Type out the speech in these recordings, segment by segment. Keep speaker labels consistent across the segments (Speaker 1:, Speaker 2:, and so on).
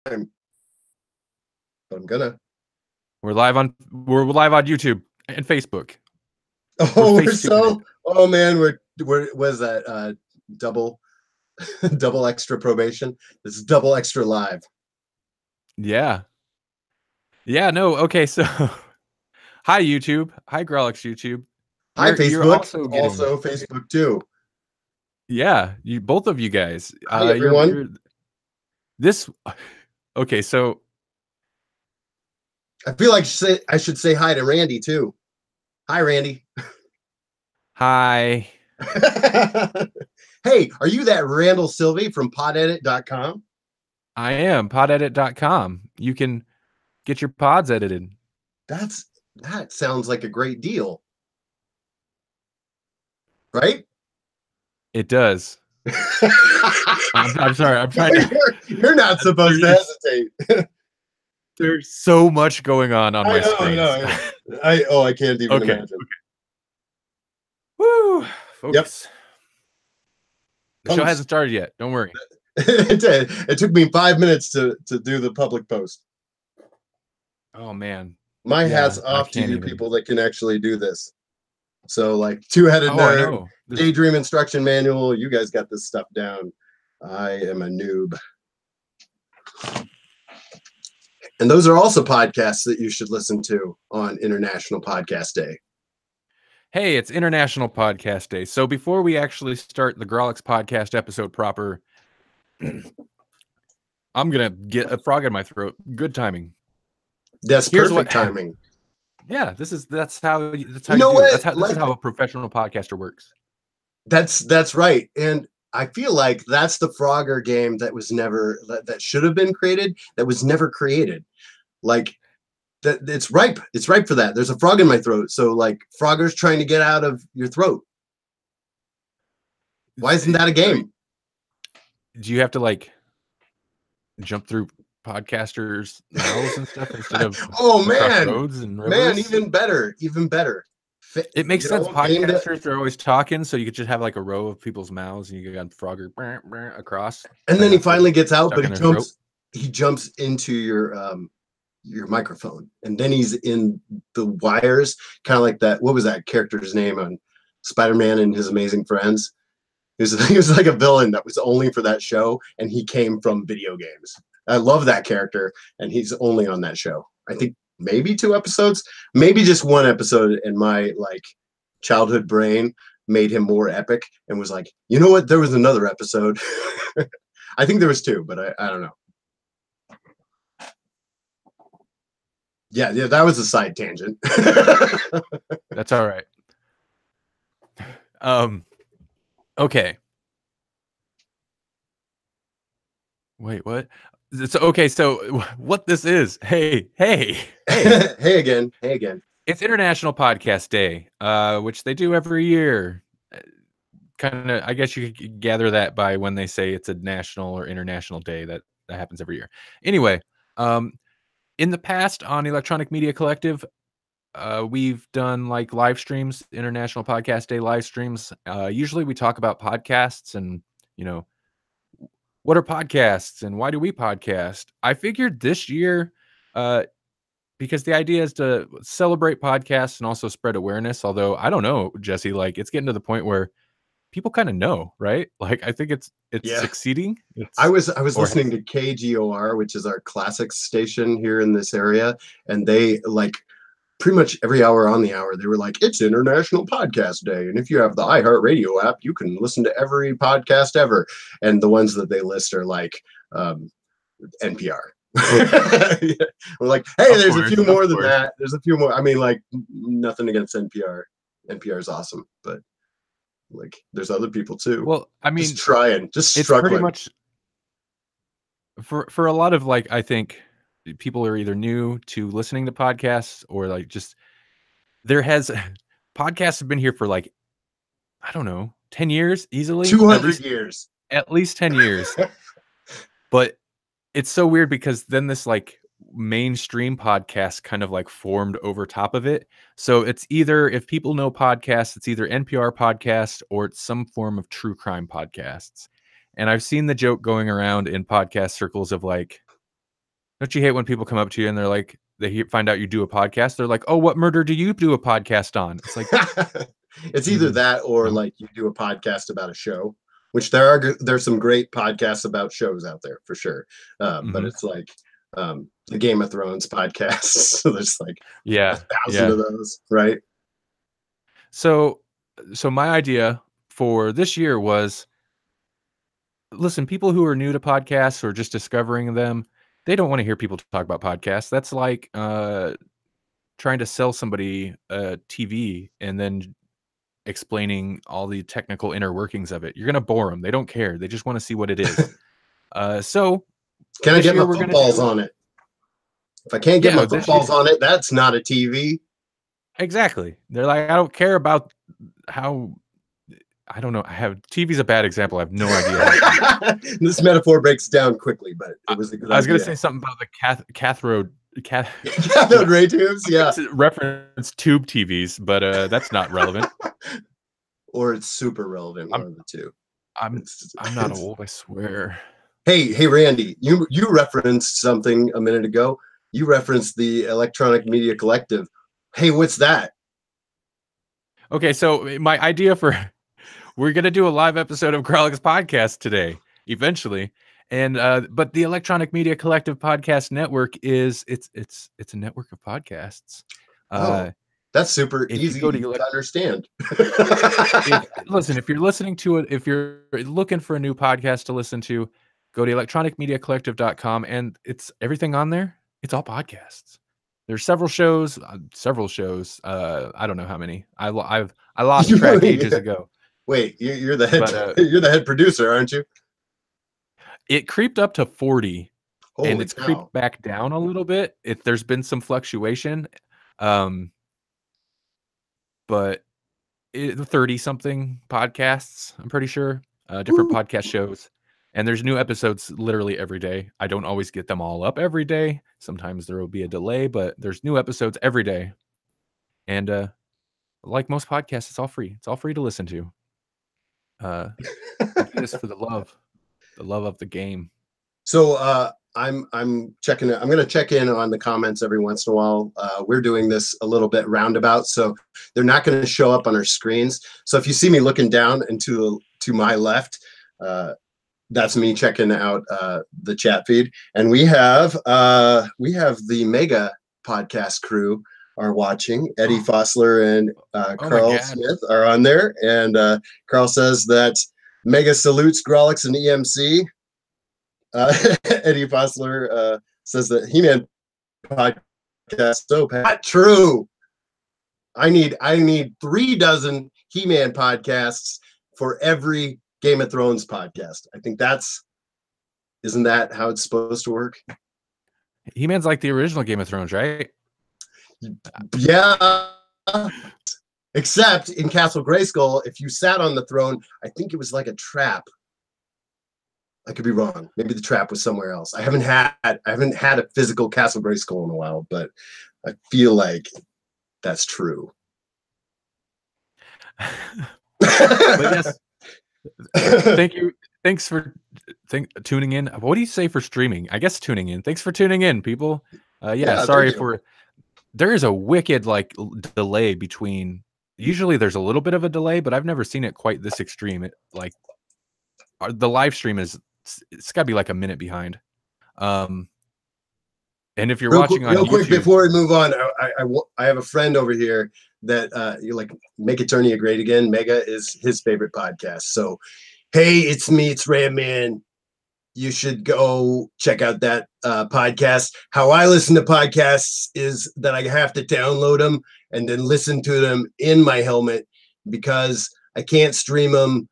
Speaker 1: time. But I'm gonna.
Speaker 2: We're live on YouTube and Facebook.
Speaker 1: Oh, we're so. Oh man, we're was that double extra probation? This is double extra live.
Speaker 2: Yeah. Yeah. No. Okay. So, hi YouTube. Hi Grawlix YouTube.
Speaker 1: Hi Facebook.
Speaker 2: You're
Speaker 1: also Facebook too.
Speaker 2: Yeah, both of you guys.
Speaker 1: Hi everyone.
Speaker 2: Okay, so
Speaker 1: I feel like I should say hi to Randy too. Hi, Randy.
Speaker 2: Hi.
Speaker 1: Hey, are you that Randall Sylvie from podedit.com?
Speaker 2: I am podedit.com. You can get your pods edited.
Speaker 1: That sounds like a great deal. Right?
Speaker 2: It does. I'm sorry. I'm trying to.
Speaker 1: You're not supposed to hesitate.
Speaker 2: There's so much going on my screen.
Speaker 1: I can't even imagine. Okay.
Speaker 2: Woo! Focus. Yep. The show hasn't started yet. Don't worry.
Speaker 1: It did. It took me 5 minutes to do the public post.
Speaker 2: Oh man.
Speaker 1: My hat's off to you people that can actually do this. So like two-headed nerd, daydream instruction manual, you guys got this stuff down. I am a noob. And those are also podcasts that you should listen to on International Podcast Day.
Speaker 2: Hey, it's International Podcast Day. So before we actually start the Grawlix podcast episode proper, I'm going to get a frog in my throat. Good timing.
Speaker 1: That's perfect timing.
Speaker 2: Yeah, that's how this is how a professional podcaster works.
Speaker 1: That's right. And I feel like that's the Frogger game that should have been created, that was never created. Like that it's ripe. It's ripe for that. There's a frog in my throat. So like Frogger's trying to get out of your throat. Why isn't that a game?
Speaker 2: Do you have to like jump through podcasters' mouths and stuff instead of roads and rivers?
Speaker 1: Man, even better.
Speaker 2: It makes sense. Podcasters are always talking, so you could just have like a row of people's mouths, and you got Frogger across.
Speaker 1: And then he finally gets out, but he jumps into your microphone, and then he's in the wires, kind of like that. What was that character's name on Spider-Man and His Amazing Friends? He was like a villain that was only for that show, and he came from video games. I love that character, and he's only on that show. I think maybe 2 episodes, maybe just 1 episode, and my like childhood brain made him more epic and was like, you know what? There was another episode. I think there was 2, but I don't know. Yeah, that was a side tangent.
Speaker 2: That's all right. Okay. Wait, what? Okay, so what this is? Hey
Speaker 1: again.
Speaker 2: It's International Podcast Day, which they do every year. Kind of, I guess you could gather that by when they say it's a national or international day. That happens every year. Anyway, in the past on Electronic Media Collective, we've done like live streams, International Podcast Day live streams. Usually we talk about podcasts and, what are podcasts and why do we podcast? I figured this year, because the idea is to celebrate podcasts and also spread awareness. Although I don't know, Jesse, like it's getting to the point where people kind of know, right? Like I think it's succeeding.
Speaker 1: I was listening to KGOR, which is our classics station here in this area, and they like pretty much every hour on the hour they were like, it's International Podcast Day, and if you have the iHeartRadio app, you can listen to every podcast ever. And the ones that they list are like NPR. Yeah. We're like, hey, there's a few more than that. There's a few more. I mean, like nothing against NPR. NPR is awesome, but like there's other people too.
Speaker 2: Well, I mean,
Speaker 1: just struggling.
Speaker 2: It's pretty much for a lot of like, I think people are either new to listening to podcasts or like just podcasts have been here for like, I don't know, 10 years easily.
Speaker 1: 200 years.
Speaker 2: At least 10 years. But it's so weird because then this like mainstream podcast kind of like formed over top of it. So it's either, if people know podcasts, it's either NPR podcast or it's some form of true crime podcasts. And I've seen the joke going around in podcast circles of like, Don't you hate when people come up to you and they're like, find out you do a podcast? They're like, "Oh, what murder do you do a podcast on?" It's like,
Speaker 1: it's either that or
Speaker 2: no.
Speaker 1: like you do a podcast about a show, which there's some great podcasts about shows out there for sure. But it's like the Game of Thrones podcast. So there's like 1,000 of those, right?
Speaker 2: So my idea for this year was, listen, people who are new to podcasts or just discovering them, they don't want to hear people talk about podcasts. That's like trying to sell somebody a TV and then explaining all the technical inner workings of it. You're going to bore them. They don't care. They just want to see what it is. So
Speaker 1: can I get my footballs on it? If I can't get my footballs on it, that's not a TV.
Speaker 2: Exactly. They're like, I don't care about how, I don't know. TV's a bad example. I have no idea.
Speaker 1: This metaphor breaks down quickly, but it was a good idea.
Speaker 2: I was going to say something about the cathode
Speaker 1: ray tubes. Yeah.
Speaker 2: Reference tube TVs, but that's not relevant.
Speaker 1: Or it's super relevant. One of the two.
Speaker 2: I'm not old, I swear.
Speaker 1: Hey, Randy, you referenced something a minute ago. You referenced the Electronic Media Collective. Hey, what's that?
Speaker 2: Okay, so my idea we're gonna do a live episode of Grawlix podcast today, eventually, and but the Electronic Media Collective Podcast Network it's a network of podcasts.
Speaker 1: That's super easy to understand.
Speaker 2: Listen, if you're listening to it, if you're looking for a new podcast to listen to, go to electronicmediacollective.com, and it's everything on there. It's all podcasts. There's several shows. I don't know how many. I lost track ages ago.
Speaker 1: Wait, you're the head. You're the head producer, aren't you?
Speaker 2: It creeped up to 40, and it's creeped back down a little bit. There's been some fluctuation, but 30 something podcasts. I'm pretty sure different podcast shows. And there's new episodes literally every day. I don't always get them all up every day. Sometimes there will be a delay, but there's new episodes every day. And like most podcasts, it's all free. It's all free to listen to. I do this for the love of the game.
Speaker 1: So I'm checking it. I'm going to check in on the comments every once in a while. We're doing this a little bit roundabout, so they're not going to show up on our screens. So if you see me looking down and to my left, that's me checking out the chat feed. And we have the Mega podcast crew are watching. Eddie Fossler and Carl Smith are on there. And Carl says that Mega salutes Grawlix and EMC. Eddie Fossler says that He-Man podcast so not true. I need 36 He-Man podcasts for every Game of Thrones podcast. I think isn't that how it's supposed to work?
Speaker 2: He-Man's like the original Game of Thrones, right?
Speaker 1: Yeah. Except in Castle Grayskull, if you sat on the throne, I think it was like a trap. I could be wrong. Maybe the trap was somewhere else. I haven't had a physical Castle Grayskull in a while, but I feel like that's true.
Speaker 2: But yes. Thank you. Thanks for tuning in. What do you say for streaming? I guess tuning in. Thanks for tuning in, people. Sorry for. There is a wicked delay between. Usually there's a little bit of a delay, but I've never seen it quite this extreme. The live stream it's got to be like a minute behind. And if you're watching on YouTube,
Speaker 1: quick before we move on, I have a friend over here that Make Eternia Great Again. Mega is his favorite podcast. So, hey, it's me, it's Ram Man. You should go check out that podcast. How I listen to podcasts is that I have to download them and then listen to them in my helmet because I can't stream them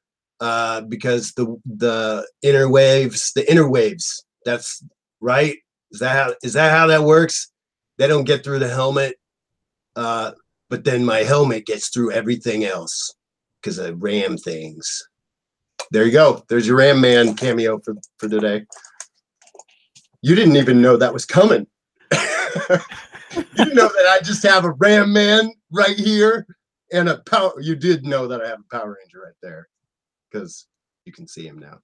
Speaker 1: because the interwaves. That's right. Is that how that works? They don't get through the helmet, but then my helmet gets through everything else because I ram things. There you go. There's your Ram Man cameo for today. You didn't even know that was coming. You didn't know that I just have a Ram Man right here and a power. You did know that I have a Power Ranger right there because you can see him now.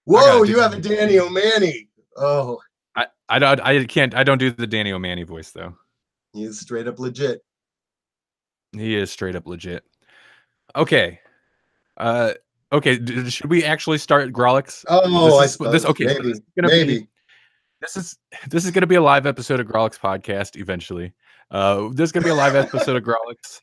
Speaker 1: Whoa, you have a Danny O'Mani. Oh.
Speaker 2: I don't do the Danny O'Mani voice though.
Speaker 1: He is straight up legit.
Speaker 2: He is straight up legit. Okay. Okay. Should we actually start Grawlix?
Speaker 1: Oh, I suppose.
Speaker 2: Okay.
Speaker 1: Maybe.
Speaker 2: So this is gonna be a live episode of Grawlix podcast eventually. There's gonna be a live episode of Grawlix.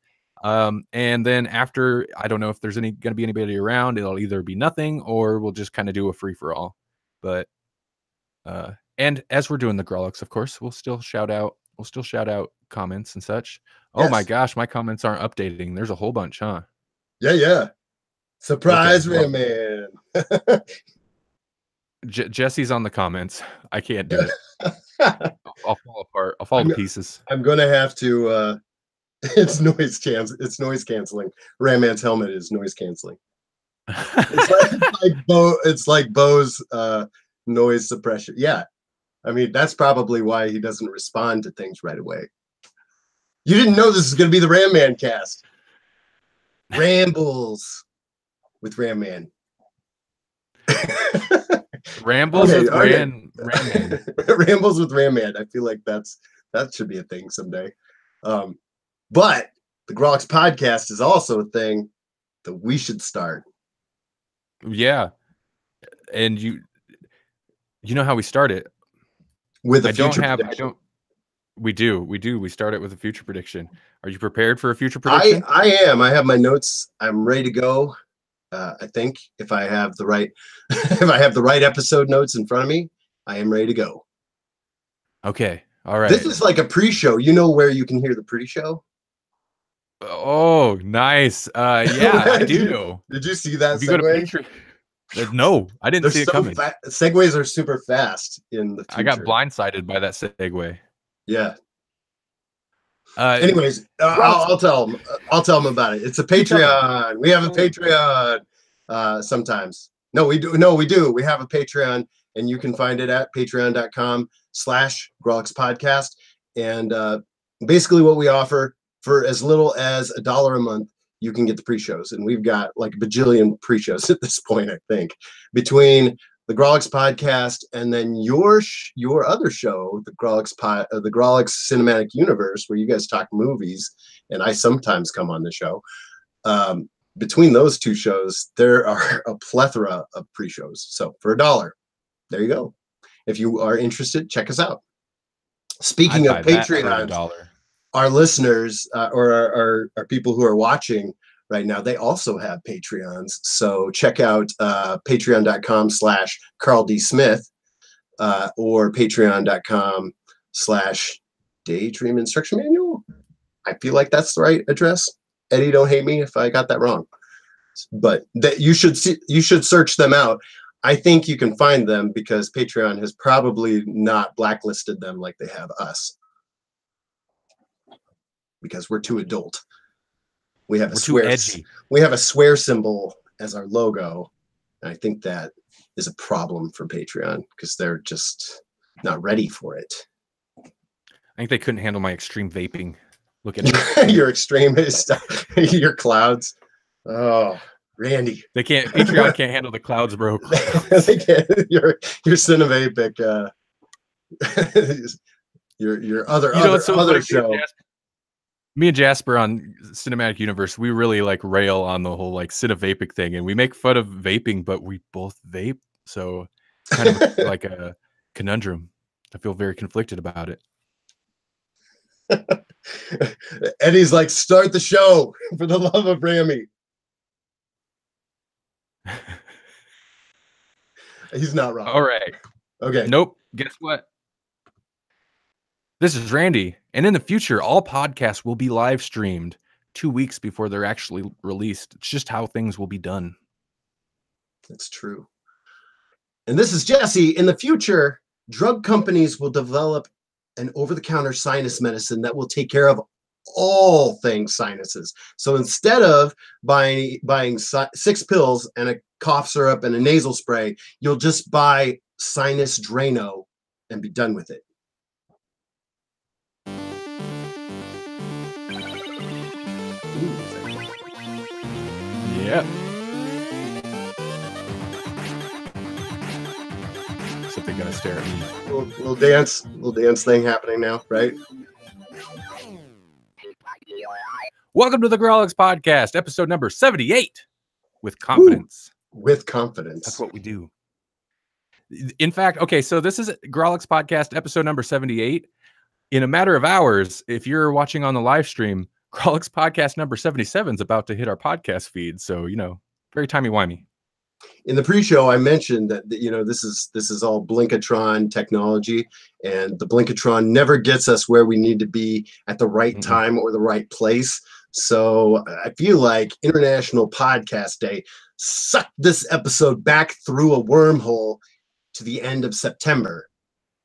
Speaker 2: And then after, I don't know if there's gonna be anybody around. It'll either be nothing or we'll just kind of do a free for all. But and as we're doing the Grawlix, of course, we'll still shout out comments and such. Oh my gosh, my comments aren't updating. There's a whole bunch, huh?
Speaker 1: Yeah. Surprise, okay, man.
Speaker 2: Jesse's on the comments. I can't do it. I'll fall apart. I'll fall to pieces.
Speaker 1: I'm gonna have to. It's noise canceling. Ram Man's helmet is noise canceling. It's like Bo's noise suppression. Yeah, I mean that's probably why he doesn't respond to things right away. You didn't know this is going to be the Ram Man cast. Rambles with Ram Man.
Speaker 2: Rambles with Ram Man.
Speaker 1: Rambles with Ram Man. I feel like that should be a thing someday. But the Grawlix podcast is also a thing that we should start.
Speaker 2: Yeah. And you know how we start it.
Speaker 1: With a future prediction.
Speaker 2: We do. We start it with a future prediction. Are you prepared for a future prediction?
Speaker 1: I am. I have my notes. I'm ready to go. I think if I have the right episode notes in front of me, I am ready to go.
Speaker 2: Okay. All right.
Speaker 1: This is like a pre-show. You know where you can hear the pre-show?
Speaker 2: Oh, nice. Yeah, I do.
Speaker 1: Did you see that segue?
Speaker 2: No, I didn't see it coming.
Speaker 1: Segues are super fast in the future.
Speaker 2: I got blindsided by that segue.
Speaker 1: Yeah. Anyways, I'll tell them about it. It's a Patreon. We have a Patreon. Sometimes. No, we do. We have a Patreon, and you can find it at patreon.com/Grawlix podcast. And basically, what we offer for as little as $1 a month, you can get the pre-shows, and we've got like a bajillion pre-shows at this point. I think between the Grawlix podcast and then your other show, the Grawlix Cinematic Universe, where you guys talk movies, and I sometimes come on the show. Between those two shows, there are a plethora of pre-shows. So for $1, there you go. If you are interested, check us out. Speaking of Patreon, our listeners or our people who are watching right now, they also have Patreons. So check out patreon.com/Carl D. Smith or patreon.com/Daydream Instruction Manual. I feel like that's the right address. Eddie, don't hate me if I got that wrong. But you should search them out. I think you can find them because Patreon has probably not blacklisted them like they have us. Because we're too adult. We have
Speaker 2: too edgy.
Speaker 1: We have a swear symbol as our logo. And I think that is a problem for Patreon because they're just not ready for it.
Speaker 2: I think they couldn't handle my extreme vaping. Look at it.
Speaker 1: Your extremist, your clouds. Oh, Randy.
Speaker 2: They can't. Patreon can't handle the clouds, bro.
Speaker 1: They can't. Your Cinemapic. Your other show.
Speaker 2: Me and Jasper on Cinematic Universe, we really like rail on the whole like Cinevapic thing, and we make fun of vaping, but we both vape, so it's kind of like a conundrum. I feel very conflicted about it.
Speaker 1: Eddie's like, start the show for the love of Rammy. He's not wrong.
Speaker 2: All right.
Speaker 1: Okay.
Speaker 2: Nope. Guess what? This is Randy, and in the future, all podcasts will be live streamed 2 weeks before they're actually released. It's just how things will be done.
Speaker 1: That's true. And this is Jesse. In the future, drug companies will develop an over-the-counter sinus medicine that will take care of all things sinuses. So instead of buying 6 pills and a cough syrup and a nasal spray, you'll just buy Sinus Drano and be done with it.
Speaker 2: Yep. Something gonna stare at me.
Speaker 1: Little dance thing happening now, right?
Speaker 2: Welcome to the Grawlix podcast, episode number 78. With confidence.
Speaker 1: Woo! With confidence.
Speaker 2: That's what we do. In fact, okay, so this is Grawlix podcast, episode number 78. In a matter of hours, if you're watching on the live stream, Grawlix podcast number 77 is about to hit our podcast feed. So, very timey-wimey.
Speaker 1: In the pre-show, I mentioned that this is all Blinkatron technology, and the Blinkatron never gets us where we need to be at the right time or the right place. So I feel like International Podcast Day sucked this episode back through a wormhole to the end of September,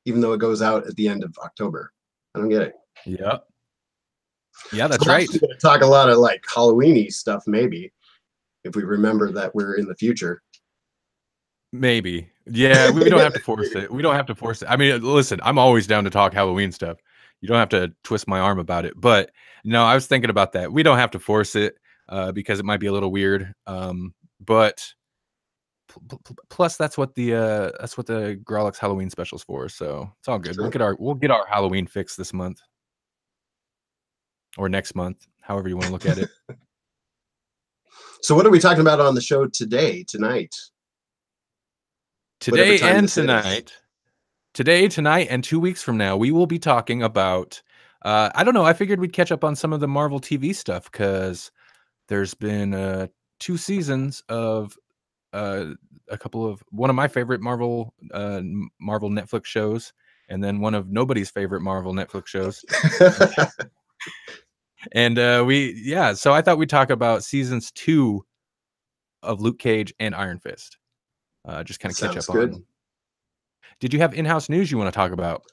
Speaker 1: even though it goes out at the end of October. I don't get it.
Speaker 2: Yeah, that's right.
Speaker 1: We're going to talk a lot of like Halloween-y stuff, maybe, if we remember that we're in the future.
Speaker 2: Maybe. Yeah, we don't have to force it. We don't have to force it. I mean, listen, I'm always down to talk Halloween stuff. You don't have to twist my arm about it. But no, I was thinking about that. We don't have to force it because it might be a little weird. But plus, that's what the Grawlix Halloween special's for. So it's all good. Sure. We'll get our Halloween fix this month or next month, however you want to look at it.
Speaker 1: So what are we talking about on the show tonight?
Speaker 2: Today and tonight. Today, tonight, and 2 weeks from now, we will be talking about, I don't know, I figured we'd catch up on some of the Marvel TV stuff because there's been 2 seasons of one of my favorite Marvel Netflix shows, and then one of nobody's favorite Marvel Netflix shows. And so I thought we'd talk about seasons 2 of Luke Cage and Iron Fist. Just kind of catch up on. Did you have in-house news you want to talk about?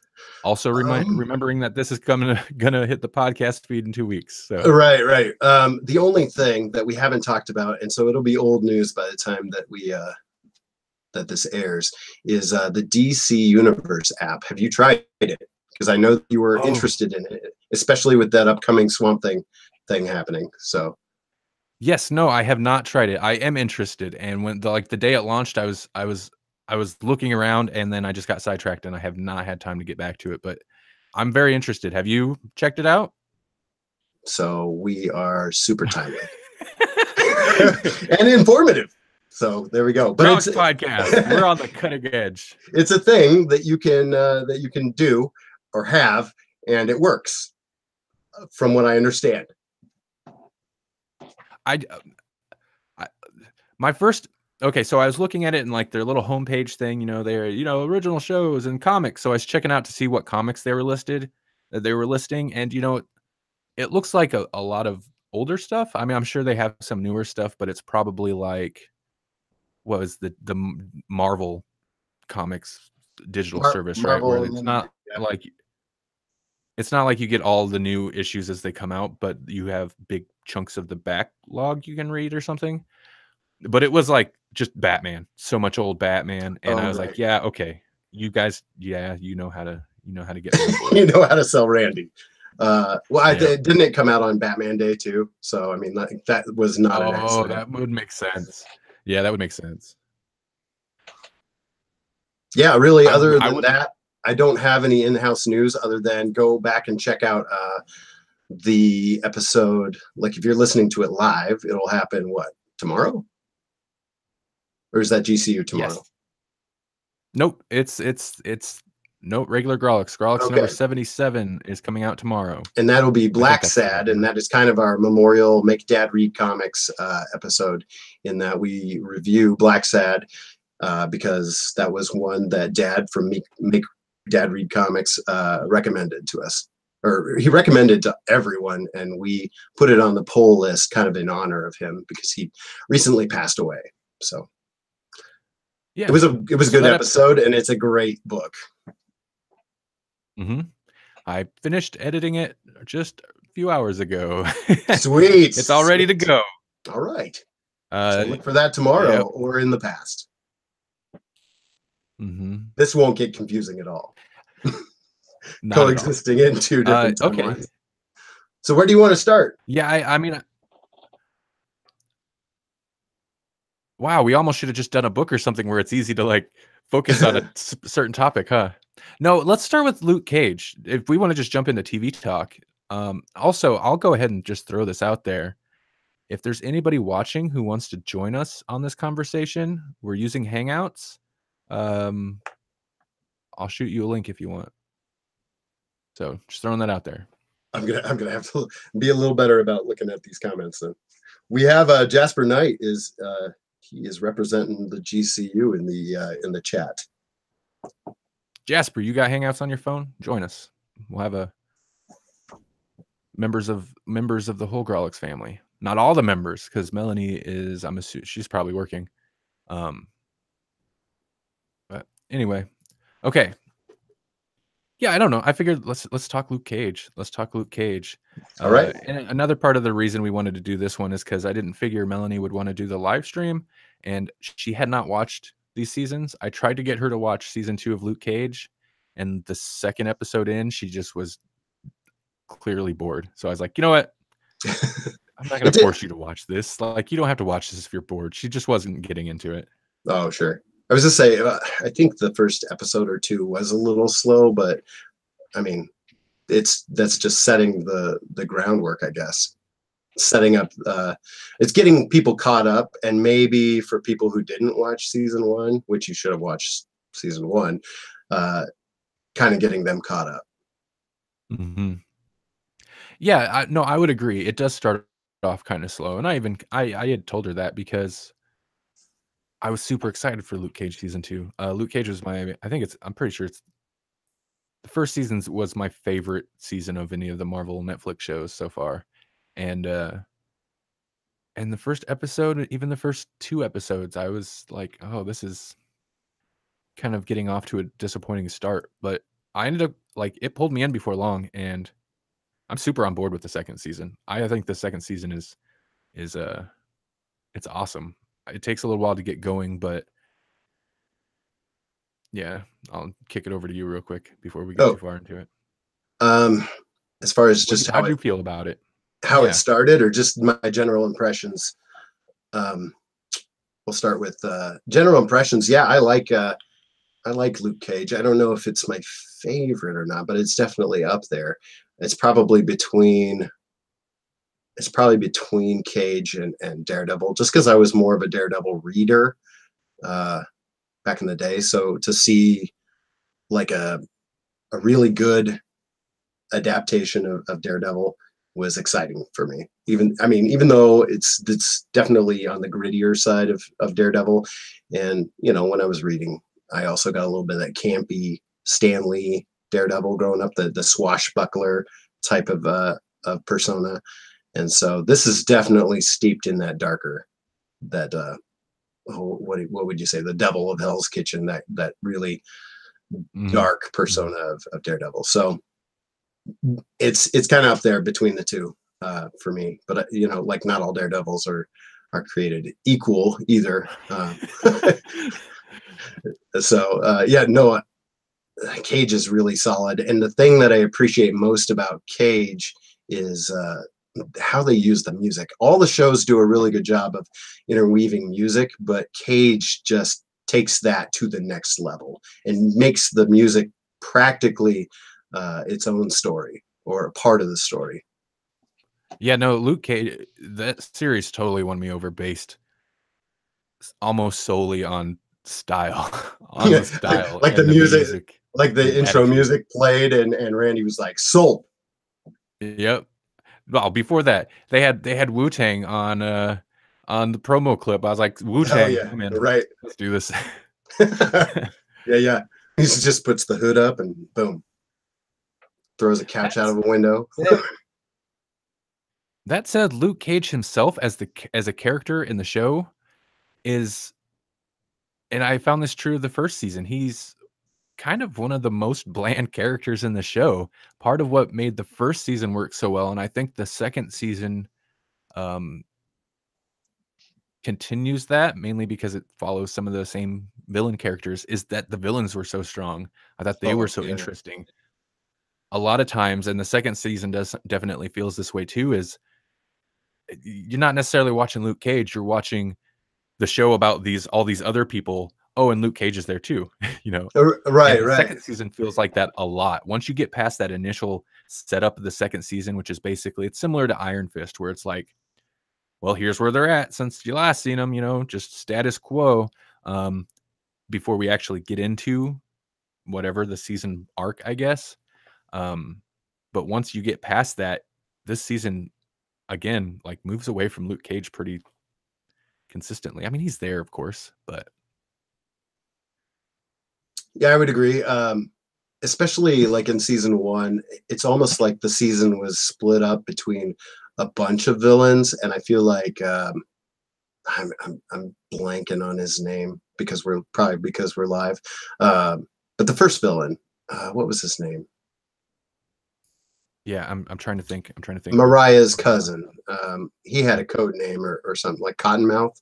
Speaker 2: Also, remembering that this is gonna hit the podcast feed in 2 weeks. So.
Speaker 1: Right. The only thing that we haven't talked about, and so it'll be old news by the time that that this airs, is the DC Universe app. Have you tried it? Because I know you were interested in it, especially with that upcoming Swamp Thing happening. So.
Speaker 2: Yes, no, I have not tried it. I am interested, and when the day it launched, I was looking around, and then I just got sidetracked, and I have not had time to get back to it. But I'm very interested. Have you checked it out?
Speaker 1: So we are super timely and informative. So there we go.
Speaker 2: But it's podcast. We're on the cutting edge.
Speaker 1: It's a thing that you can do or have, and it works, from what I understand.
Speaker 2: So I was looking at it in like their little homepage thing, their original shows and comics. So I was checking out to see what comics they were listing, and it looks like a lot of older stuff. I mean, I'm sure they have some newer stuff, but it's probably like what was the Marvel Comics digital service, Marvel, right? Where it's not like you get all the new issues as they come out, but you have big chunks of the backlog you can read or something. But it was like just Batman, so much old Batman, and I was like, yeah, okay, you guys, you know how to get
Speaker 1: you know how to sell Randy. Didn't it come out on Batman Day too? So I mean, that was not an accident.
Speaker 2: That would make sense. Yeah, that would make sense.
Speaker 1: Yeah, really. Other than that, I don't have any in-house news other than go back and check out the episode. Like if you're listening to it live, it'll happen tomorrow? Or is that GCU tomorrow?
Speaker 2: Yes. Nope. It's regular Grawlix. Grawlix number 77 is coming out tomorrow. And
Speaker 1: that'll be Black Sad, and that is kind of our memorial Make Dad Read Comics episode, in that we review Black Sad because that was one that Dad from Make Dad Read Comics recommended to us. Or he recommended to everyone, and we put it on the poll list kind of in honor of him because he recently passed away. So yeah, it was a good episode, and it's a great book.
Speaker 2: I finished editing it just a few hours ago.
Speaker 1: Sweet.
Speaker 2: It's all ready to go.
Speaker 1: All right. So look for that tomorrow or in the past. This won't get confusing at all. Coexisting in 2 different timelines. Okay. So where do you want to start?
Speaker 2: Yeah, I mean, wow, we almost should have just done a book or something where it's easy to like focus on a certain topic, huh? No, let's start with Luke Cage. If we want to just jump into TV talk. Also, I'll go ahead and just throw this out there. If there's anybody watching who wants to join us on this conversation, we're using Hangouts. I'll shoot you a link if you want. So just throwing that out there.
Speaker 1: I'm gonna have to be a little better about looking at these comments. Then we have Jasper Knight he is representing the GCU in the chat.
Speaker 2: Jasper, you got Hangouts on your phone? Join us. We'll have members of the whole Grawlix family. Not all the members, because Melanie is, I'm assuming she's probably working. But anyway, okay. Yeah, I don't know. I figured let's talk Luke Cage. Let's talk Luke Cage.
Speaker 1: All right.
Speaker 2: And another part of the reason we wanted to do this one is because I didn't figure Melanie would want to do the live stream, and she had not watched these seasons. I tried to get her to watch season 2 of Luke Cage, and the second episode in, she just was clearly bored. So I was like, you know what? I'm not going to force you to watch this. Like, you don't have to watch this if you're bored. She just wasn't getting into it.
Speaker 1: Oh, sure. I was just say, I think the first episode or two was a little slow, but I mean, that's just setting the groundwork, I guess. Setting up, it's getting people caught up, and maybe for people who didn't watch season 1, which you should have watched season 1, kind of getting them caught up.
Speaker 2: Mm-hmm. Yeah, I would agree. It does start off kind of slow, and I had told her that because I was super excited for Luke Cage season 2. Luke Cage was I'm pretty sure it's the first season was my favorite season of any of the Marvel Netflix shows so far. And the first episode, even the first 2 episodes, I was like, oh, this is kind of getting off to a disappointing start. But I ended up, like, it pulled me in before long, and I'm super on board with the second season. I think the second season is it's awesome. It takes a little while to get going, but yeah, I'll kick it over to you real quick before we get too far into it.
Speaker 1: As far as just
Speaker 2: how you feel about it,
Speaker 1: how it started, or just my general impressions. We'll start with general impressions. Yeah, I like Luke Cage. I don't know if it's my favorite or not, but it's definitely up there. It's probably between Cage and Daredevil, just because I was more of a Daredevil reader back in the day. So to see like a really good adaptation of Daredevil was exciting for me. Even though it's definitely on the grittier side of Daredevil. And, when I was reading, I also got a little bit of that campy Stan Lee Daredevil growing up, the swashbuckler type of persona. And so this is definitely steeped in that darker, what would you say, the devil of Hell's Kitchen, that really dark persona of Daredevil. So it's kind of up there between the two for me. But like, not all Daredevils are created equal either. So Cage is really solid, and the thing that I appreciate most about Cage is how they use the music. All the shows do a really good job of interweaving music, but Cage just takes that to the next level and makes the music practically its own story, or a part of the story.
Speaker 2: Yeah, no, Luke Cage, that series totally won me over, based almost solely on style. The style,
Speaker 1: like the music, like the intro music played, and Randy was like, sold.
Speaker 2: Yep. Well, before that, they had Wu-Tang on the promo clip. I was like, Wu-Tang,
Speaker 1: yeah, man, right?
Speaker 2: Let's do this.
Speaker 1: yeah. He just puts the hood up and boom, throws a couch out of a window.
Speaker 2: That said, Luke Cage himself as a character in the show is, and I found this true of the first season, he's kind of one of the most bland characters in the show. Part of what made the first season work so well, and I think the second season continues that, mainly because it follows some of the same villain characters, is that the villains were so strong. I thought they were so interesting. A lot of times, and the second season definitely feels this way too, is you're not necessarily watching Luke Cage, you're watching the show about all these other people Oh, and Luke Cage is there too, you know. And
Speaker 1: Right,
Speaker 2: the
Speaker 1: right.
Speaker 2: second season feels like that a lot. Once you get past that initial setup of the second season, which is basically it's similar to Iron Fist, where it's like, well, here's where they're at since you last seen them, you know, just status quo. Um, before we actually get into whatever the season arc, I guess. Um, but once you get past that, this season again like moves away from Luke Cage pretty consistently. I mean, he's there, of course, but
Speaker 1: Yeah, I would agree. Especially like in season one, it's almost like the season was split up between a bunch of villains, and I feel like I'm blanking on his name because we're live. But the first villain, what was his name?
Speaker 2: yeah, I'm trying to think. I'm trying to think.
Speaker 1: Mariah's cousin. He had a code name or something like Cottonmouth.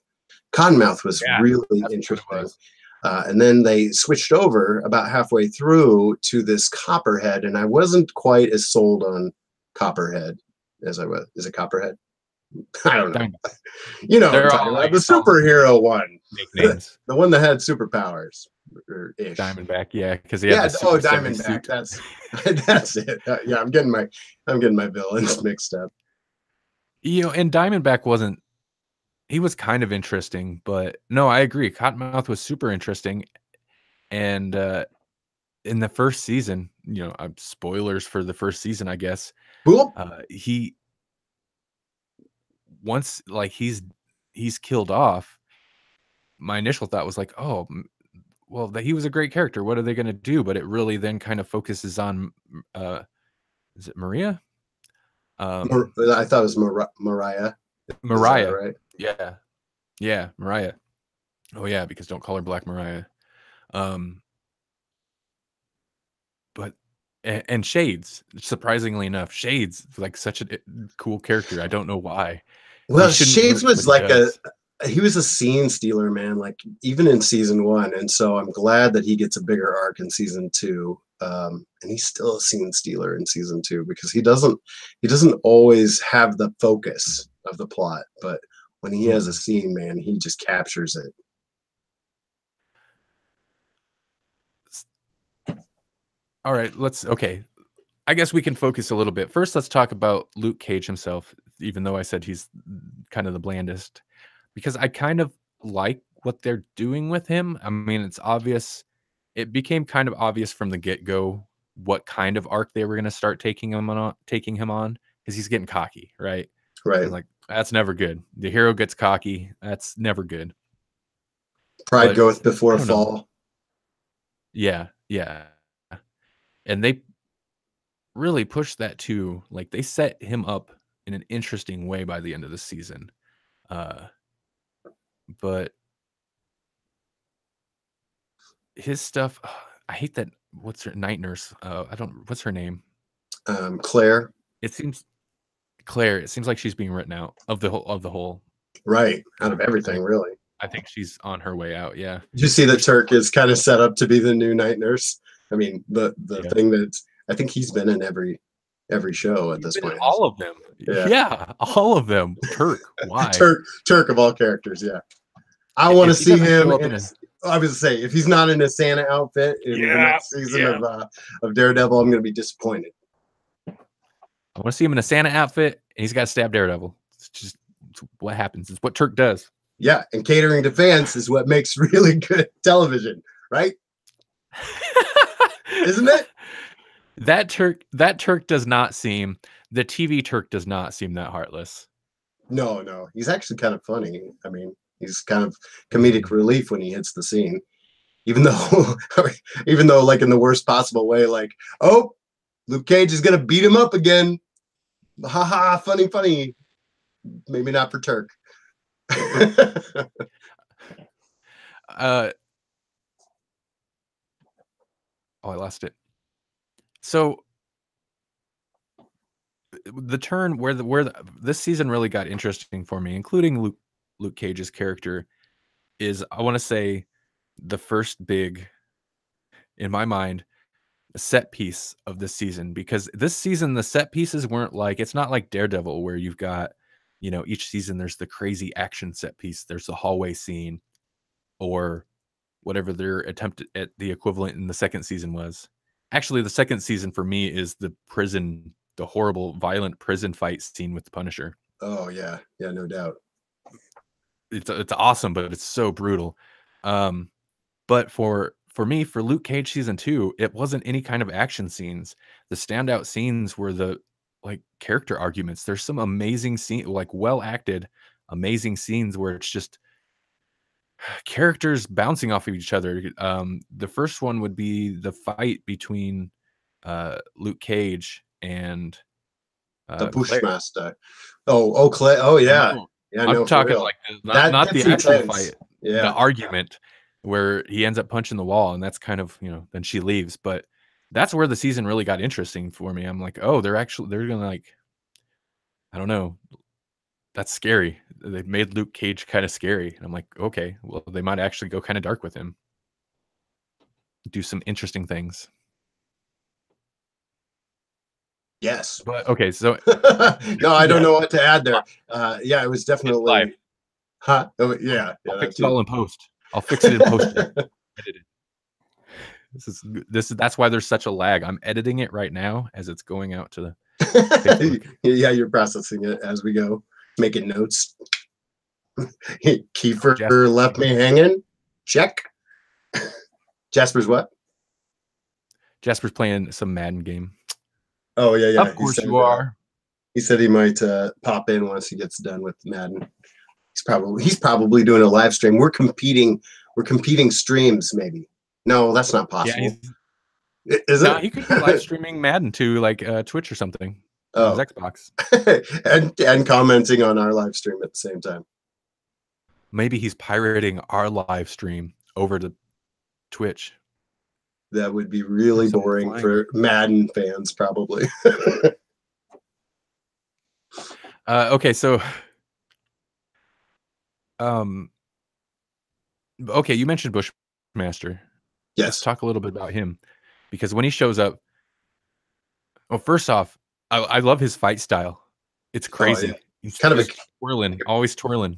Speaker 1: Cottonmouth was
Speaker 2: Yeah,
Speaker 1: really
Speaker 2: that's what it
Speaker 1: interesting.
Speaker 2: was.
Speaker 1: And then they switched over about halfway through to this Copperhead, and I wasn't quite as sold on Copperhead as I was. Is it Copperhead? I don't know. You know what I'm
Speaker 2: They're
Speaker 1: talking
Speaker 2: all
Speaker 1: about.
Speaker 2: like
Speaker 1: The superhero one.
Speaker 2: make names.
Speaker 1: The one that had superpowers. Ish.
Speaker 2: Diamondback, yeah, because he had the
Speaker 1: oh,
Speaker 2: Super 70
Speaker 1: Diamondback.
Speaker 2: suit.
Speaker 1: That's it. Yeah, I'm getting my villains mixed up.
Speaker 2: You know, and Diamondback wasn't. He was kind of interesting, but no, I agree. Cottonmouth was super interesting, and in the first season, you know, spoilers for the first season, I guess.
Speaker 1: Boop.
Speaker 2: He once like he's killed off. My initial thought was like, oh, well, he was a great character. What are they going to do? But it really then kind of focuses on, is it Maria?
Speaker 1: I thought it was Mariah.
Speaker 2: Mariah,
Speaker 1: Is that right?
Speaker 2: yeah, yeah, Mariah. Oh yeah, because don't call her Black Mariah. But and Shades, surprisingly enough, Shades like such a cool character. I don't know why. He
Speaker 1: Well,
Speaker 2: shouldn't do
Speaker 1: Shades
Speaker 2: it,
Speaker 1: was
Speaker 2: but he
Speaker 1: like
Speaker 2: does.
Speaker 1: he was a scene stealer, man, like even in season one. And so I'm glad that he gets a bigger arc in season two. And he's still a scene stealer in season two because he doesn't always have the focus of the plot, but when he has a scene, man, he just captures it.
Speaker 2: All right, okay. I guess we can focus a little bit. First, let's talk about Luke Cage himself, even though I said he's kind of the blandest, because I kind of like what they're doing with him. I mean, it's obvious. It became kind of obvious from the get-go what kind of arc they were going to start taking him on, because he's getting cocky, right?
Speaker 1: Right.
Speaker 2: And like, that's never good. The hero gets cocky. That's never good.
Speaker 1: Pride
Speaker 2: But
Speaker 1: goeth
Speaker 2: I
Speaker 1: before a
Speaker 2: don't know.
Speaker 1: fall.
Speaker 2: Yeah, yeah. And they really pushed that too. Like they set him up in an interesting way by the end of the season. Uh, but his stuff, I hate that. What's her night nurse? I don't. What's her name?
Speaker 1: Claire.
Speaker 2: It seems Claire. It seems like she's being written out of the whole.
Speaker 1: Right. Out of everything, really.
Speaker 2: I think she's on her way out. Yeah.
Speaker 1: Did you see that Turk is kind of set up to be the new night nurse? I mean, the thing that's I think he's been in every show at this point.
Speaker 2: All of them. Yeah, all of them. Turk. Why?
Speaker 1: Turk of all characters. Yeah, I want to see him. I was to say, if he's not in a Santa outfit in the next season of Daredevil, I'm going to be disappointed.
Speaker 2: I want to see him in a Santa outfit, and he's got to stab Daredevil. It's just what happens. It's what Turk does.
Speaker 1: Yeah, and catering to fans is what makes really good television, right? Isn't it?
Speaker 2: That Turk does not seem, the TV Turk does not seem that heartless.
Speaker 1: No, he's actually kind of funny. I mean, he's kind of comedic relief when he hits the scene, even though like in the worst possible way, like, oh, Luke Cage is gonna beat him up again. Ha ha, funny. Maybe not for Turk.
Speaker 2: Oh, I lost it. So the turn where this season really got interesting for me, including Luke Cage's character, is I want to say the first big, in my mind, set piece of this season, because this season the set pieces weren't like, it's not like Daredevil where you've got, you know, each season there's the crazy action set piece, there's the hallway scene, or whatever their attempt at the equivalent in the second season was. Actually, the second season for me is the horrible, violent prison fight scene with the Punisher.
Speaker 1: Oh yeah, no doubt.
Speaker 2: It's awesome, but it's so brutal. But for me, for Luke Cage season 2, it wasn't any kind of action scenes. The standout scenes were the character arguments. There's some amazing scene, well acted, amazing scenes where it's just characters bouncing off of each other. The first one would be the fight between Luke Cage and
Speaker 1: the
Speaker 2: Claire.
Speaker 1: Bushmaster. Oh, Claire. Oh yeah.
Speaker 2: No,
Speaker 1: Yeah,
Speaker 2: I'm talking like not the actual fight,
Speaker 1: yeah.
Speaker 2: the argument where he ends up punching the wall, and that's kind of, then she leaves. But that's where the season really got interesting for me. I'm like, oh, they're gonna I don't know. That's scary. They made Luke Cage kind of scary. And I'm like, okay, well, they might actually go kind of dark with him. Do some interesting things.
Speaker 1: Yes.
Speaker 2: But okay, so
Speaker 1: no, I don't know what to add there. Yeah, it was definitely
Speaker 2: huh?
Speaker 1: Oh, yeah.
Speaker 2: I'll fix it all in post. I'll fix it in post. That's why there's such a lag. I'm editing it right now as it's going out to the
Speaker 1: yeah, you're processing it as we go, making notes. Kiefer left me hanging. Check. Jasper's what?
Speaker 2: Jasper's playing some Madden game.
Speaker 1: Oh yeah.
Speaker 2: Of course you are.
Speaker 1: He said he might pop in once he gets done with Madden. He's probably doing a live stream. We're competing streams, maybe. No, that's not possible.
Speaker 2: Yeah, is it? He could be live streaming Madden to Twitch or something.
Speaker 1: Oh,
Speaker 2: his Xbox.
Speaker 1: and commenting on our live stream at the same time.
Speaker 2: Maybe he's pirating our live stream over to Twitch.
Speaker 1: That would be really boring for Madden fans, probably.
Speaker 2: Okay, so okay, you mentioned Bushmaster.
Speaker 1: Yes.
Speaker 2: Let's talk a little bit about him, because when he shows up, well, first off, I love his fight style. It's crazy.
Speaker 1: Oh, yeah.
Speaker 2: He's kind of twirling, always twirling,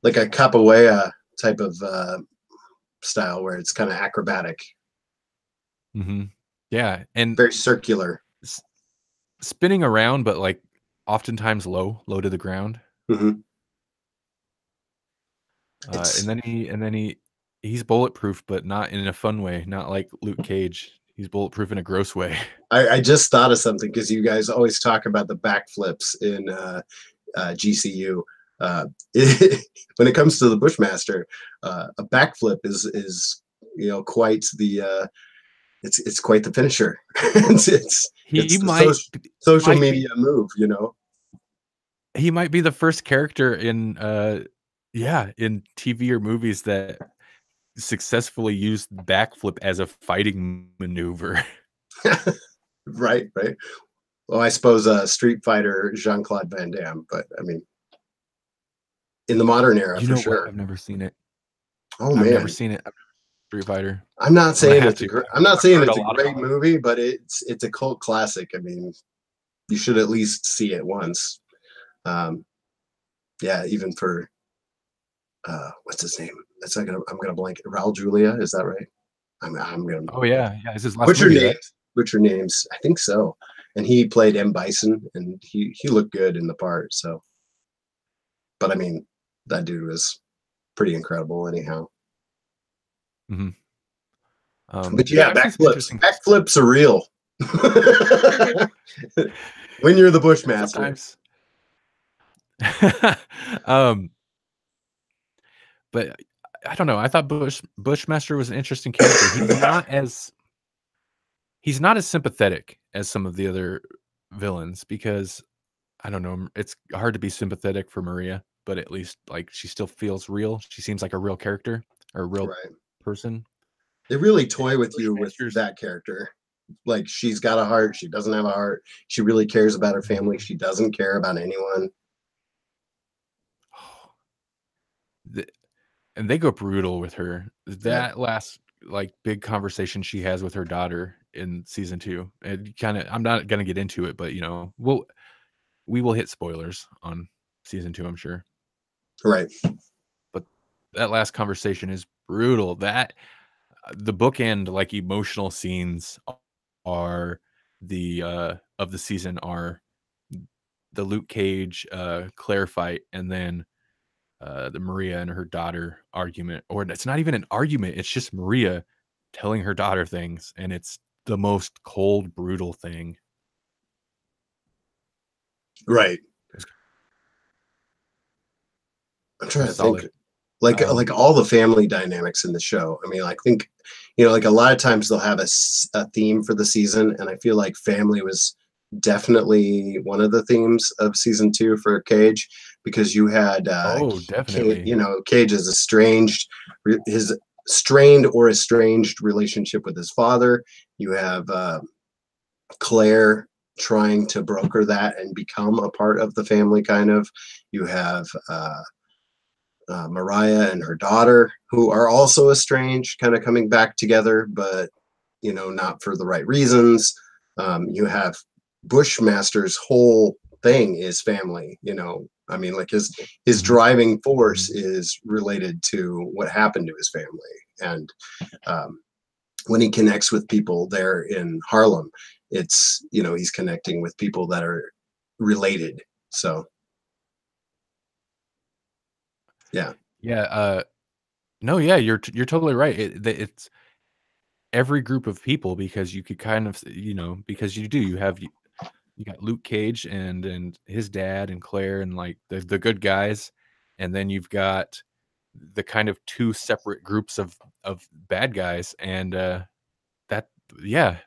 Speaker 1: like a capoeira type of style, where it's kind of acrobatic.
Speaker 2: Mm-hmm. Yeah, and
Speaker 1: very circular,
Speaker 2: spinning around, but oftentimes low to the ground.
Speaker 1: Mm-hmm.
Speaker 2: And then he's bulletproof, but not in a fun way. Not like Luke Cage. He's bulletproof in a gross way.
Speaker 1: I just thought of something, because you guys always talk about the backflips in GCU. When it comes to the Bushmaster, a backflip is quite the it's quite the finisher. it's social media move.
Speaker 2: He might be the first character in TV or movies that successfully used backflip as a fighting maneuver.
Speaker 1: Right. Well, I suppose Street Fighter Jean-Claude Van Damme, but I mean, in the modern era, for sure.
Speaker 2: What? I've never seen it.
Speaker 1: Oh man,
Speaker 2: I've never seen it. Street Fighter.
Speaker 1: I'm not saying it's a great movie, but it's a cult classic. I mean, you should at least see it once. Yeah, even for what's his name? I'm gonna blank. Raul Julia, is that right? I'm gonna.
Speaker 2: Oh yeah. Is his last
Speaker 1: Butcher Names? Right? Butcher Names. I think so. And he played M. Bison, and he looked good in the part. So, but I mean, that dude was pretty incredible, anyhow.
Speaker 2: Mm-hmm.
Speaker 1: But yeah, backflips are real. When you're the Bushmaster.
Speaker 2: But I don't know. I thought Bushmaster was an interesting character. He's not as sympathetic as some of the other villains, because I don't know. It's hard to be sympathetic for Maria, but at least she still feels real. She seems like a real character or a real person.
Speaker 1: They really toy with you with that character. Like, she's got a heart. She doesn't have a heart. She really cares about her family. She doesn't care about anyone.
Speaker 2: And they go brutal with her. That last big conversation she has with her daughter in season 2. And I'm not gonna get into it, but we will hit spoilers on season 2, I'm sure.
Speaker 1: Right.
Speaker 2: But that last conversation is brutal. That the bookend, like, emotional scenes are of the season are the Luke Cage, Claire fight, and then the Maria and her daughter argument, or it's not even an argument. It's just Maria telling her daughter things, and it's the most cold, brutal thing.
Speaker 1: Right. I'm trying to
Speaker 2: Solid.
Speaker 1: think. Like all the family dynamics in the show. I mean, I think, like a lot of times they'll have a theme for the season, and I feel like family was definitely one of the themes of season 2 for Cage, because you had
Speaker 2: Oh,
Speaker 1: Cage,
Speaker 2: definitely.
Speaker 1: Cage is his strained or estranged relationship with his father. You have Claire trying to broker that and become a part of the family, kind of. You have Mariah and her daughter, who are also estranged, kind of coming back together, but not for the right reasons. You have Bushmaster's whole thing is family. I mean, like his driving force is related to what happened to his family, and when he connects with people there in Harlem, it's he's connecting with people that are related. So yeah.
Speaker 2: No, yeah, you're totally right. It's every group of people, because you could kind of, because you got Luke Cage and his dad and Claire and like the good guys, and then you've got the kind of two separate groups of bad guys, and that yeah,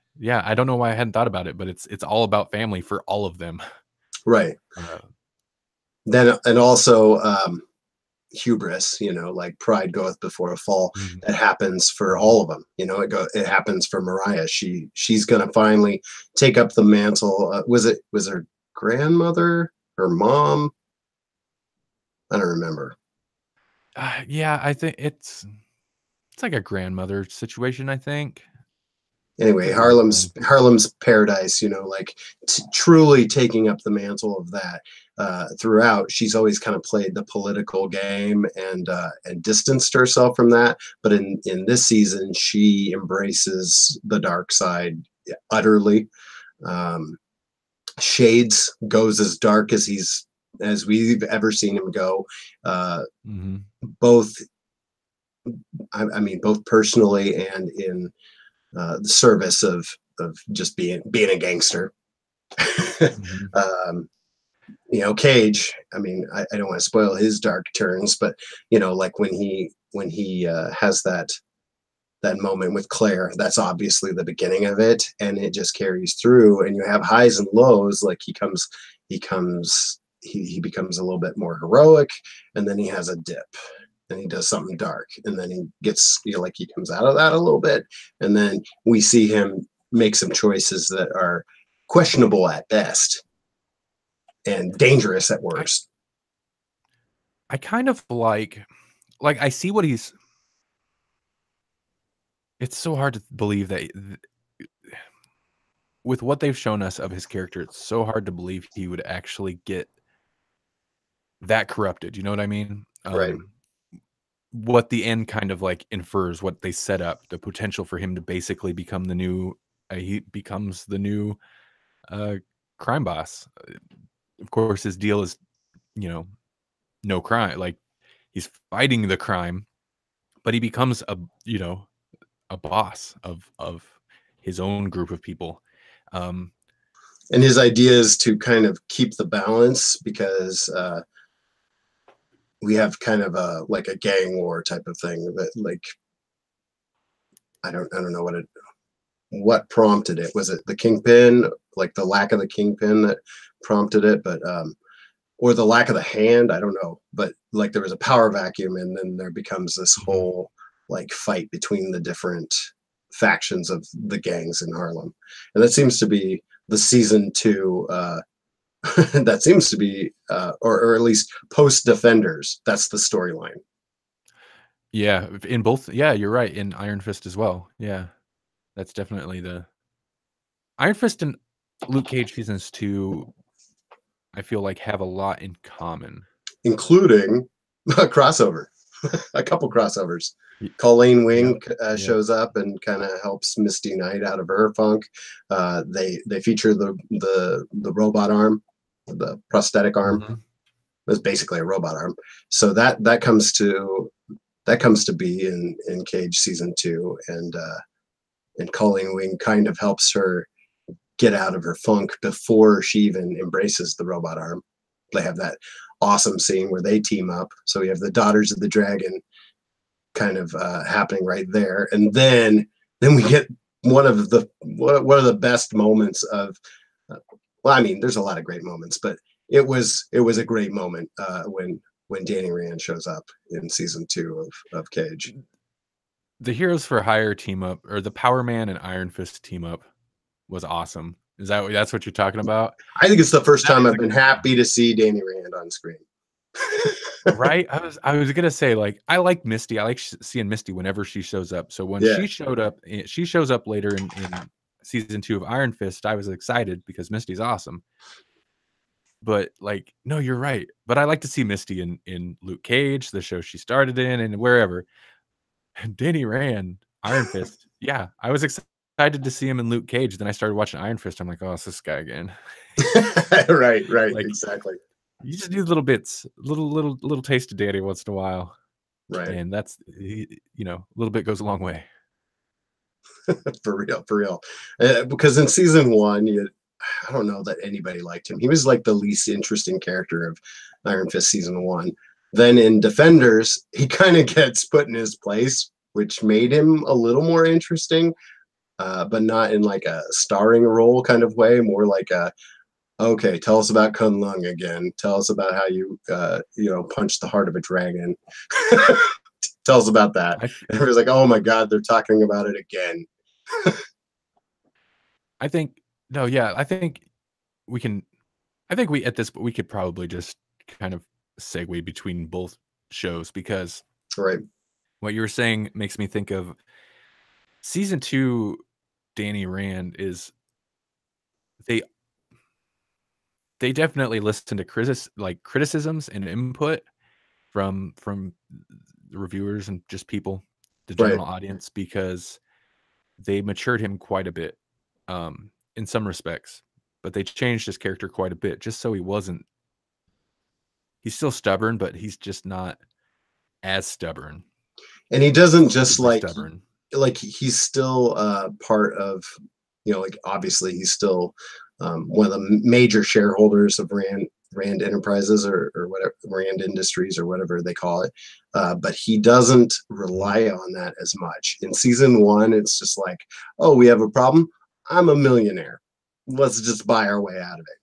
Speaker 2: I don't know why I hadn't thought about it, but it's all about family for all of them.
Speaker 1: Right.
Speaker 2: Uh,
Speaker 1: Then and also hubris, like pride goeth before a fall.
Speaker 2: mhm,
Speaker 1: That happens for
Speaker 2: mhm.
Speaker 1: all of them. It happens for Mariah. She's gonna finally take up the mantle. Was her grandmother, her mom? I don't remember.
Speaker 2: Yeah, I think it's like a grandmother situation, I think.
Speaker 1: Anyway,
Speaker 2: Could be wrong.
Speaker 1: Harlem's paradise, like truly taking up the mantle of that. Throughout, she's always kind of played the political game and distanced herself from that. But in this season, she embraces the dark side utterly. Um, Shades goes as dark as we've ever seen him go. Uh,
Speaker 2: Mhm,
Speaker 1: both, I mean, both personally and in the service of just being a gangster.
Speaker 2: mhm.
Speaker 1: um, Cage. I mean, I don't want to spoil his dark turns, but like when he has that moment with Claire, that's obviously the beginning of it, and it just carries through. And you have highs and lows. Like he becomes a little bit more heroic, and then he has a dip, and he does something dark, and then he gets like he comes out of that a little bit, and then we see him make some choices that are questionable at best and dangerous at
Speaker 2: I
Speaker 1: worst.
Speaker 2: I kind of I see what he's it's so hard to believe that with what they've shown us of his character, it's so hard to believe he would actually get that corrupted, you know what I mean?
Speaker 1: Right.
Speaker 2: What the end kind of, like, infers, what they set up, the potential for him to basically become the new he becomes the new, uh, crime boss. Of course, his deal is, you know, no crime, like, he's fighting the crime, but he becomes you know, a boss of his own group of people. Um,
Speaker 1: And his idea is to kind of keep the balance, because we have kind of a like a gang war type of thing that, like, I don't know what prompted it. Was it the kingpin, like the lack of the kingpin that prompted it? But or the lack of the hand, I don't know. But like there was a power vacuum, and then there becomes this
Speaker 2: mhm.
Speaker 1: whole like fight between the different factions of the gangs in Harlem. And that seems to be the season 2 that seems to be or at least post Defenders, that's the storyline.
Speaker 2: Yeah, in both yeah, you're right, in Iron Fist as well, yeah. That's definitely the Iron Fist and Luke Cage seasons 2, I feel like have a lot in common.
Speaker 1: Including a crossover. a couple crossovers. Colleen Wing
Speaker 2: Yep.
Speaker 1: shows up and kind of helps Misty Knight out of her funk. They feature the robot arm, the prosthetic arm.
Speaker 2: Mm-hmm.
Speaker 1: It's basically a robot arm. So that comes to be in Cage season 2, and Colleen Wing kind of helps her get out of her funk before she even embraces the robot arm. They have that awesome scene where they team up. So we have the Daughters of the Dragon kind of happening right there, and then we get one of the best moments of. Well, I mean, there's a lot of great moments, but it was a great moment when Danny Rand shows up in season 2 of Cage.
Speaker 2: The Heroes for Hire team up, or the Power Man and Iron Fist team up, was awesome. That's what you're talking about?
Speaker 1: I think it's the first time I've been happy to see Danny Rand on screen.
Speaker 2: Right? I was gonna say, like, I like Misty. I like seeing Misty whenever she shows up. So when she shows up later in season 2 of Iron Fist, I was excited because Misty's awesome. But like, no, you're right. But I like to see Misty in Luke Cage, the show she started in, and wherever. Danny Rand, Iron Fist. Yeah, I was excited to see him in Luke Cage. Then I started watching Iron Fist. I'm like, oh, it's this guy again.
Speaker 1: right, like, exactly.
Speaker 2: You just need little bits, little taste of Danny once in a while,
Speaker 1: right?
Speaker 2: And that's a little bit goes a long way.
Speaker 1: for real. Because in season 1, I don't know that anybody liked him. He was like the least interesting character of Iron Fist season 1. Then in Defenders, he kind of gets put in his place, which made him a little more interesting, but not in like a starring role kind of way, more like okay, tell us about Kunlun again. Tell us about how you punched the heart of a dragon. Tell us about that. And everybody's like, oh my God, they're talking about it again.
Speaker 2: I think we could probably just kind of segue between both shows, because what you were saying makes me think of season 2. Danny Rand is they definitely listen to criticisms and input from the reviewers and just people, the general audience, because they matured him quite a bit in some respects, but they changed his character quite a bit just so he's still stubborn, but he's just not as stubborn.
Speaker 1: And he doesn't just stubborn. Like he's still part of, like obviously he's still one of the major shareholders of Rand Enterprises or whatever, Rand Industries or whatever they call it. But he doesn't rely on that as much. In season 1, it's just like, oh, we have a problem. I'm a millionaire. Let's just buy our way out of it.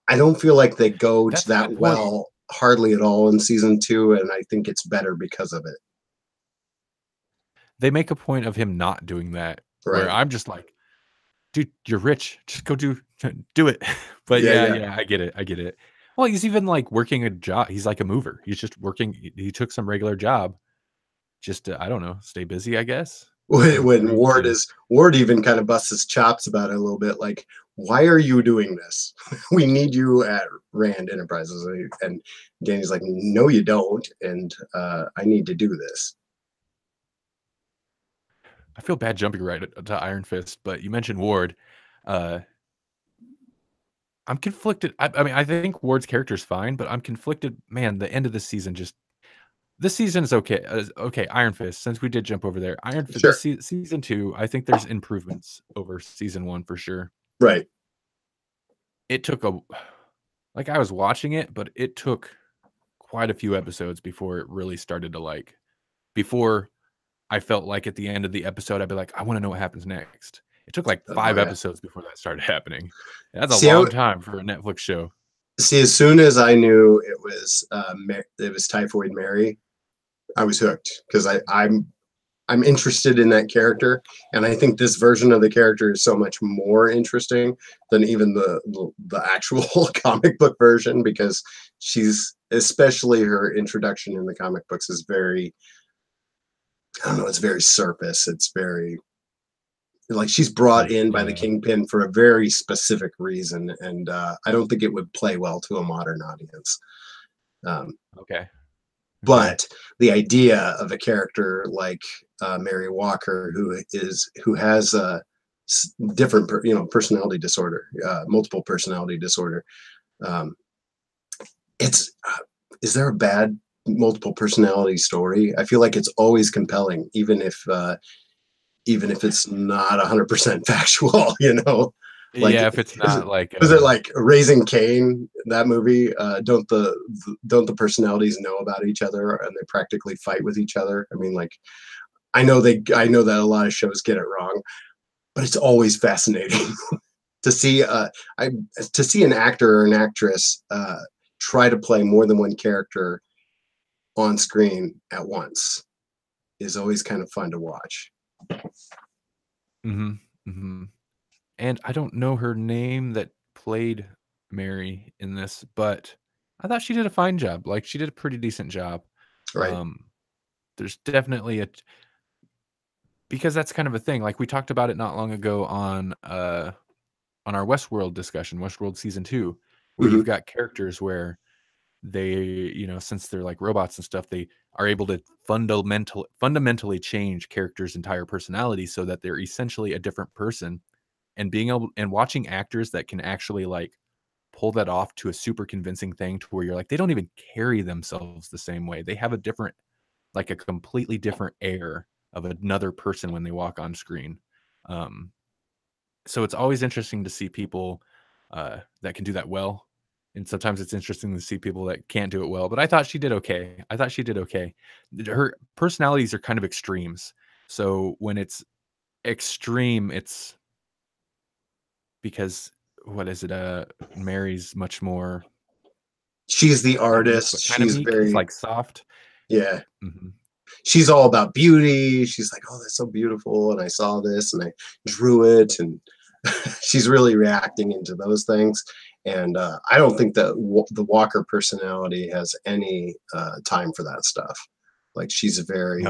Speaker 1: I don't feel like they go to that well hardly at all in season 2, and I think it's better because of it.
Speaker 2: They make a point of him not doing that, where I'm just like, dude, you're rich. Just go do it. But yeah, I get it. Well, he's even like working a job. He's like a mover. He's just working. He took some regular job just to, I don't know, stay busy, I guess.
Speaker 1: When Ward even kind of busts his chops about it a little bit, like, why are you doing this? We need you at Rand Enterprises. And Danny's like, no, you don't. And I need to do this.
Speaker 2: I feel bad jumping right to Iron Fist, but you mentioned Ward. I'm conflicted. I mean, I think Ward's character is fine, but I'm conflicted. Man, the end of the season this season is okay. Okay, Iron Fist, since we did jump over there. Iron Fist, season 2, I think there's improvements over season 1 for sure.
Speaker 1: Right.
Speaker 2: It took I was watching it, but it took quite a few episodes before it really started to before I felt like at the end of the episode, I'd be like, I want to know what happens next. It took like 5 episodes before that started happening. That's a long time for a Netflix show.
Speaker 1: See, as soon as I knew it was Typhoid Mary, I was hooked, because I'm interested in that character, and I think this version of the character is so much more interesting than even the actual comic book version, because especially her introduction in the comic books is very, I don't know, it's very surface. It's very like she's brought in by the Kingpin for a very specific reason, and I don't think it would play well to a modern audience.
Speaker 2: Okay.
Speaker 1: But the idea of a character like Mary Walker, who has a different, personality disorder, multiple personality disorder. Is there a bad multiple personality story? I feel like it's always compelling, even if it's not 100% factual, Like,
Speaker 2: yeah, if it's not like
Speaker 1: was it like Raising Cain, that movie? Don't the personalities know about each other and they practically fight with each other? I mean, like, I know that a lot of shows get it wrong, but it's always fascinating to see an actor or an actress try to play more than one character on screen at once is always kind of fun to watch.
Speaker 2: And I don't know her name that played Mary in this, but I thought she did a fine job. Like, she did a pretty decent job.
Speaker 1: Right.
Speaker 2: There's definitely because that's kind of a thing. Like, we talked about it not long ago on our Westworld discussion, Westworld season 2, where you've got characters where they, since they're like robots and stuff, they are able to fundamentally change characters' entire personality so that they're essentially a different person. And being able and watching actors that can actually like pull that off to a super convincing thing to where you're like, they don't even carry themselves the same way. They have a completely different air of another person when they walk on screen. So it's always interesting to see people that can do that well. And sometimes it's interesting to see people that can't do it well. But I thought she did okay. Her personalities are kind of extremes. So when it's extreme, it's because what is it? Mary's much more.
Speaker 1: She's the artist. She's
Speaker 2: meek.
Speaker 1: very
Speaker 2: It's like soft.
Speaker 1: Yeah. She's all about beauty. She's like, oh, that's so beautiful, and I saw this and I drew it, and she's really reacting into those things. And I don't think that the Walker personality has any time for that stuff. Like, she's very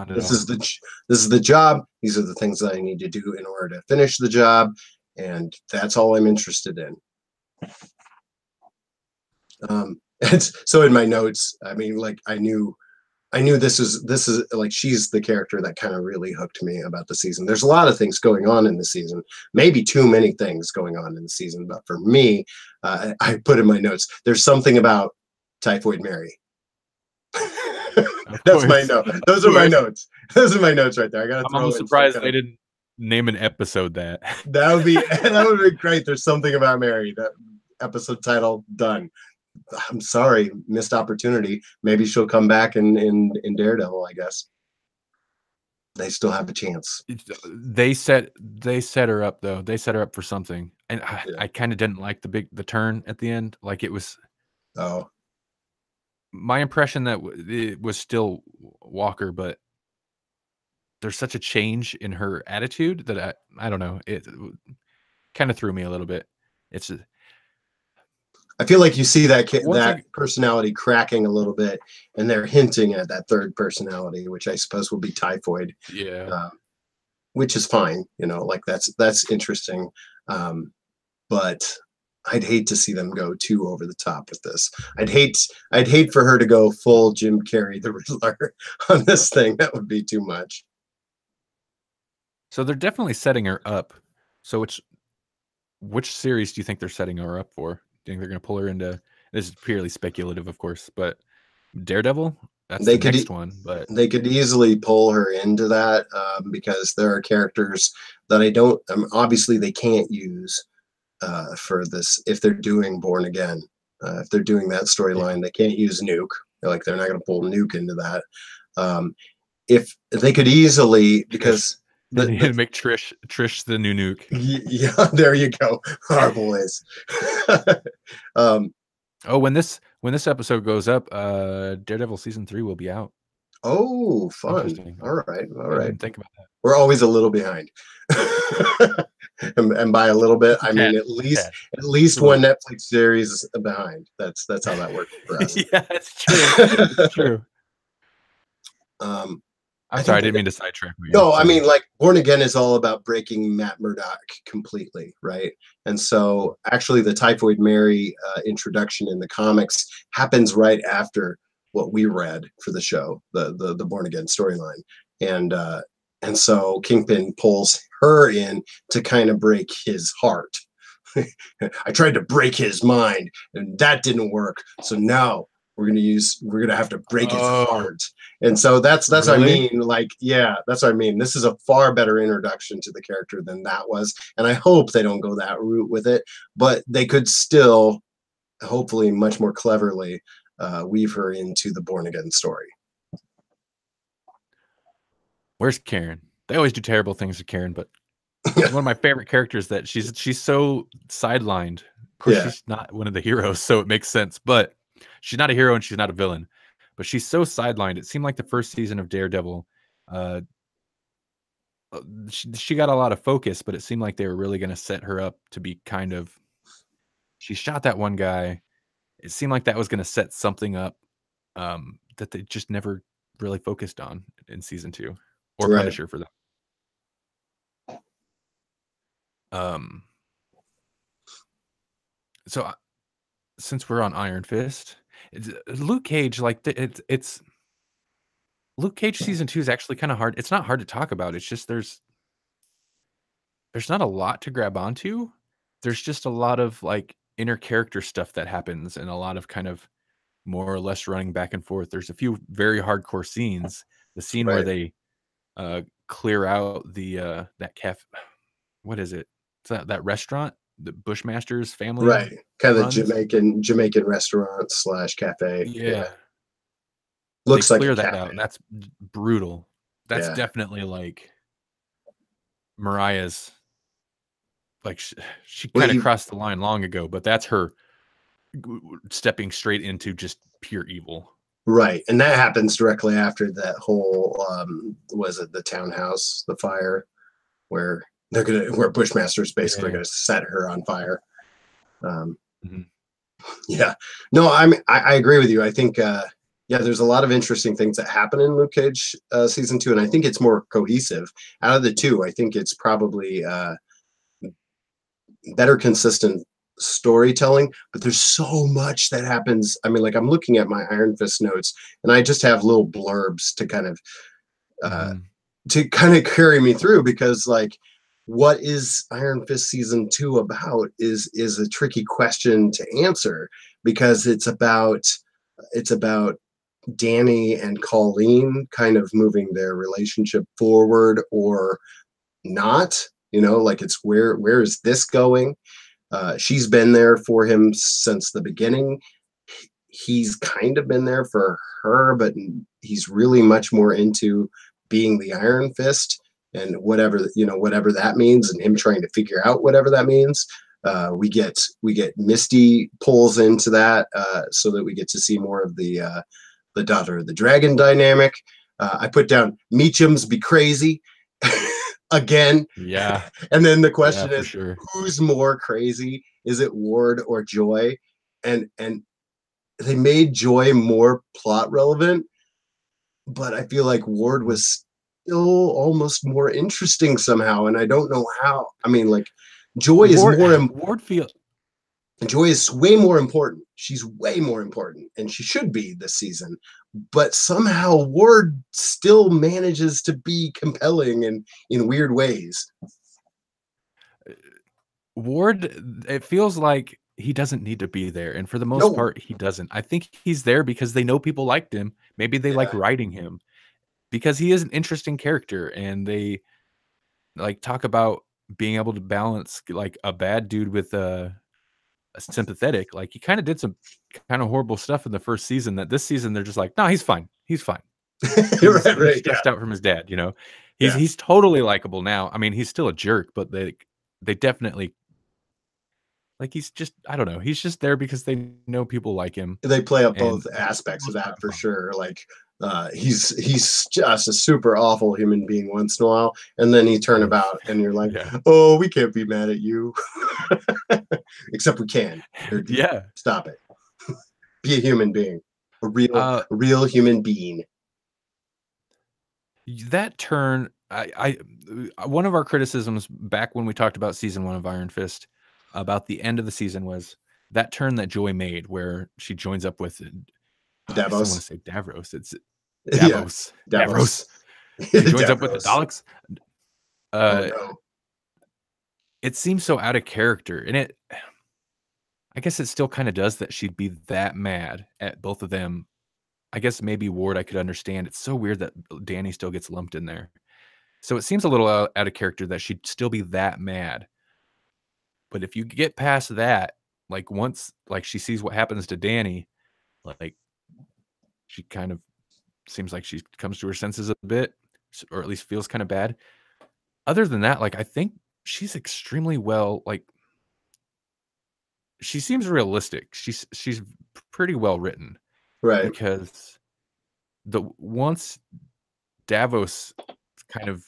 Speaker 1: this is the job. These are the things that I need to do in order to finish the job, and that's all I'm interested in. And so in my notes, I mean, like, I knew this is like, she's the character that kind of really hooked me about the season. There's a lot of things going on in the season, maybe too many things going on in the season, but for me, I put in my notes, there's something about Typhoid Mary. That's my note. Those are my notes. Those are my notes right there. I gotta. I'm
Speaker 2: almost surprised they didn't name an episode that.
Speaker 1: That would be great. There's something about Mary. That episode title done. I'm sorry, missed opportunity. Maybe she'll come back in Daredevil, I guess. They still have a chance.
Speaker 2: They set her up though. They set her up for something. And I kind of didn't like the turn at the end. Like, it was my impression that it was still Walker, but there's such a change in her attitude that I don't know. It kind of threw me a little bit.
Speaker 1: I feel like you see that personality cracking a little bit, and they're hinting at that third personality, which I suppose will be Typhoid.
Speaker 2: Yeah.
Speaker 1: Which is fine, like, that's interesting. But I'd hate to see them go too over the top with this. I'd hate for her to go full Jim Carrey the Riddler on this thing. That would be too much.
Speaker 2: So they're definitely setting her up. So which series do you think they're setting her up for? Do you think they're going to pull her into? This is purely speculative, of course, but Daredevil. That's the next one. But
Speaker 1: they could easily pull her into that because there are characters that I don't. Obviously, they can't use for this if they're doing Born Again. If they're doing that storyline, they can't use Nuke. Like, they're not going to pull Nuke into that. If they could easily, because
Speaker 2: they need to make Trish the new Nuke.
Speaker 1: Yeah, there you go. Our boys.
Speaker 2: When this episode goes up, Daredevil season 3 will be out.
Speaker 1: Oh, fun! All right.
Speaker 2: Think about that.
Speaker 1: We're always a little behind, and by a little bit, I mean at least one Netflix series is behind. That's how that works for us.
Speaker 2: Yeah, it's true. It's true. I'm sorry, I didn't mean to sidetrack you.
Speaker 1: No, I mean, like, Born Again is all about breaking Matt Murdock completely, right? And so actually the Typhoid Mary introduction in the comics happens right after what we read for the show, the Born Again storyline, and so Kingpin pulls her in to kind of break his heart. I tried to break his mind, and that didn't work. So now we're gonna have to break his heart. And so that's what I mean. Like, yeah, that's what I mean. This is a far better introduction to the character than that was, and I hope they don't go that route with it. But they could still, hopefully, much more cleverly weave her into the Born Again story.
Speaker 2: Where's Karen? They always do terrible things to Karen, but she's one of my favorite characters. That she's so sidelined. Of course, she's not one of the heroes, so it makes sense. But she's not a hero and she's not a villain. But she's so sidelined. It seemed like the first season of Daredevil, she got a lot of focus, but it seemed like they were really going to set her up to be kind of. She shot that one guy. It seemed like that was going to set something up that they just never really focused on in season 2, or Punisher for that. So since we're on Iron Fist, Luke Cage, like it's Luke Cage season 2 is actually kind of hard. It's not hard to talk about. It's just there's not a lot to grab onto. There's just a lot of like inner character stuff that happens, and a lot of kind of more or less running back and forth. There's a few very hardcore scenes. The scene where they clear out the that cafe. What is it? It's that restaurant, the Bushmaster's family,
Speaker 1: right? Kind of Jamaican restaurant / cafe.
Speaker 2: Yeah.
Speaker 1: Looks like
Speaker 2: clear that out. That's brutal. That's definitely like Mariah's. Like she kind of crossed the line long ago, but that's her stepping straight into just pure evil.
Speaker 1: Right, and that happens directly after that whole was it the townhouse, the fire, where Bushmaster's basically going to set her on fire. Yeah, no, I agree with you. I think there's a lot of interesting things that happen in Luke Cage season 2, and I think it's more cohesive out of the two. I think it's probably better consistent storytelling, but there's so much that happens. I mean, like I'm looking at my Iron Fist notes, and I just have little blurbs to kind of carry me through, because like what is Iron Fist season 2 about is a tricky question to answer, because it's about Danny and Colleen kind of moving their relationship forward or not, like it's where is this going? She's been there for him since the beginning. He's kind of been there for her, but he's really much more into being the Iron Fist and whatever that means, and him trying to figure out whatever that means. We get Misty pulls into that so that we get to see more of the daughter of the dragon dynamic. I put down Meachums be crazy. Again, and then the question is, who's more crazy? Is it Ward or Joy? And they made Joy more plot relevant, but I feel like Ward was still almost more interesting somehow, and I don't know how. I mean, like Joy is Joy is way more important. She's way more important, and she should be this season. But somehow Ward still manages to be compelling and in weird ways.
Speaker 2: Ward, it feels like he doesn't need to be there, and for the most part, he doesn't. I think he's there because they know people liked him. Maybe they like writing him because he is an interesting character, and they like talk about being able to balance like a bad dude with a sympathetic. Like he kind of did some kind of horrible stuff in the first season, that this season they're just like, no, he's fine. He's
Speaker 1: He's
Speaker 2: stressed out from his dad, he's totally likable now. I mean, he's still a jerk, but they definitely like, he's just, I don't know, he's just there because they know people like him.
Speaker 1: They play up both aspects of that for sure. Like he's just a super awful human being once in a while, and then he turn about and you're like, oh, we can't be mad at you. Except we can. Stop it. Be a human being. A real human being.
Speaker 2: That turn, I one of our criticisms back when we talked about season 1 of Iron Fist about the end of the season was that turn that Joy made, where she joins up with I still want
Speaker 1: Davos.
Speaker 2: to say Davros. It's
Speaker 1: Yeah,
Speaker 2: Davos.
Speaker 1: Davos.
Speaker 2: He joins up with the
Speaker 1: Davros.
Speaker 2: Daleks.
Speaker 1: Oh no.
Speaker 2: It seems so out of character, and I guess it still kind of does that she'd be that mad at both of them. I guess maybe Ward I could understand. It's so weird that Danny still gets lumped in there. So it seems a little out of character that she'd still be that mad. But if you get past that, like once like she sees what happens to Danny, like she kind of seems like she comes to her senses a bit, or at least feels kind of bad. Other than that, like I think she's extremely well, like she seems realistic. She's pretty well written
Speaker 1: Right.
Speaker 2: because the once Davos kind of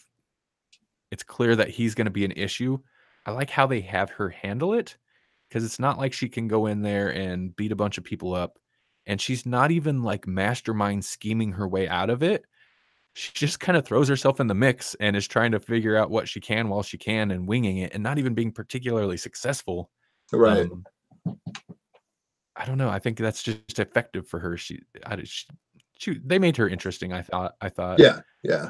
Speaker 2: it's clear that he's going to be an issue. I like how they have her handle it because it's not like she can go in there and beat a bunch of people up, and she's not even like mastermind scheming her way out of it. She just kind of throws herself in the mix and is trying to figure out what she can while she can and winging it and not even being particularly successful.
Speaker 1: Right.
Speaker 2: I don't know. I think that's just effective for her. They made her interesting. I thought.
Speaker 1: Yeah. Yeah.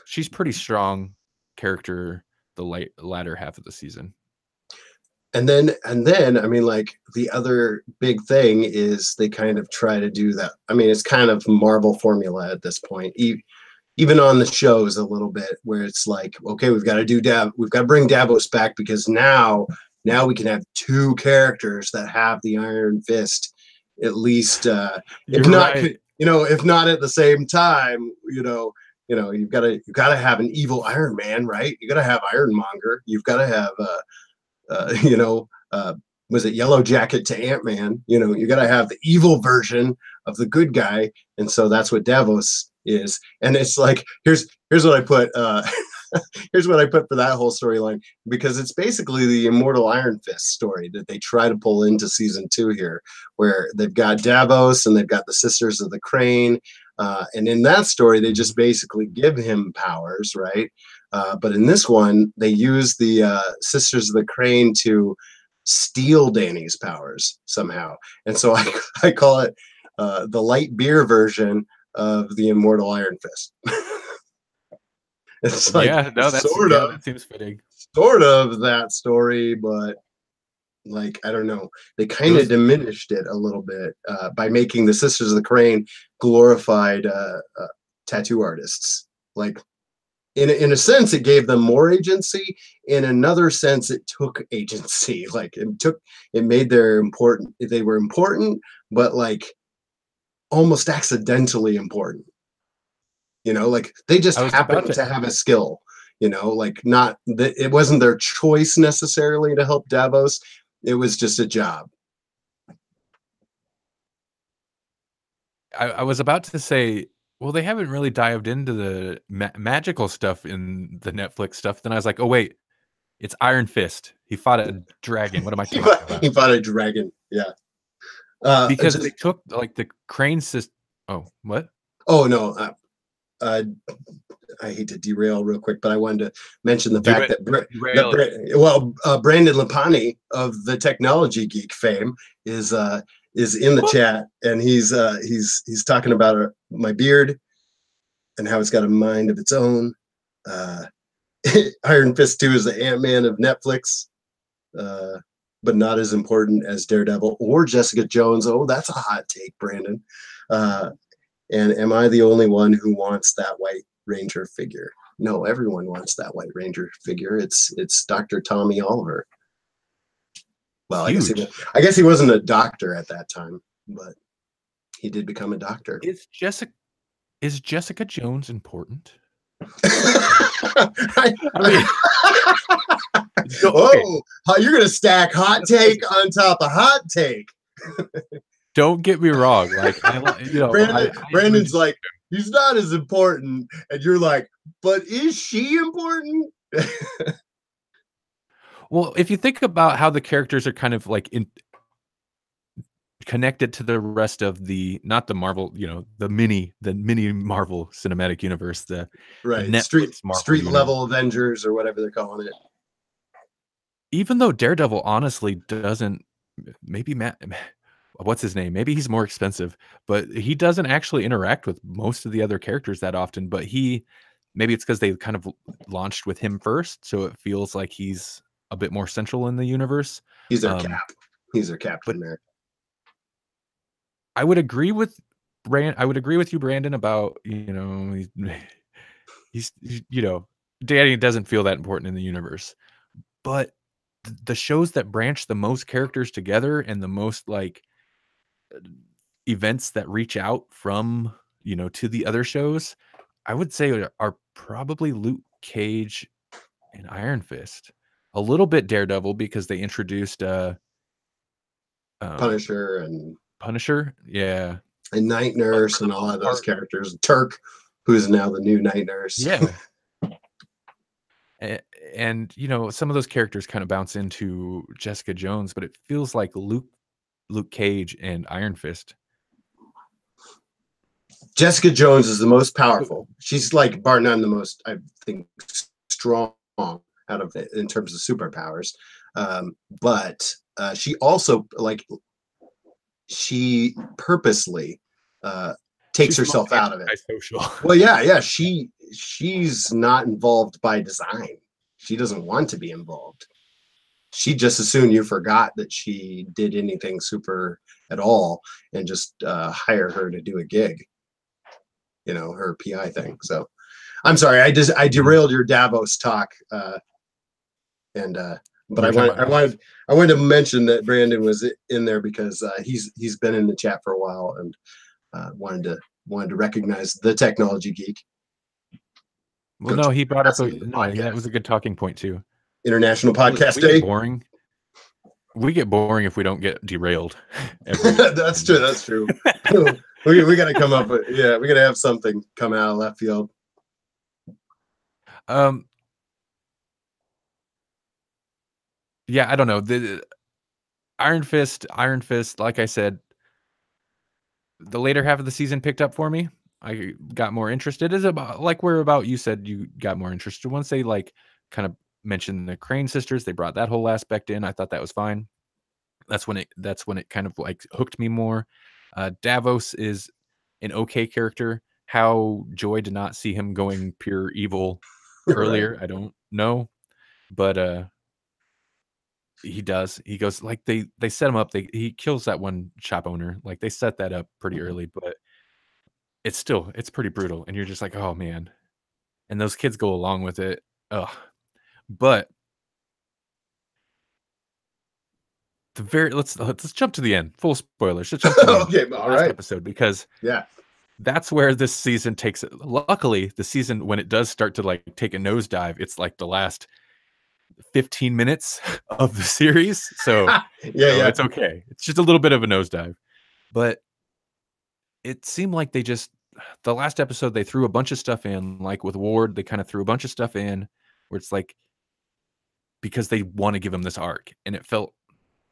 Speaker 2: She's pretty strong character the latter half of the season.
Speaker 1: And then I mean, like the other big thing is they kind of try to do that. I mean, it's kind of Marvel formula at this point. Even on the shows a little bit where it's like, okay, we've got to bring Davos back because now we can have two characters that have the Iron Fist, at least, if not,
Speaker 2: right.
Speaker 1: if not at the same time, you've got to have an evil Iron Man, right? You got to have Ironmonger. You've got to have, was it Yellow Jacket to Ant-Man? You got to have the evil version of the good guy, and so that's what Davos is. And it's like, here's what I put. Here's what I put for that whole storyline, because it's basically the Immortal Iron Fist story that they try to pull into season 2 here, where they've got Davos and they've got the Sisters of the Crane. And in that story, they just basically give him powers, right? But in this one, they use the Sisters of the Crane to steal Danny's powers somehow. And so I call it the light beer version of the Immortal Iron Fist. It's like, that
Speaker 2: seems fitting.
Speaker 1: Sort of that story, but like, I don't know. They kind of diminished it a little bit by making the Sisters of the Crane glorified tattoo artists. Like, in a sense, it gave them more agency. In another sense, it took agency. Like, it made they were important, but like almost accidentally important. Like they just happened to have a skill. Like it wasn't their choice necessarily to help Davos. It was just a job.
Speaker 2: I was about to say, well, they haven't really dived into the magical stuff in the Netflix stuff. Then I was like, oh wait, it's Iron Fist. He fought a dragon. What am I talking about?
Speaker 1: He fought a dragon. Yeah.
Speaker 2: Because they took like the Crane system. Oh, what?
Speaker 1: Oh no. I hate to derail real quick, but I wanted to mention the fact that Brandon Lapani of the Technology Geek fame is in the chat, and he's talking about my beard and how it's got a mind of its own. Iron Fist 2 is the Ant-Man of Netflix, but not as important as Daredevil or Jessica Jones. Oh, that's a hot take, Brandon. And am I the only one who wants that White Ranger figure? No, everyone wants that White Ranger figure. It's Dr. Tommy Oliver. Well, I guess he wasn't a doctor at that time, but he did become a doctor.
Speaker 2: Is Jessica Jones important?
Speaker 1: I mean, oh, you're gonna stack hot take on top of hot take.
Speaker 2: Don't get me wrong. Like,
Speaker 1: Brandon's like, he's not as important, and you're like, but is she important?
Speaker 2: Well, if you think about how the characters are kind of like connected to the rest of not the Marvel, the mini Marvel Cinematic Universe, the Netflix
Speaker 1: street level Avengers or whatever they're calling it.
Speaker 2: Even though Daredevil honestly doesn't, maybe what's his name? Maybe he's more expensive, but he doesn't actually interact with most of the other characters that often. But maybe it's because they kind of launched with him first, so it feels like he's a bit more central in the universe.
Speaker 1: He's their Cap. He's their Captain
Speaker 2: But
Speaker 1: America.
Speaker 2: I would agree with you, Brandon, about he's Danny doesn't feel that important in the universe, but the shows that branch the most characters together and the most like events that reach out from to the other shows, I would say are probably Luke Cage and Iron Fist. A little bit Daredevil because they introduced Punisher, yeah,
Speaker 1: and Night Nurse and all of those characters. Turk, who's now the new Night Nurse.
Speaker 2: Yeah. And some of those characters kind of bounce into Jessica Jones, but it feels like Luke Cage and Iron Fist.
Speaker 1: Jessica Jones is the most powerful. She's like bar none the most, I think, strong out of it in terms of superpowers. But she also she purposely takes herself out of it.
Speaker 2: Social.
Speaker 1: Well, yeah. She's not involved by design. She doesn't want to be involved. She just assumed you forgot that she did anything super at all and just hire her to do a gig. Her PI thing. So I'm sorry, I derailed your Davos talk. But I wanted to mention that Brandon was in there because he's been in the chat for a while and wanted to recognize the technology geek.
Speaker 2: Well, no, he brought up that was a good talking point too.
Speaker 1: International Podcast Day.
Speaker 2: Boring. We get boring if we don't get derailed.
Speaker 1: That's true. we got to come up with we got to have something come out of left field.
Speaker 2: Yeah, I don't know. The Iron Fist, like I said, the later half of the season picked up for me. I got more interested. Is about you said you got more interested once they kind of mentioned the Crane sisters. They brought that whole aspect in. I thought that was fine. That's when it kind of hooked me more. Davos is an okay character. How Joy did not see him going pure evil earlier, right. I don't know, but he does. He goes they set him up. He kills that one shop owner. They set that up pretty early, but it's pretty brutal. And you're just like, oh man. And those kids go along with it. Ugh. But let's jump to the end. Full spoilers. Let's jump to the last episode because that's where this season takes it. Luckily, the season when it does start to take a nosedive, it's the last 15 minutes of the series. So it's okay. It's just a little bit of a nosedive. But it seemed like the last episode they threw a bunch of stuff in, with Ward, they kind of threw a bunch of stuff in where it's because they want to give him this arc, and it felt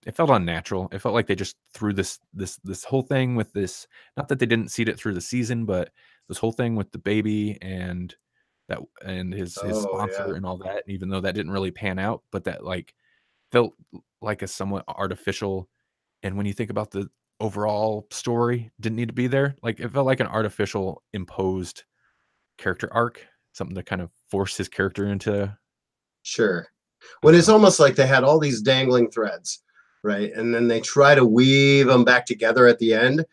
Speaker 2: unnatural. It felt like they just threw this whole thing with this, not that they didn't seed it through the season, but this whole thing with the baby and his sponsor and all that, even though that didn't really pan out, but that felt like a somewhat artificial. And when you think about the overall story, didn't need to be there. It felt like an artificial imposed character arc, something to kind of force his character into.
Speaker 1: Sure. When it's almost like they had all these dangling threads, right? And then they try to weave them back together at the end,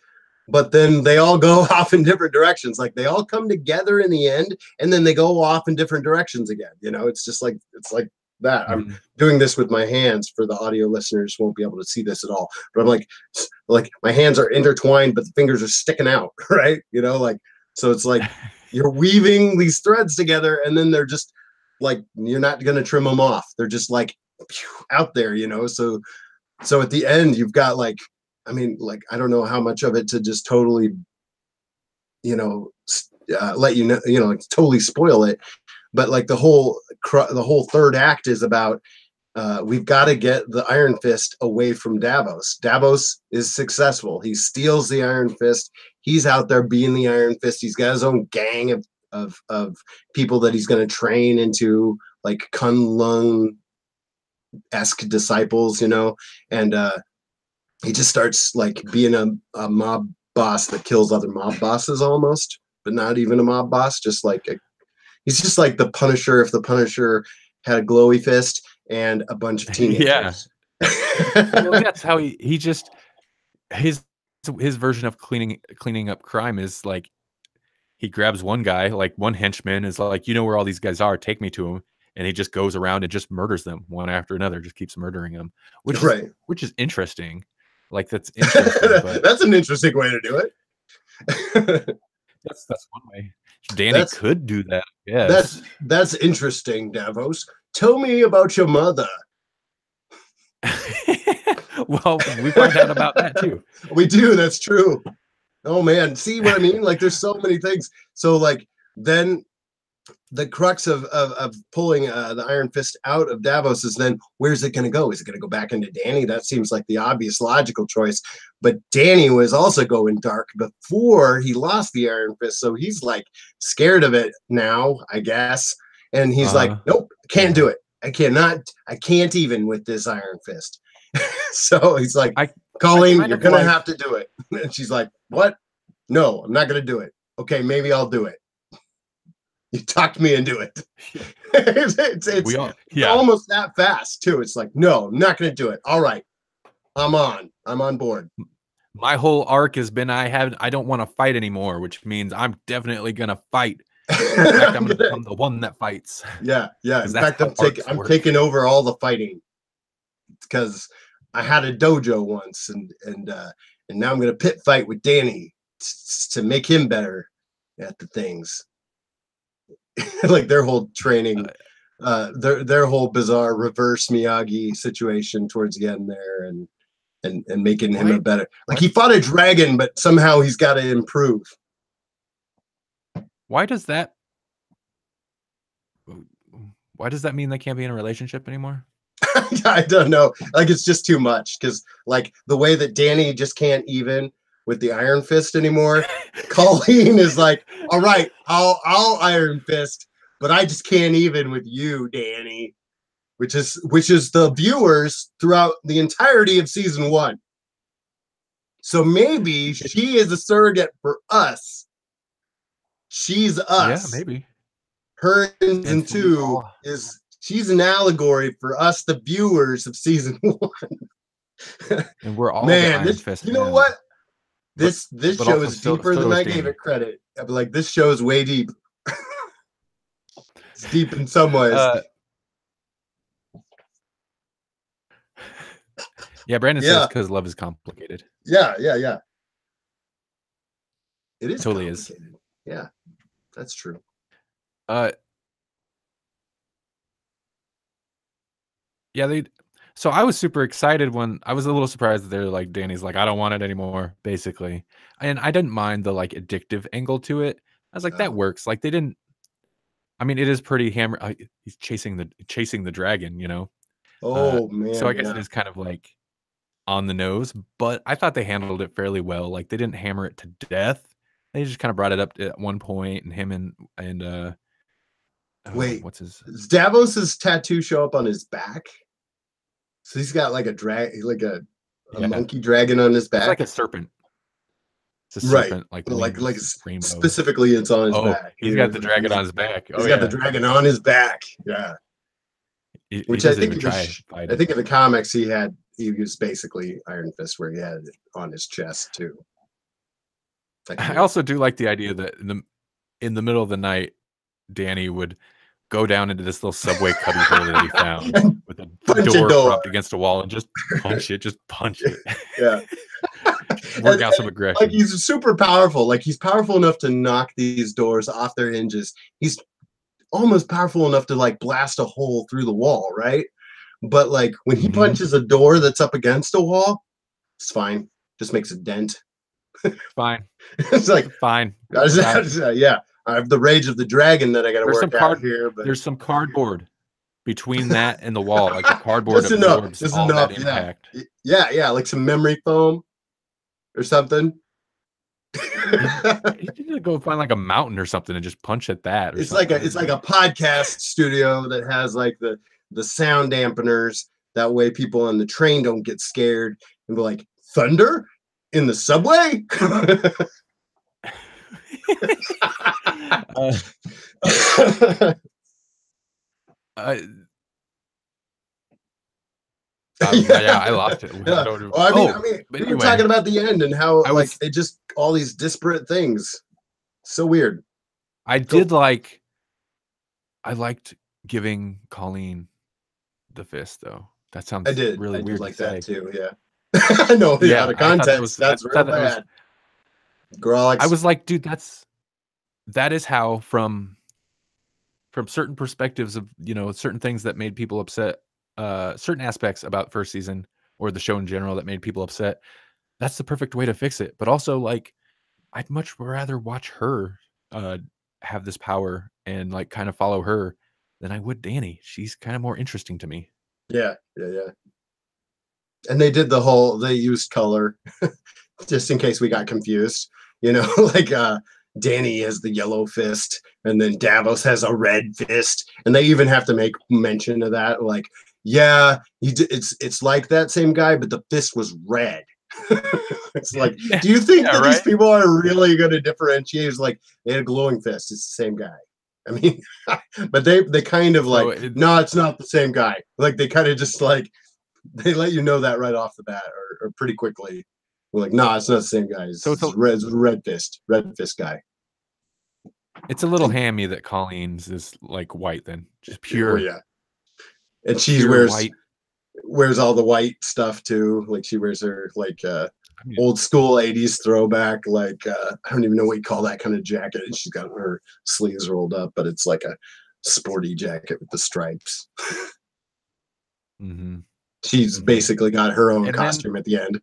Speaker 1: but then they all go off in different directions. They all come together in the end, and then they go off in different directions again. It's just it's like that. Mm-hmm. I'm doing this with my hands for the audio listeners won't be able to see this at all, but I'm like my hands are intertwined, but the fingers are sticking out, right? So it's you're weaving these threads together, and then they're just you're not going to trim them off. They're just out there, so at the end you've got I don't know how much of it to just totally let totally spoil it, but the whole third act is about we've got to get the Iron Fist away from Davos. Davos is successful. He steals the Iron Fist. He's out there being the Iron Fist. He's got his own gang of people that he's going to train into Kunlun-esque disciples, and he just starts like being a mob boss that kills other mob bosses almost, but not even a mob boss. Just like he's just like the Punisher if the Punisher had a glowy fist and a bunch of teenagers.
Speaker 2: Well, that's how he just his version of cleaning up crime is like he grabs one guy, like one henchman is like, you know where all these guys are, take me to him. And he just goes around and just murders them one after another, just keeps murdering them, which is interesting. Like that's interesting. But
Speaker 1: that's an interesting way to do it.
Speaker 2: that's one way. Danny could do that. Yeah.
Speaker 1: That's interesting, Davos. Tell me about your mother.
Speaker 2: Well, we find out about that too.
Speaker 1: We do, that's true. Oh man, see what I mean? Like there's so many things. So like then the crux of pulling the Iron Fist out of Davos is then where's it going to go? Is it going to go back into Danny? That seems like the obvious logical choice. But Danny was also going dark before he lost the Iron Fist, so he's like scared of it now, I guess. And he's like, nope, can't do it. I can't even with this Iron Fist. So he's like, Colleen, you're gonna have to do it. And she's like, what? No, I'm not gonna do it. Okay, maybe I'll do it. You talked me into it. It's almost that fast too. It's like, no, I'm not gonna do it. All right, I'm on board.
Speaker 2: My whole arc has been I don't want to fight anymore, which means I'm definitely gonna fight. In fact, I'm gonna become the one that fights.
Speaker 1: Yeah. In fact, I'm taking over all the fighting because I had a dojo once, and now I'm gonna pit fight with Danny to make him better at the things. Like their whole training, their whole bizarre reverse Miyagi situation towards the end there, and making him a better. Like he fought a dragon, but somehow he's got to improve.
Speaker 2: Why does that mean they can't be in a relationship anymore?
Speaker 1: I don't know. Like it's just too much because like the way that Danny just can't even with the Iron Fist anymore. Colleen is like, all right, I'll Iron Fist, but I just can't even with you, Danny. Which is the viewers throughout the entirety of season 1. So maybe she is a surrogate for us. She's us.
Speaker 2: Yeah, maybe.
Speaker 1: Her season 2 she's an allegory for us, the viewers of season 1.
Speaker 2: And we're all
Speaker 1: Iron Fist. You know what? This show is deeper than I gave it credit. Like this show is way deep. It's deep in some ways.
Speaker 2: Yeah, Brandon says because love is complicated.
Speaker 1: Yeah. It is
Speaker 2: totally is.
Speaker 1: Yeah, that's true.
Speaker 2: Yeah, so I was super excited when I was a little surprised that they're like, Danny's like, I don't want it anymore, basically. And I didn't mind the like addictive angle to it. I was like, that works. Like they didn't. I mean, it is pretty hammer. He's chasing the dragon, you know.
Speaker 1: Oh man.
Speaker 2: So I guess it is kind of like on the nose, but I thought they handled it fairly well. Like they didn't hammer it to death. They just kind of brought it up at one point, and him and
Speaker 1: wait,
Speaker 2: what's his?
Speaker 1: Does Davos's tattoo show up on his back? So he's got like a monkey dragon on his back.
Speaker 2: It's like a serpent. It's a serpent,
Speaker 1: like specifically it's on his back.
Speaker 2: He's got the dragon on his back.
Speaker 1: He's got the dragon on his back. Yeah. Which I think I think in the comics he was basically Iron Fist where he had it on his chest too.
Speaker 2: I also do like the idea that in the middle of the night, Danny would go down into this little subway cubby hole that he found with a door propped against a wall and just punch it.
Speaker 1: Yeah.
Speaker 2: Work out some aggression.
Speaker 1: Like he's super powerful. Like he's powerful enough to knock these doors off their hinges. He's almost powerful enough to like blast a hole through the wall, right? But like when he punches a door that's up against a wall, it's fine. Just makes a dent.
Speaker 2: Fine.
Speaker 1: It's like
Speaker 2: fine.
Speaker 1: Yeah. I have the rage of the dragon that I got to work out here. But
Speaker 2: there's some cardboard between that and the wall. Like the cardboard absorbs all that impact.
Speaker 1: Yeah. Like some memory foam or something.
Speaker 2: You need to go find like a mountain or something and just punch at that.
Speaker 1: It's like a podcast studio that has like the sound dampeners. That way people on the train don't get scared and be like, thunder in the subway.
Speaker 2: Yeah, I lost it.
Speaker 1: Yeah. Well, I mean,
Speaker 2: but
Speaker 1: we
Speaker 2: anyway,
Speaker 1: were talking about the end and how it just all these disparate things. So weird.
Speaker 2: I liked giving Colleen the fist, though. That sounds really weird
Speaker 1: like
Speaker 2: to say.
Speaker 1: That too. Yeah. I know. Yeah, out of context, that's real bad. Grawlix.
Speaker 2: I was like, dude, that is how from certain perspectives of, you know, certain things that made people upset, certain aspects about first season or the show in general that made people upset. That's the perfect way to fix it. But also, like, I'd much rather watch her have this power and like kind of follow her than I would Danny. She's kind of more interesting to me.
Speaker 1: Yeah. And they used color just in case we got confused, you know, like Danny has the yellow fist and then Davos has a red fist, and they even have to make mention of that, like, yeah, it's like that same guy, but the fist was red. It's like, do you think that these people are really going to differentiate? It's like, they had a glowing fist, it's the same guy. I mean, but they kind of no, it's not the same guy. Like, they kind of just like, they let you know that right off the bat, or pretty quickly. We're like, no, it's not the same guy. It's red fist guy.
Speaker 2: It's a little hammy that Colleen's is like white, then just pure.
Speaker 1: Oh, yeah. And she wears all the white stuff too. Like, she wears her like old school 80s throwback, like I don't even know what you call that kind of jacket. And she's got her sleeves rolled up, but it's like a sporty jacket with the stripes.
Speaker 2: Mm-hmm.
Speaker 1: She's basically got her own costume at the end.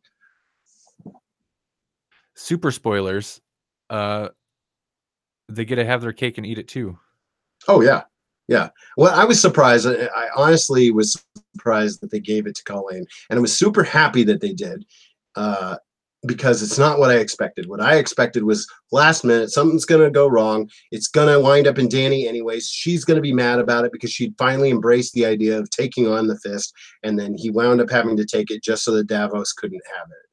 Speaker 2: Super spoilers. They get to have their cake and eat it too.
Speaker 1: Oh yeah. Well, I was surprised. I honestly was surprised that they gave it to Colleen, and I was super happy that they did, because it's not what I expected. What I expected was last minute, something's gonna go wrong. It's gonna wind up in Danny anyways. She's gonna be mad about it because she'd finally embraced the idea of taking on the fist, and then he wound up having to take it just so that Davos couldn't have it.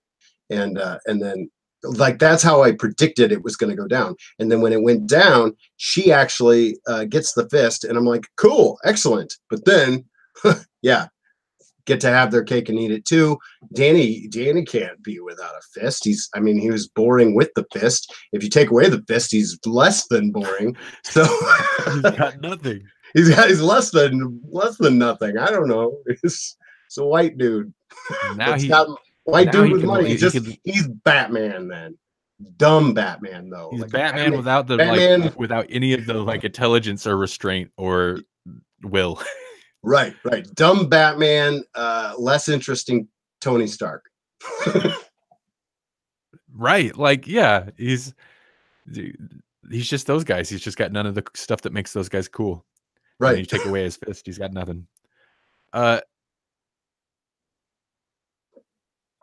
Speaker 1: And then, like, that's how I predicted it was going to go down. And then when it went down, she actually gets the fist, and I'm like, cool, excellent. But then, yeah, get to have their cake and eat it too. Danny can't be without a fist. He was boring with the fist. If you take away the fist, he's less than boring. So
Speaker 2: he's got nothing.
Speaker 1: He's less than nothing. I don't know. It's a white dude.
Speaker 2: Now
Speaker 1: white dude with money. He's Batman then. Dumb Batman though.
Speaker 2: He's like Batman without the without any of the like intelligence or restraint or will.
Speaker 1: Right. Dumb Batman, less interesting Tony Stark.
Speaker 2: Right. Like, yeah, he's just those guys. He's just got none of the stuff that makes those guys cool.
Speaker 1: Right.
Speaker 2: And you take away his fist, he's got nothing.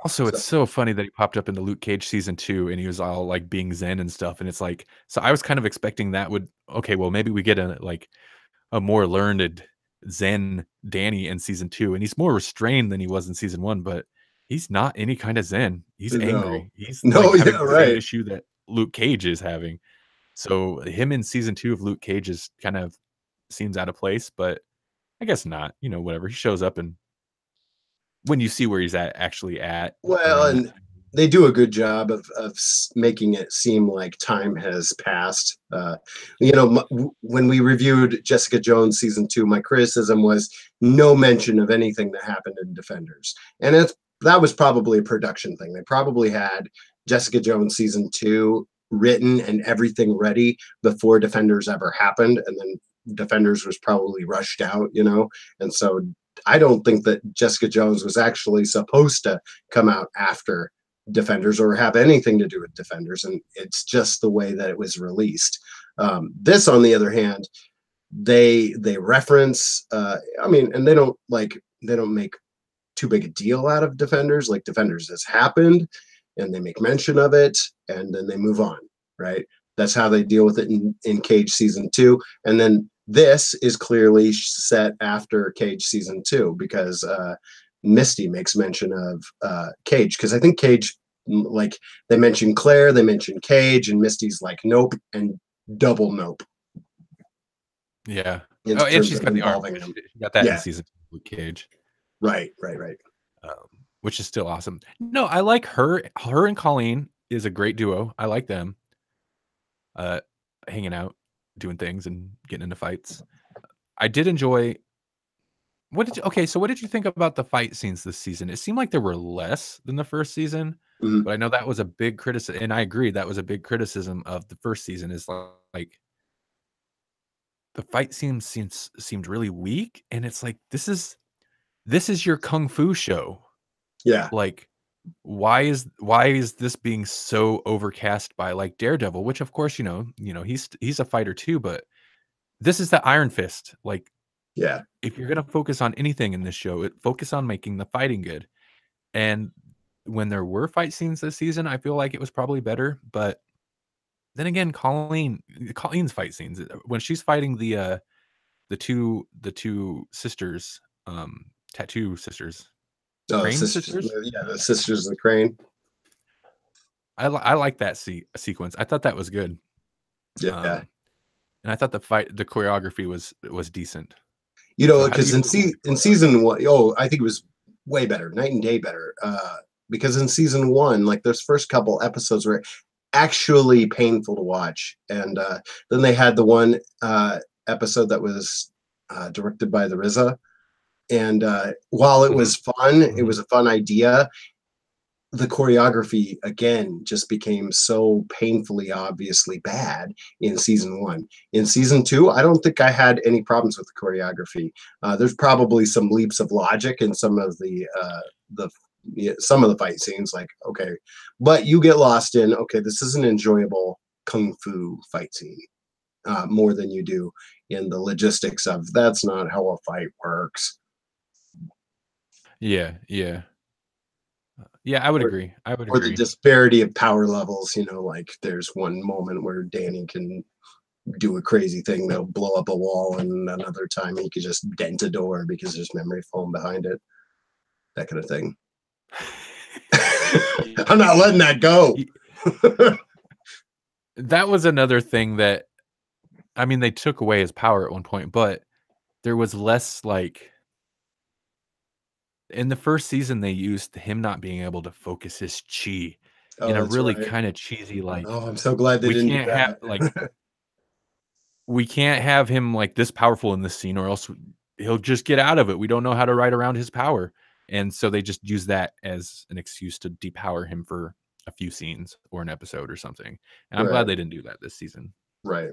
Speaker 2: Also, it's so funny that he popped up in the Luke Cage season 2 and he was all like being zen and stuff. And it's like, so I was kind of expecting that well, maybe we get a more learned zen Danny in season 2, and he's more restrained than he was in season 1, but he's not any kind of zen. He's angry. He's having the same issue that Luke Cage is having. So him in season 2 of Luke Cage is kind of seems out of place, but I guess not. You know, whatever. He shows up, and when you see where he's actually at.
Speaker 1: Well, and they do a good job of making it seem like time has passed. When we reviewed Jessica Jones season 2, my criticism was no mention of anything that happened in Defenders, and that was probably a production thing. They probably had Jessica Jones season 2 written and everything ready before Defenders ever happened, and then Defenders was probably rushed out, and so I don't think that Jessica Jones was actually supposed to come out after Defenders or have anything to do with Defenders, and it's just the way that it was released. This, on the other hand, they reference, and they don't make too big a deal out of Defenders. Like, Defenders has happened, and they make mention of it, and then they move on, right? That's how they deal with it in Cage season 2, and then this is clearly set after Cage season 2 because Misty makes mention of Cage, because I think Cage, like, they mention Claire, they mention Cage, and Misty's like nope and double nope.
Speaker 2: Yeah.
Speaker 1: In
Speaker 2: And
Speaker 1: terms
Speaker 2: she's
Speaker 1: of
Speaker 2: got the arm.
Speaker 1: involving him.
Speaker 2: She got that in
Speaker 1: Yeah.
Speaker 2: season 2 with Cage.
Speaker 1: Right.
Speaker 2: Which is still awesome. No, I like her. Her and Colleen is a great duo. I like them. Hanging out, doing things, and getting into fights. I did enjoy. So what did you think about the fight scenes this season? It seemed like there were less than the first season, but I know that was a big criticism, and I agree that was a big criticism of the first season. Is like the fight seemed really weak, and it's like this is your kung fu show.
Speaker 1: Yeah.
Speaker 2: Like, why is this being so overcast by like Daredevil, which of course, he's a fighter too, but this is the Iron Fist. Like,
Speaker 1: Yeah.
Speaker 2: if you're gonna focus on anything in this show, focus on making the fighting good. And when there were fight scenes this season, I feel like it was probably better. But then again, Colleen's fight scenes, when she's fighting the two sisters, tattoo sisters, Crane sisters.
Speaker 1: Yeah, the Sisters of the Crane.
Speaker 2: I like that sequence. I thought that was good.
Speaker 1: Yeah.
Speaker 2: And I thought the choreography was decent.
Speaker 1: Because in season 1, I think it was way better, night and day better. Because in season 1, like those first couple episodes were actually painful to watch, and then they had the one episode that was directed by the RZA, and while it was fun, it was a fun idea. The choreography again just became so painfully obviously bad in season 1. In season 2, I don't think I had any problems with the choreography. There's probably some leaps of logic in some of the fight scenes, like, okay, but you get lost in, okay, this is an enjoyable kung fu fight scene, more than you do in the logistics of that's not how a fight works.
Speaker 2: Yeah, I would agree.
Speaker 1: Or the disparity of power levels, like there's one moment where Danny can do a crazy thing that'll blow up a wall, and another time he could just dent a door because there's memory foam behind it. That kind of thing. I'm not letting that go.
Speaker 2: That was another thing that, I mean, they took away his power at one point, but there was less, like, in the first season, they used him not being able to focus his chi in a really kind of cheesy, like,
Speaker 1: oh, I'm so glad they didn't do that.
Speaker 2: We can't have him like this powerful in this scene, or else he'll just get out of it. We don't know how to ride around his power. And so they just use that as an excuse to depower him for a few scenes or an episode or something. And I'm glad they didn't do that this season.
Speaker 1: Right.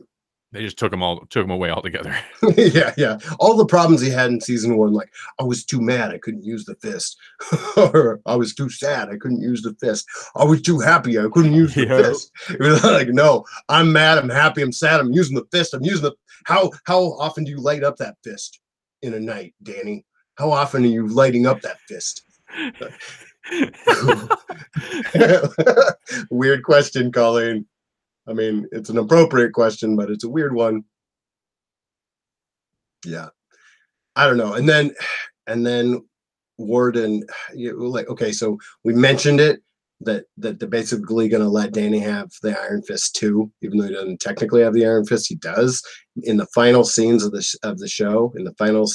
Speaker 2: They just took him away altogether.
Speaker 1: Yeah. All the problems he had in season 1, like, I was too mad, I couldn't use the fist. Or I was too sad, I couldn't use the fist. I was too happy, I couldn't use the fist. It was like, no, I'm mad, I'm happy, I'm sad, I'm using the fist. I'm using the how often do you light up that fist in a night, Danny? How often are you lighting up that fist? Weird question, Colleen. I mean, it's an appropriate question, but it's a weird one. Yeah. I don't know. And then Warden, like, okay, so we mentioned it, that they're basically going to let Danny have the Iron Fist too, even though he doesn't technically have the Iron Fist. He does in the final scenes of the show, in the final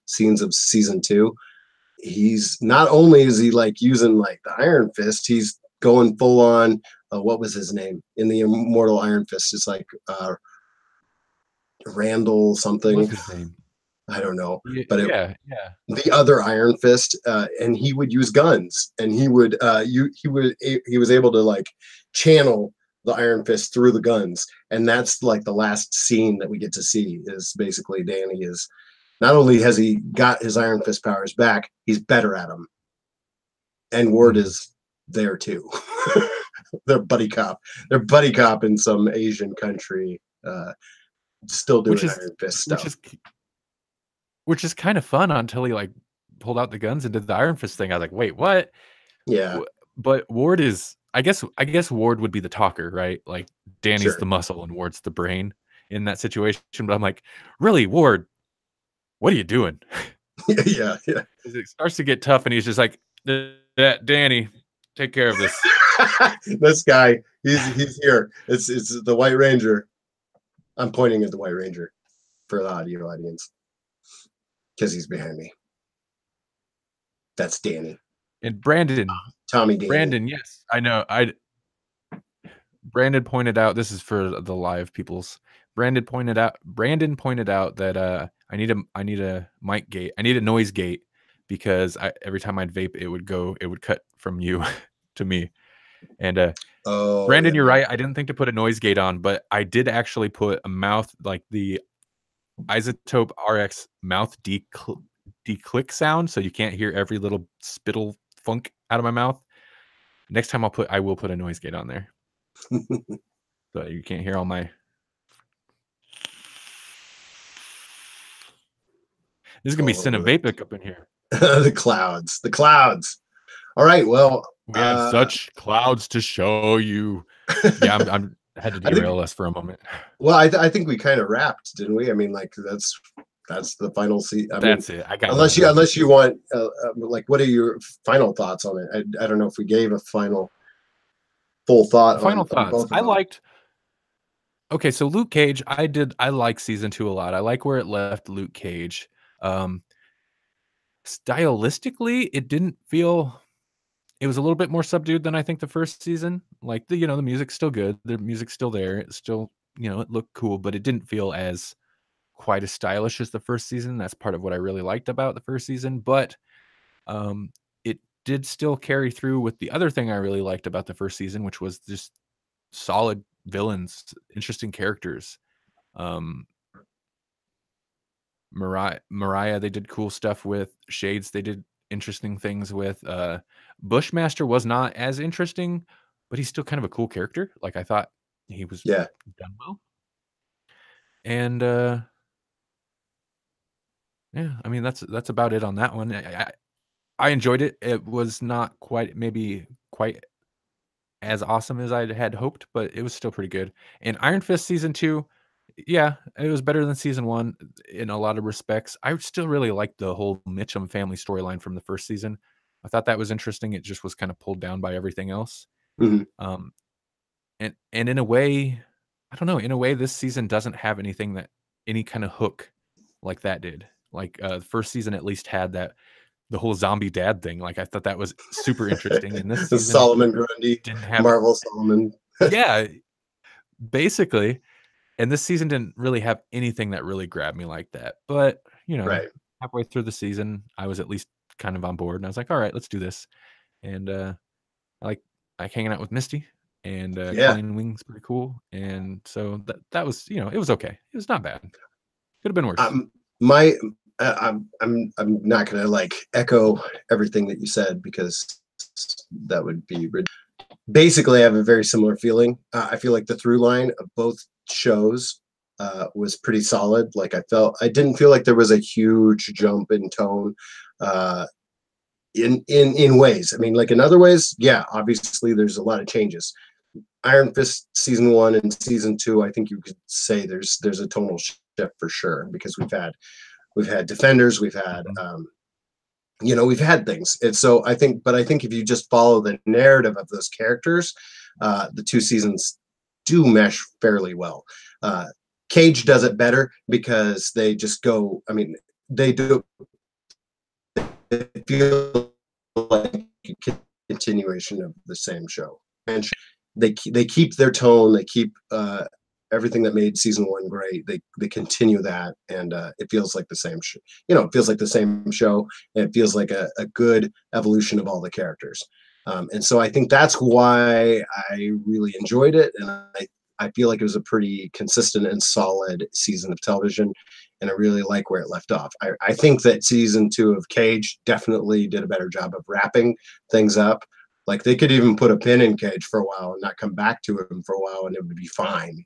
Speaker 1: scenes of season 2. He's not only is he like using like the Iron Fist, he's going full on. What was his name in the Immortal Iron Fist? It's like Randall something.
Speaker 2: What's his name?
Speaker 1: I don't know,
Speaker 2: but
Speaker 1: the other Iron Fist, and he would use guns, and he was able to like channel the Iron Fist through the guns, and that's like the last scene that we get to see is basically Danny is not only has he got his Iron Fist powers back, he's better at them, and Ward is there too. They're buddy cop. They're buddy cop in some Asian country, still doing Iron Fist stuff.
Speaker 2: Which is kind of fun until he like pulled out the guns and did the Iron Fist thing. I was like, wait, what?
Speaker 1: Yeah.
Speaker 2: But Ward is, I guess Ward would be the talker, right? Like Danny's the muscle and Ward's the brain in that situation. But I'm like, really, Ward, what are you doing?
Speaker 1: Yeah, yeah.
Speaker 2: It starts to get tough, and he's just like, "That Danny, take care of this."
Speaker 1: This guy, he's here. It's the White Ranger. I'm pointing at the White Ranger for the audio audience because he's behind me. That's Danny.
Speaker 2: And Brandon,
Speaker 1: Tommy Danny.
Speaker 2: Brandon, yes, I know. Brandon pointed out, this is for the live peoples. Brandon pointed out that I need a mic gate. I need a noise gate because every time I'd vape, it would cut from you to me. And
Speaker 1: Oh,
Speaker 2: Brandon,
Speaker 1: yeah,
Speaker 2: you're
Speaker 1: yeah.
Speaker 2: right. I didn't think to put a noise gate on, but I did actually put a mouth, like the Isotope RX mouth declick sound, so you can't hear every little spittle funk out of my mouth. Next time I will put a noise gate on there. So you can't hear all my. This is gonna be Cinevapic up in here.
Speaker 1: The clouds. All right, well,
Speaker 2: We have such clouds to show you. Yeah, I'm had to derail us for a moment.
Speaker 1: Well, I think we kind of wrapped, didn't we? I mean, like that's the final season.
Speaker 2: That's it. I got
Speaker 1: unless you want like, what are your final thoughts on it? I don't know if we gave a full thought.
Speaker 2: Final thoughts. I liked. Okay, so Luke Cage, I like season 2 a lot. I like where it left Luke Cage. Stylistically, it didn't feel. It was a little bit more subdued than I think the first season. Like the music's still good. The music's still there. It's still, it looked cool, but it didn't feel as quite as stylish as the first season. That's part of what I really liked about the first season. But it did still carry through with the other thing I really liked about the first season, which was just solid villains, interesting characters. Mariah, they did cool stuff with. Shades, they did interesting things with. Bushmaster was not as interesting, but he's still kind of a cool character. Like, I thought he was done well. And yeah, I mean that's about it on that one. I enjoyed it. It was not quite as awesome as I had hoped, but it was still pretty good. And Iron Fist season 2, yeah, it was better than season 1 in a lot of respects. I still really liked the whole Mitchum family storyline from the first season. I thought that was interesting. It just was kind of pulled down by everything else.
Speaker 1: Mm-hmm.
Speaker 2: And in a way, I don't know, in a way this season doesn't have any kind of hook like that did. Like the first season at least had the whole zombie dad thing. Like, I thought that was super interesting. And this season,
Speaker 1: Solomon Grundy didn't have Marvel Solomon.
Speaker 2: Yeah, basically. And this season didn't really have anything that really grabbed me like that. But, halfway through the season, I was at least kind of on board. And I was like, all right, let's do this. And I like hanging out with Misty. And Colleen Wing's pretty cool. And so that was, it was okay. It was not bad. Could have been worse.
Speaker 1: I'm not gonna like echo everything that you said because that would be basically I have a very similar feeling. I feel like the through line of both shows was pretty solid. Like I didn't feel like there was a huge jump in tone in ways. I mean, like in other ways, yeah, obviously there's a lot of changes. Iron Fist season 1 and season 2, I think you could say there's a tonal shift for sure because we've had Defenders, we've had we've had things. And so I think if you just follow the narrative of those characters, the 2 seasons do mesh fairly well. Cage does it better because they just go, I mean, they feel like a continuation of the same show. And they keep their tone, they keep everything that made season 1 great. They continue that, and it feels like the same show. It feels like the same show, and it feels like a good evolution of all the characters. And so I think that's why I really enjoyed it, and I feel like it was a pretty consistent and solid season of television, and I really like where it left off. I think that season 2 of Cage definitely did a better job of wrapping things up. Like they could even put a pin in Cage for a while and not come back to him for a while, and it would be fine.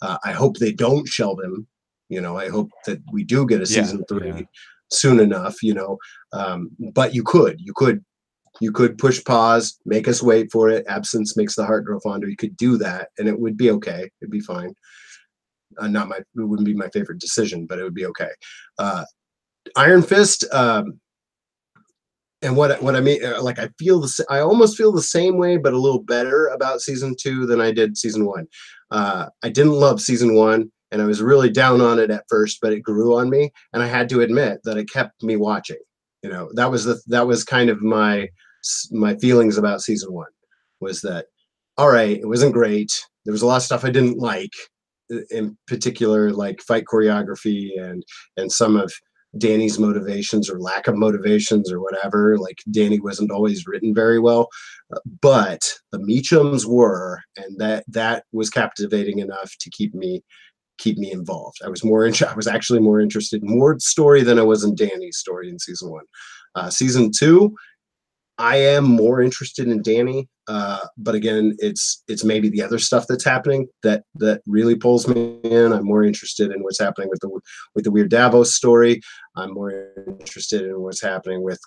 Speaker 1: I hope they don't shelve him. I hope that we do get a season 3 soon enough. But you could push pause, make us wait for it. Absence makes the heart grow fonder. You could do that, and it would be okay. It'd be fine. It wouldn't be my favorite decision, but it would be okay. Iron Fist. And what I mean, like I almost feel the same way, but a little better about season 2 than I did season 1. I didn't love season 1, and I was really down on it at first, but it grew on me, and I had to admit that it kept me watching. That was kind of my feelings about season 1, was that, all right, it wasn't great. There was a lot of stuff I didn't like, in particular, like fight choreography and some of Danny's motivations or lack of motivations or whatever. Like, Danny wasn't always written very well, but the Meachums were, and that was captivating enough to keep me involved. I was actually more interested in Ward's story than I was in Danny's story in season 1. Season 2, I am more interested in Danny, but again, it's maybe the other stuff that's happening that really pulls me in. I'm more interested in what's happening with the Weird Davos story. I'm more interested in what's happening with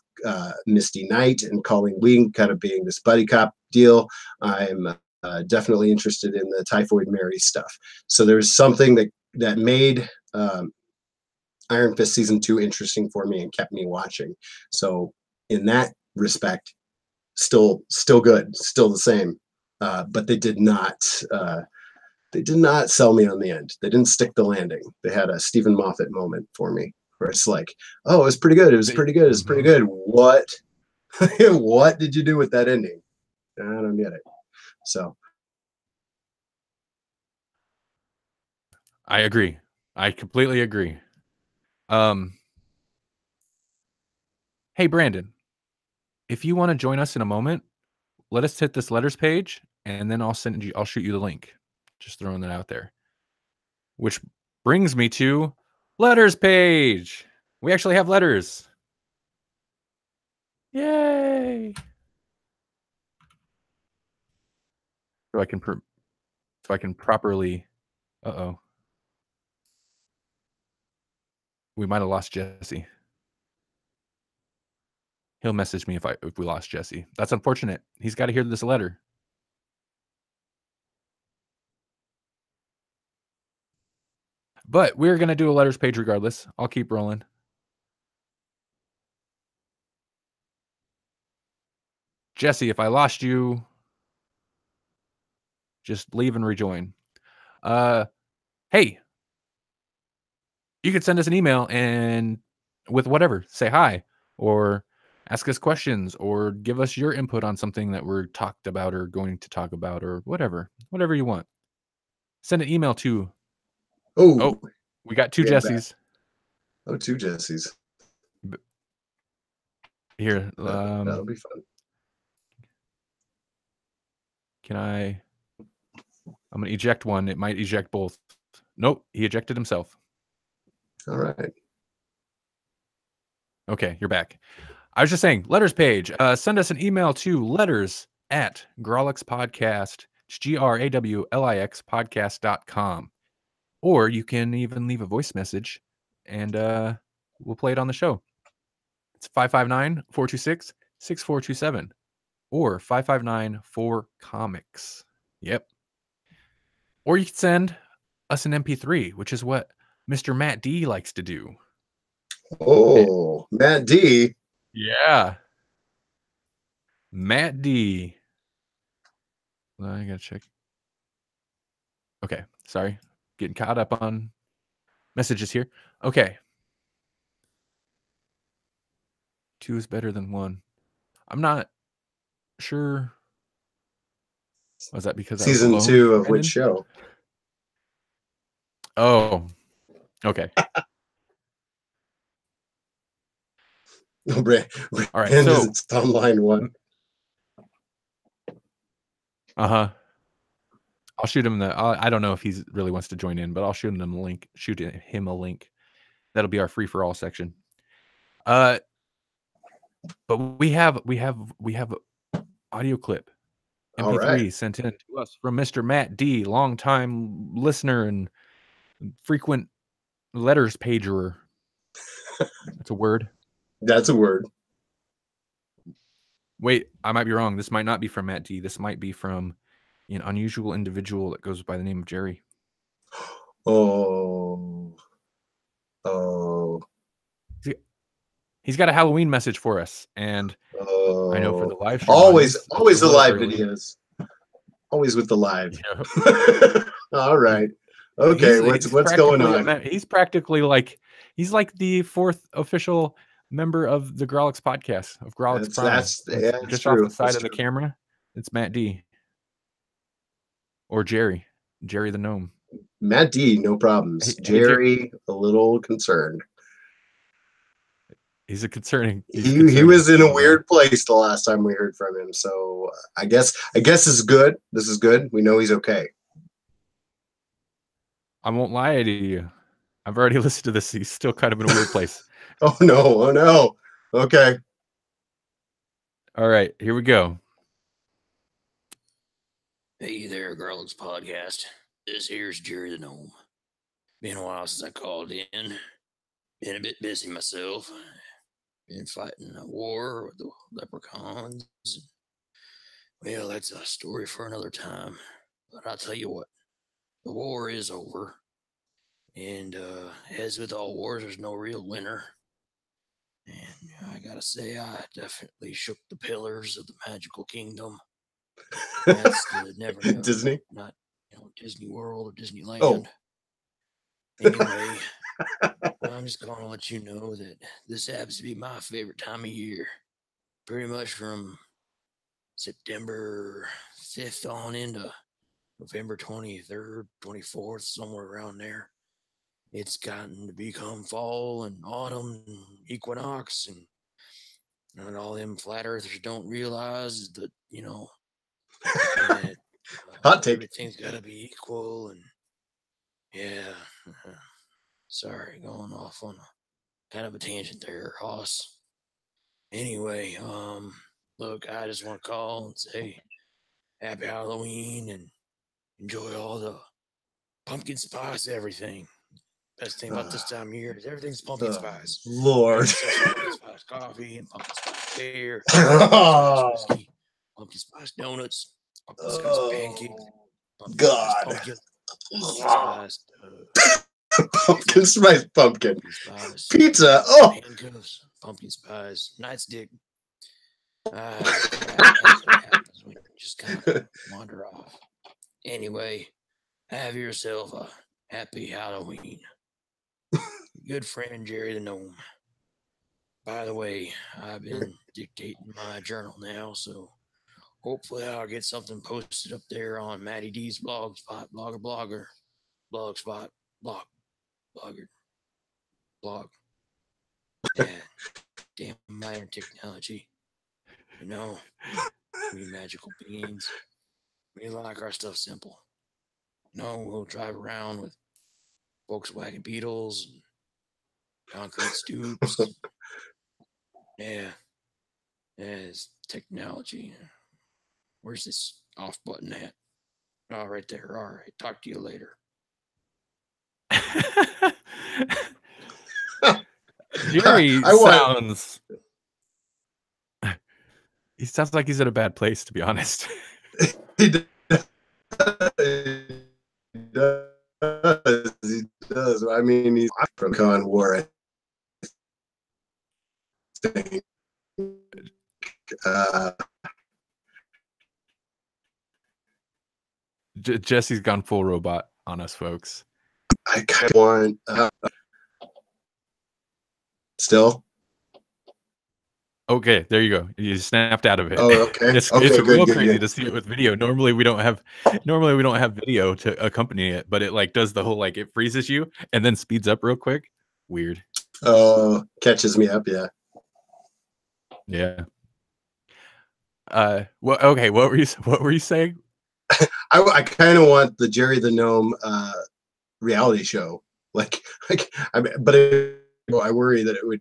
Speaker 1: Misty Knight and Colleen Wing kind of being this buddy cop deal. I'm definitely interested in the Typhoid Mary stuff. So there's something that made Iron Fist season 2 interesting for me and kept me watching. So in that respect, still good, still the same, but they did not sell me on the end. They didn't stick the landing. They had a Stephen Moffat moment for me where it's like, oh, it was pretty good, what what did you do with that ending? I don't get it. So
Speaker 2: I agree. I completely agree. Hey Brandon, if you want to join us in a moment, let us hit this letters page, and then I'll shoot you the link. Just throwing that out there. Which brings me to letters page. We actually have letters. Yay! So I can properly. Uh-oh. We might have lost Jesse. He'll message me if we lost Jesse. That's unfortunate. He's got to hear this letter. But we're going to do a letters page regardless. I'll keep rolling. Jesse, if I lost you, just leave and rejoin. Hey, you could send us an email and with whatever, say hi or ask us questions or give us your input on something that we're talked about or going to talk about or whatever you want. Send an email to. Oh, we got two Jessies.
Speaker 1: Oh, two Jessies.
Speaker 2: Here,
Speaker 1: that'll be fun.
Speaker 2: I'm gonna eject one. It might eject both. Nope, he ejected himself.
Speaker 1: All right.
Speaker 2: Okay, you're back. I was just saying, letters page. Send us an email to letters@Grawlix Podcast. It's GRAWLIX podcast.com. Or you can even leave a voice message and we'll play it on the show. It's 559-426-6427 or 559-4comics. Yep. Or you can send us an MP3, which is what Mr. Matt D likes to do.
Speaker 1: Oh, Matt D.
Speaker 2: Yeah. Matt D. I gotta check. Okay, sorry. Getting caught up on messages here. Okay. 2 is better than 1. I'm not sure. Was that because
Speaker 1: season
Speaker 2: I was alone,
Speaker 1: 2 of
Speaker 2: Brandon?
Speaker 1: which show?
Speaker 2: Oh, okay.
Speaker 1: All
Speaker 2: right.
Speaker 1: So it's online one.
Speaker 2: I'll shoot him I don't know if he really wants to join in, but I'll shoot him a link. Shoot him a link. That'll be our free for all section. But we have audio clip MP3 sent in to us from Mr. Matt D, longtime listener and frequent letters pagerer. That's a word.
Speaker 1: That's a word.
Speaker 2: Wait, I might be wrong. This might not be from Matt D. This might be from an unusual individual that goes by the name of Jerry.
Speaker 1: Oh.
Speaker 2: See, he's got a Halloween message for us, and I know for the live stream,
Speaker 1: always the live
Speaker 2: early.
Speaker 1: videos, always with the live.
Speaker 2: Yeah.
Speaker 1: All right, okay. What's going on?
Speaker 2: He's like the 4th official member of the Grawlix podcast of Grawlix Prime.
Speaker 1: That's
Speaker 2: just
Speaker 1: true.
Speaker 2: off the side of the camera. It's Matt D. Or Jerry the gnome.
Speaker 1: Matt D, no problems. Jerry, a little concerned.
Speaker 2: He's concerning.
Speaker 1: He was in a weird place the last time we heard from him, so I guess this is good. This is good. We know he's okay.
Speaker 2: I won't lie to you. I've already listened to this. He's still kind of in a weird place.
Speaker 1: Oh no. Okay.
Speaker 2: All right, here we go.
Speaker 3: Hey there, Grawlix Podcast. This here's Jerry the Gnome. Been a while since I called in. Been a bit busy myself. Been fighting a war with the leprechauns. Well, that's a story for another time. But I'll tell you what, the war is over. And as with all wars, there's no real winner. And I gotta say, I definitely shook the pillars of the magical kingdom. That's the never
Speaker 1: Disney,
Speaker 3: not Disney World or Disneyland.
Speaker 1: Oh.
Speaker 3: Anyway, I'm just gonna let you know that this happens to be my favorite time of year. Pretty much from September 5th on into November 23rd, 24th, somewhere around there. It's gotten to become fall and autumn and equinox, and all them flat earthers don't realize that, that,
Speaker 1: hot take.
Speaker 3: Everything's got to be equal, and yeah. Sorry, going off on a kind of a tangent there, Hoss. Anyway, look, I just want to call and say happy Halloween and enjoy all the pumpkin spice everything. Best thing about this time of year is everything's pumpkin spice.
Speaker 1: Lord.
Speaker 3: Pumpkin spice coffee and pumpkin spice beer, pumpkin spice whiskey, pumpkin spice donuts, pumpkin spice pancakes, pumpkin spice
Speaker 1: pumpkin spice pumpkin
Speaker 3: spice
Speaker 1: pizza.
Speaker 3: Handcuffs, pumpkin spice nightstick. We just kind of wander off. Anyway, have yourself a happy Halloween. Good friend Jerry the Gnome. By the way, I've been dictating my journal now, so hopefully I'll get something posted up there on Matty D's blog spot, blogger, blog spot, blog. Yeah, damn modern technology. We magical beings. We like our stuff simple. We'll drive around with Volkswagen Beetles and concrete stoops. Yeah, it's technology. Where's this off button at? Oh, right there. All right. Talk to you later.
Speaker 2: Jerry sounds like he's in a bad place, to be honest.
Speaker 1: He does. I mean, he's from Con War.
Speaker 2: Jesse's gone full robot on us, folks.
Speaker 1: I kind of want still.
Speaker 2: Okay, there you go. You snapped out of it.
Speaker 1: Oh, okay.
Speaker 2: It's real crazy to see it with video. Normally we don't have video to accompany it, but it like does the whole like it freezes you and then speeds up real quick. Weird.
Speaker 1: Oh, catches me up, yeah.
Speaker 2: Yeah. Well, okay. What were you saying?
Speaker 1: I kind of want the Jerry the Gnome reality show. But I worry that it would,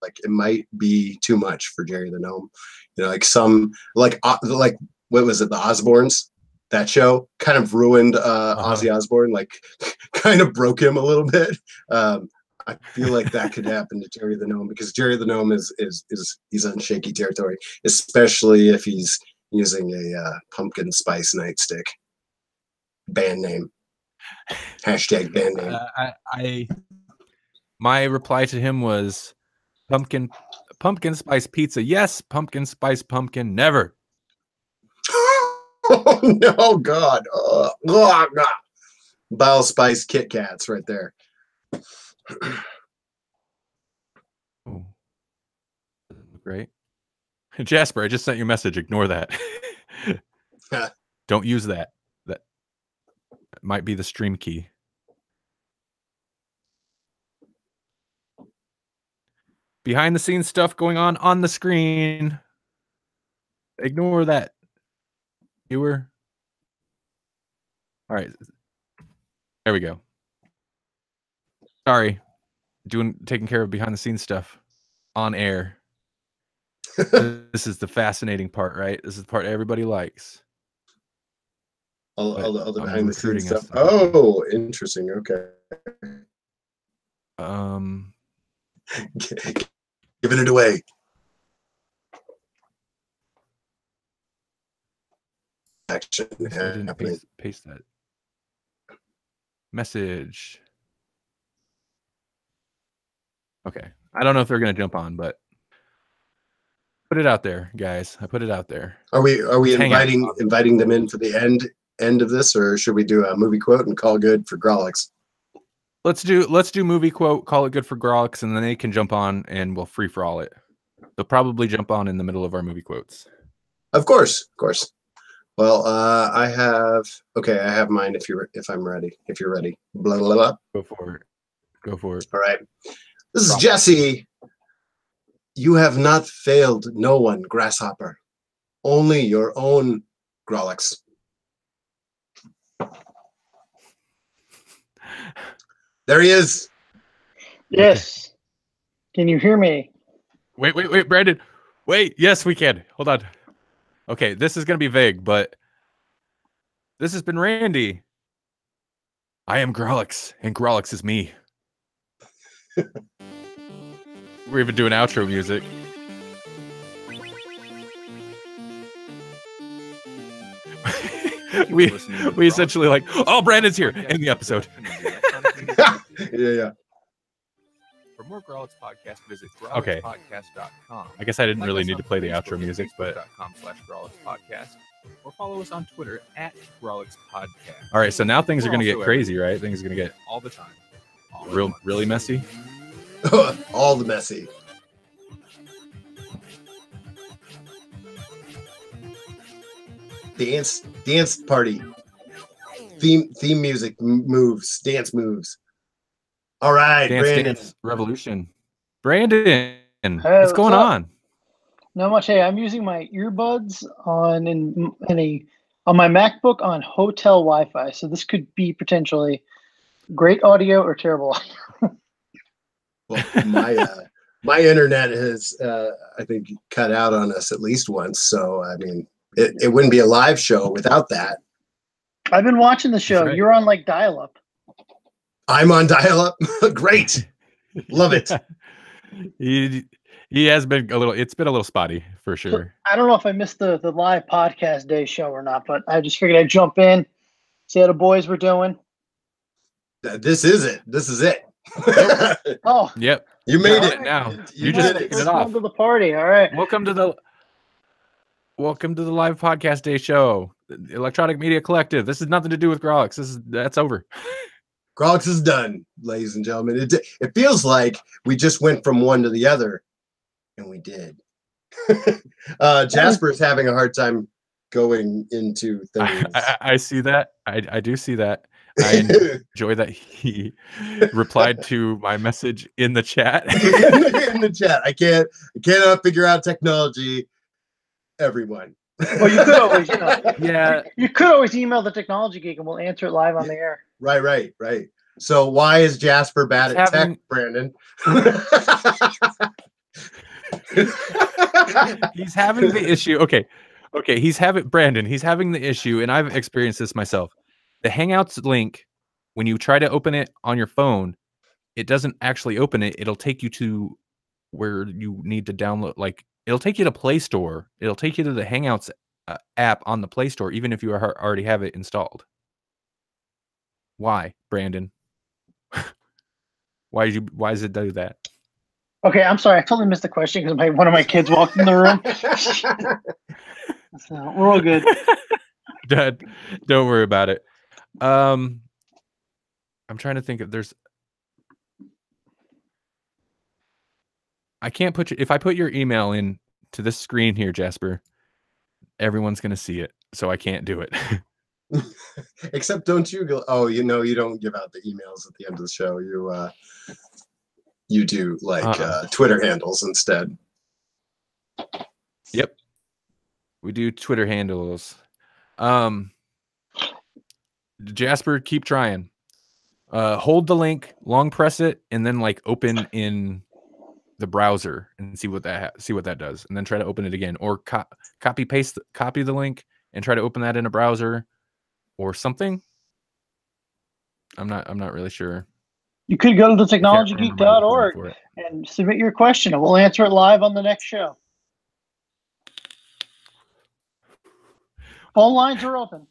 Speaker 1: like it might be too much for Jerry the Gnome. Like what was it, the Osbournes? That show kind of ruined Ozzy Osbourne, like kind of broke him a little bit. I feel like that could happen to Jerry the Gnome because Jerry the Gnome he's on shaky territory, especially if he's using a pumpkin spice nightstick. Band name. # band name.
Speaker 2: My reply to him was, Pumpkin spice pizza. Yes. Pumpkin spice pumpkin. Never.
Speaker 1: Oh, no, God. Oh, God. Bile spice Kit Kats right there.
Speaker 2: Oh. Great. Jasper, I just sent you a message. Ignore that. Don't use that. That might be the stream key. Behind the scenes stuff going on the screen. Ignore that. Viewer. All right. There we go. Sorry. Taking care of behind the scenes stuff on air. This is the fascinating part, right? This is the part everybody likes.
Speaker 1: All the behind the scenes stuff.
Speaker 2: Us.
Speaker 1: Oh, interesting. Okay. Giving it away. Action.
Speaker 2: I didn't paste that message. Okay. I don't know if they're going to jump on, but put it out there, guys. I put it out there.
Speaker 1: Are we inviting them in for the end of this, or should we do a movie quote and call good for Grawlix?
Speaker 2: Let's do movie quote, call it good for Grawlix, and then they can jump on and we'll free for all it. They'll probably jump on in the middle of our movie quotes.
Speaker 1: Of course. Well, I have mine if I'm ready. If you're ready. Blah blah blah.
Speaker 2: Go for it.
Speaker 1: All right. This is Jesse. You have not failed no one, Grasshopper. Only your own Grawlix. There he is.
Speaker 4: Yes. Okay. Can you hear me?
Speaker 2: Wait, Brandon. Wait, yes, we can. Hold on. Okay, this is going to be vague, but this has been Randy. I am Grawlix, and Grawlix is me. We're even doing outro music. we essentially like, oh, Brandon's here in the episode.
Speaker 1: Yeah.
Speaker 2: For more Grawlix podcast, visit grawlixpodcast.com. I guess I didn't really need to play the outro music, but /GrawlixPodcast, or follow us on Twitter @GrawlixPodcast. All right, so now things are going to get crazy, right? Things are going to get all the time. Really messy.
Speaker 1: All the messy. Dance party. Theme music moves. Dance moves. All right, Brandon.
Speaker 2: Dance revolution. Brandon, what's going on?
Speaker 4: Not much. Hey, I'm using my earbuds on my MacBook on hotel Wi-Fi, so this could be potentially great audio or terrible audio.
Speaker 1: Well, my internet has I think cut out on us at least once, so I mean it wouldn't be a live show without that.
Speaker 4: I've been watching the show. Right. You're on like dial-up.
Speaker 1: I'm on dial-up. Great. Love it.
Speaker 2: He has been it's been a little spotty for sure.
Speaker 4: So, I don't know if I missed the live podcast day show or not, but I just figured I'd jump in, see how the boys were doing.
Speaker 1: This is it.
Speaker 4: Oh.
Speaker 2: Yep.
Speaker 1: You made it
Speaker 2: now. You just kicked it off.
Speaker 4: Welcome to the party. All right.
Speaker 2: Welcome to the live podcast day show. The Electronic Media Collective. This has nothing to do with Grawlix. That's over.
Speaker 1: Grawlix is done, ladies and gentlemen. It feels like we just went from one to the other, and we did. Jasper's having a hard time going into things.
Speaker 2: I see that. I do see that. I enjoy that he replied to my message in the chat.
Speaker 1: In the chat. I cannot figure out technology. Everyone.
Speaker 4: Well, you could always,
Speaker 2: yeah.
Speaker 4: You could always email the technology geek and we'll answer it live on the air.
Speaker 1: Right. So why is Jasper bad at tech, Brandon?
Speaker 2: He's having the issue. Okay. He's having the issue, and I've experienced this myself. The Hangouts link, when you try to open it on your phone, it doesn't actually open it. It'll take you to where you need to download. Like, it'll take you to Play Store. It'll take you to the Hangouts app on the Play Store, even if you already have it installed. Why, Brandon? Why does it do that?
Speaker 4: Okay, I'm sorry. I totally missed the question because one of my kids walked in the room. So we're all good.
Speaker 2: Dad, don't worry about it. I'm trying to think if there's. I can't put you if I put your email in to this screen here, Jasper. Everyone's gonna see it, so I can't do it.
Speaker 1: Except, don't you go? Oh, you don't give out the emails at the end of the show. You do like Twitter handles instead.
Speaker 2: Yep, we do Twitter handles. Jasper, keep trying. Hold the link, long press it, and then like open in the browser and see what that does, and then try to open it again, or copy the link and try to open that in a browser or something. I'm not really sure.
Speaker 4: You could go to the technologygeek.org and submit your question, and we'll answer it live on the next show. Phone lines are open.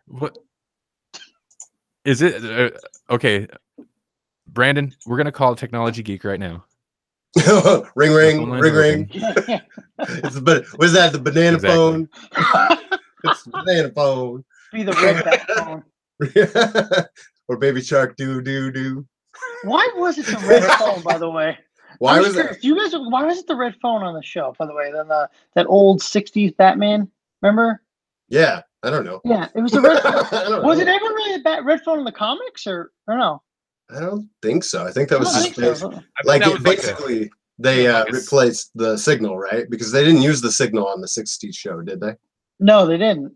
Speaker 2: What is it? Okay, Brandon, we're gonna call Technology Geek right now.
Speaker 1: Ring, ring, ring, ring. What is that? The banana phone? It's the banana phone.
Speaker 4: Be the red phone.
Speaker 1: Or Baby Shark, do.
Speaker 4: Why was it the red phone, by the way?
Speaker 1: Why was it?
Speaker 4: Why was it the red phone on the show, by the way? Then that old 60s Batman, remember?
Speaker 1: Yeah, I don't know.
Speaker 4: Yeah, it was the red phone. Was it ever really a red phone in the comics, or no?
Speaker 1: I don't think so. I think that was basically they replaced the signal, right? Because they didn't use the signal on the 60s show, did they?
Speaker 4: No, they didn't.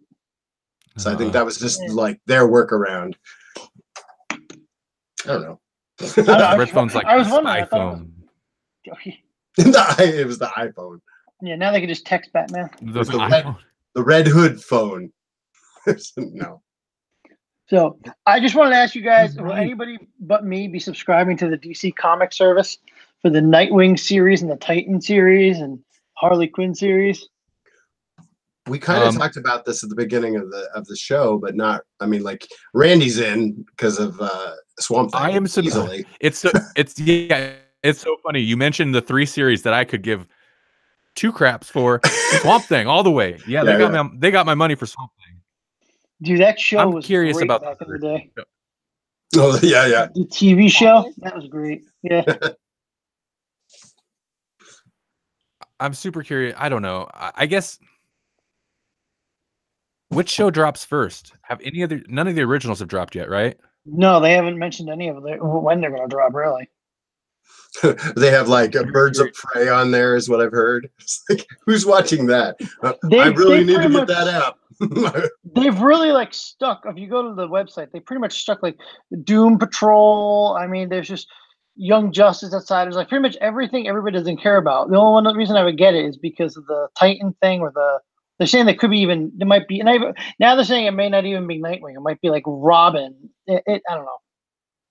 Speaker 1: So I think that was just like their workaround. I don't know.
Speaker 2: Red phone's like I was wondering, iPhone.
Speaker 1: It was the iPhone.
Speaker 4: Yeah, now they can just text Batman.
Speaker 1: The Red Hood phone. No.
Speaker 4: So I just wanted to ask you guys, will anybody but me be subscribing to the DC comic service for the Nightwing series and the Titan series and Harley Quinn series?
Speaker 1: We kind of talked about this at the beginning of the show, but not. I mean, like Randy's in because of Swamp Thing.
Speaker 2: I am easily. It's so funny. You mentioned the 3 series that I could give 2 craps for. Swamp Thing all the way. Yeah, they got my money for Swamp Thing.
Speaker 4: Dude, that show was
Speaker 2: curious
Speaker 4: great
Speaker 2: about
Speaker 4: back in the day.
Speaker 1: Oh yeah.
Speaker 4: The TV show, that was great. Yeah.
Speaker 2: I'm super curious. I don't know. I guess which show drops first? None of the originals have dropped yet, right?
Speaker 4: No, they haven't mentioned any of when they're going to drop, really.
Speaker 1: They have like Birds of Prey on there, is what I've heard. It's like, who's watching that? I really need to get that out.
Speaker 4: They've really like stuck. If you go to the website, they pretty much stuck like Doom Patrol. I mean, there's just Young Justice outside. There's like pretty much everything everybody doesn't care about. The only reason I would get it is because of the Titan thing, or they're saying there might be, and now they're saying it may not even be Nightwing. It might be like Robin. I don't know.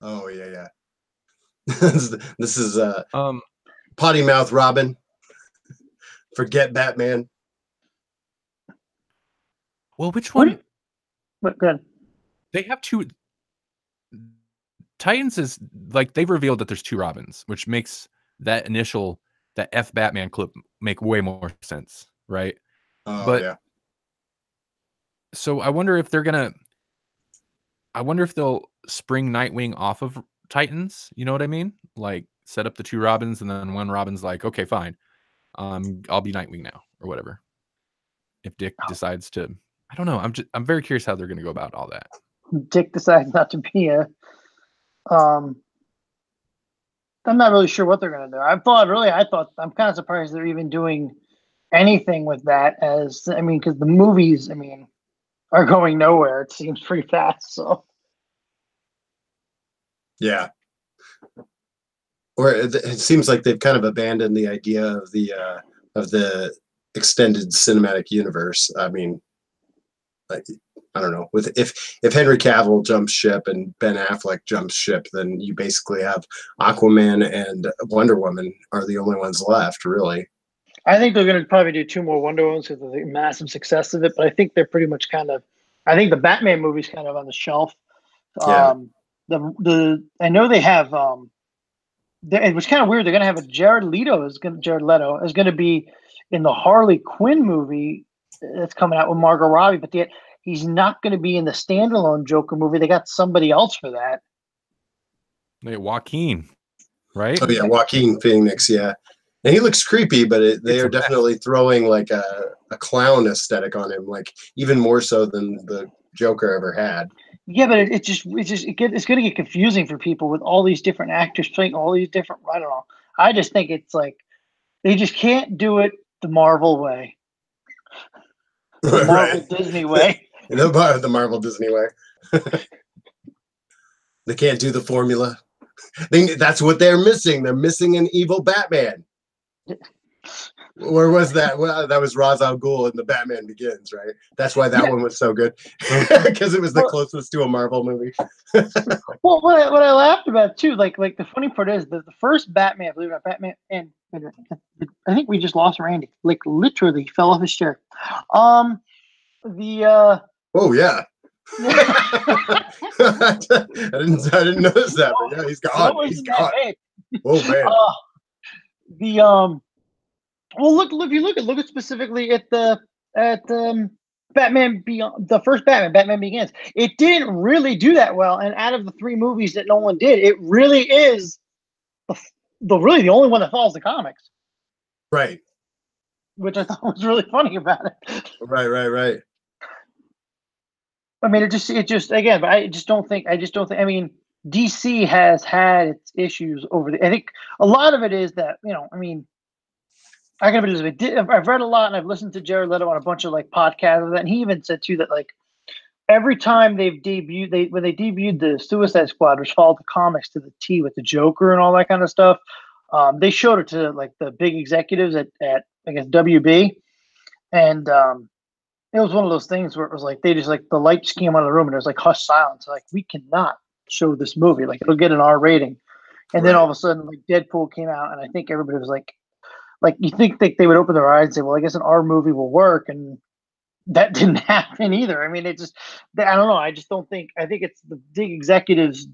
Speaker 1: Oh yeah. This is potty mouth Robin. Forget Batman.
Speaker 2: Well, which one?
Speaker 4: But good.
Speaker 2: They have 2. Titans is like they've revealed that there's 2 Robins, which makes that F Batman clip make way more sense, right?
Speaker 1: Yeah.
Speaker 2: So I wonder if they'll spring Nightwing off of Titans. You know what I mean? Like set up the 2 Robins, and then one Robin's like, okay, fine, I'll be Nightwing now, or whatever. If Dick decides to, I don't know. I'm very curious how they're going to go about all that.
Speaker 4: Dick decides not to be I'm not really sure what they're going to do. I'm kind of surprised they're even doing anything with that. Because the movies, are going nowhere. It seems pretty fast. So.
Speaker 1: Yeah. Or it seems like they've kind of abandoned the idea of the extended cinematic universe. I mean, like, I don't know. If Henry Cavill jumps ship and Ben Affleck jumps ship, then you basically have Aquaman and Wonder Woman are the only ones left, really.
Speaker 4: I think they're going to probably do 2 more Wonder Womans because of the massive success of it. But I think they're pretty much I think the Batman movie's kind of on the shelf.
Speaker 1: Yeah.
Speaker 4: I know they have it was kind of weird. They're gonna have Jared Leto is going to be in the Harley Quinn movie that's coming out with Margot Robbie, but yet he's not going to be in the standalone Joker movie. They got somebody else for that.
Speaker 2: Hey, Joaquin, right?
Speaker 1: Oh yeah, Joaquin Phoenix, yeah. And he looks creepy, but they are definitely throwing like a clown aesthetic on him, like even more so than the Joker ever had.
Speaker 4: Yeah, but it's going to get confusing for people with all these different actors playing all these different. I don't know. I just think it's like they just can't do it the Marvel way, the Marvel Disney way,
Speaker 1: the Marvel Disney way. They can't do the formula. That's what they're missing. They're missing an evil Batman. Where was that? Well, that was Ra's al Ghul in the Batman Begins, right? That's why that one was so good, because it was the closest to a Marvel movie.
Speaker 4: Well, what I laughed about too, like the funny part is that the first Batman, believe it or not, Batman, and I think we just lost Randy. Like literally fell off his chair.
Speaker 1: Oh yeah. I didn't notice that, but yeah, he's gone. He's gone. Oh man.
Speaker 4: Well, look if you look at specifically at Batman Beyond, the first Batman Begins. It didn't really do that well, and out of the 3 movies that Nolan did, it really is the only one that follows the comics.
Speaker 1: Right.
Speaker 4: Which I thought was really funny about it.
Speaker 1: Right.
Speaker 4: I mean, it just again, but I just don't think. I mean, DC has had its issues I think a lot of it is that, I mean, I gotta be this. I've read a lot and I've listened to Jared Leto on a bunch of like podcasts of that, and he even said too that like every time when they debuted the Suicide Squad, which followed the comics to the T with the Joker and all that kind of stuff, they showed it to like the big executives at I guess WB, and it was one of those things where it was like they just like the lights came out of the room and there was like hushed silence. Like, we cannot show this movie. Like, it'll get an R rating. And then all of a sudden, like Deadpool came out, and I think everybody was like you think they would open their eyes and say, well, I guess an R movie will work, and that didn't happen either. I mean, I don't know. I just don't think. I think it's the big executives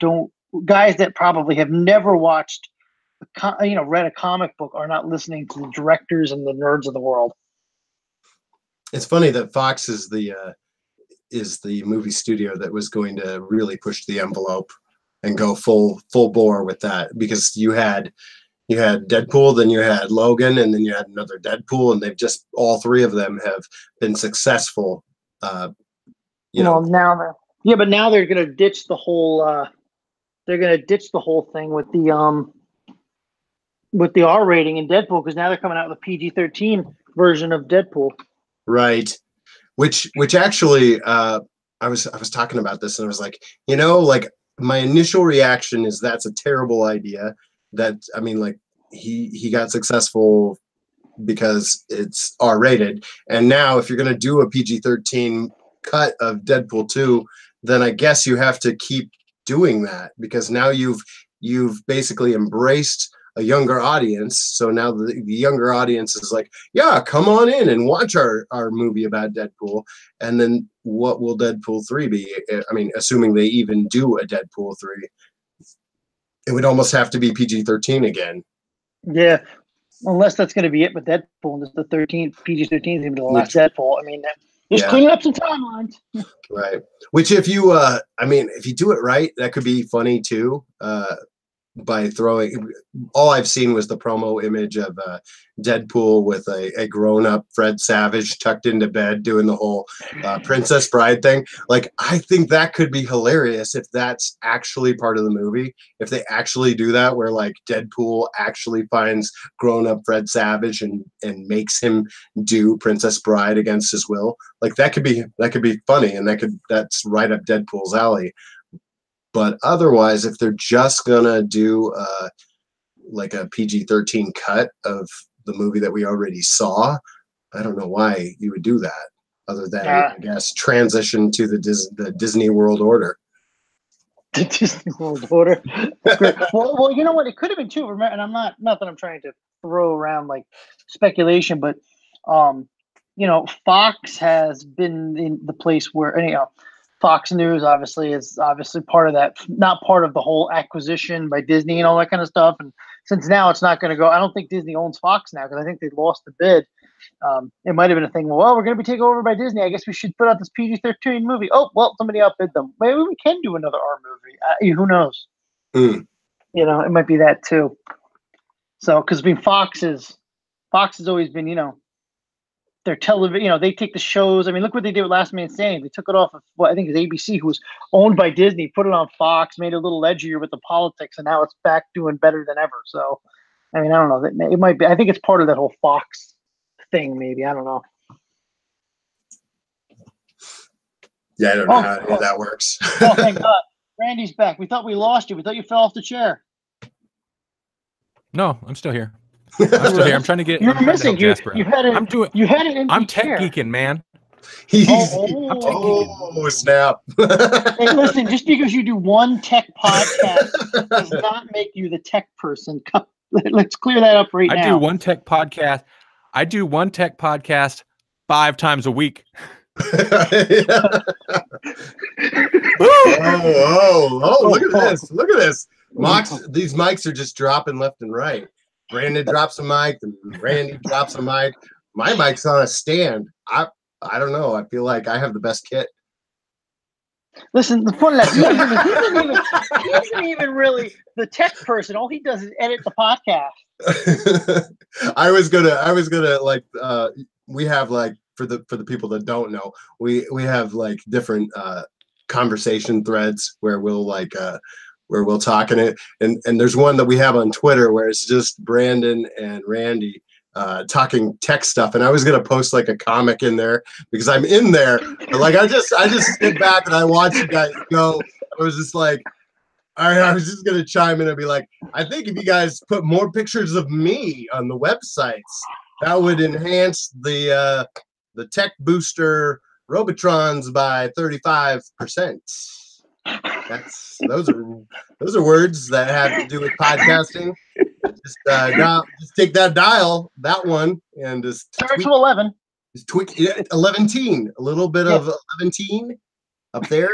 Speaker 4: guys that probably have never watched, read a comic book, are not listening to the directors and the nerds of the world.
Speaker 1: It's funny that Fox is the movie studio that was going to really push the envelope and go full bore with that, because you had Deadpool, then you had Logan, and then you had another Deadpool, and they've just all 3 of them have been successful.
Speaker 4: But now they're going to ditch the whole. They're going to ditch the whole thing with the R rating in Deadpool, because now they're coming out with a PG-13 version of Deadpool. Right.
Speaker 1: Which actually, I was talking about this, and I was like, like my initial reaction is that's a terrible idea. That, I mean, like he got successful because it's R-rated, and now if you're going to do a PG-13 cut of Deadpool 2, then I guess you have to keep doing that, because now you've basically embraced a younger audience. So now the younger audience is like, yeah, come on in and watch our movie about Deadpool. And then what will Deadpool 3 be? I mean, assuming they even do a Deadpool 3, it would almost have to be PG-13 again.
Speaker 4: Yeah, unless that's going to be it with Deadpool, and this the PG-13 is going to be the last Deadpool. I mean, just cleaning up some timelines.
Speaker 1: Right. Which if you, if you do it right, that could be funny too. By throwing, all I've seen was the promo image of Deadpool with a grown-up Fred Savage tucked into bed doing the whole Princess Bride thing. Like, I think that could be hilarious if that's actually part of the movie. If they actually do that, where like Deadpool actually finds grown-up Fred Savage and makes him do Princess Bride against his will. Like, that could be funny, and that's right up Deadpool's alley. But otherwise, if they're just gonna do like a PG-13 cut of the movie that we already saw, I don't know why you would do that, other than I guess transition to the Disney World Order.
Speaker 4: The Disney World Order. That's great. Well, you know what? It could have been too. And I'm not that I'm trying to throw around like speculation, but Fox has been in the place where Fox News is obviously part of that, not part of the whole acquisition by Disney and all that kind of stuff. And since now it's not going to go. I don't think Disney owns Fox now because I think they lost the bid. It might have been a thing. Well, we're going to be taken over by Disney. I guess we should put out this PG-13 movie. Oh, well, somebody outbid them. Maybe we can do another R movie. Who knows?
Speaker 1: Mm.
Speaker 4: You know, it might be that too. So, because I mean, Fox has always been, you know, their television. You know, they take the shows. I mean, look what they did with Last Man Standing. They took it off of what I think is ABC, who was owned by Disney, put it on Fox, made it a little edgier with the politics, and now it's back doing better than ever. So, I mean, I don't know. It might be. I think it's part of that whole Fox thing, maybe. I don't know.
Speaker 1: Yeah, I don't know how that works.
Speaker 4: Oh, thank God. Randy's back. We thought we lost you. We thought you fell off the chair.
Speaker 2: No, I'm still here. I'm still here. I'm trying to get.
Speaker 4: You're missing. You had it.
Speaker 2: I'm doing.
Speaker 4: You had it in.
Speaker 2: I'm tech geeking, man.
Speaker 1: Oh, snap.
Speaker 4: Hey, listen, just because you do one tech podcast does not make you the tech person. Let's clear that up right now.
Speaker 2: I do one tech podcast. 5 times a week.
Speaker 1: Oh, look at this. Look at this. These mics are just dropping left and right. Brandon drops a mic, and Randy drops a mic. My mic's on a stand. I don't know. I feel like I have the best kit.
Speaker 4: Listen, the point of that, he isn't even really the tech person. All he does is edit the podcast.
Speaker 1: I was gonna like we have like for the people that don't know, we have like different conversation threads where we'll talk in it, and there's one that we have on Twitter where it's just Brandon and Randy talking tech stuff, and I was gonna post like a comic in there because I'm in there, but like I just sit back and I watch you guys go. I was just like, I was just gonna chime in and be like, I think if you guys put more pictures of me on the websites, that would enhance the tech booster Robotrons by 35%. Those are words that have to do with podcasting. Just take that dial, that one, and just
Speaker 4: start to 11.
Speaker 1: Just tweak 11, a little bit of 11 up there,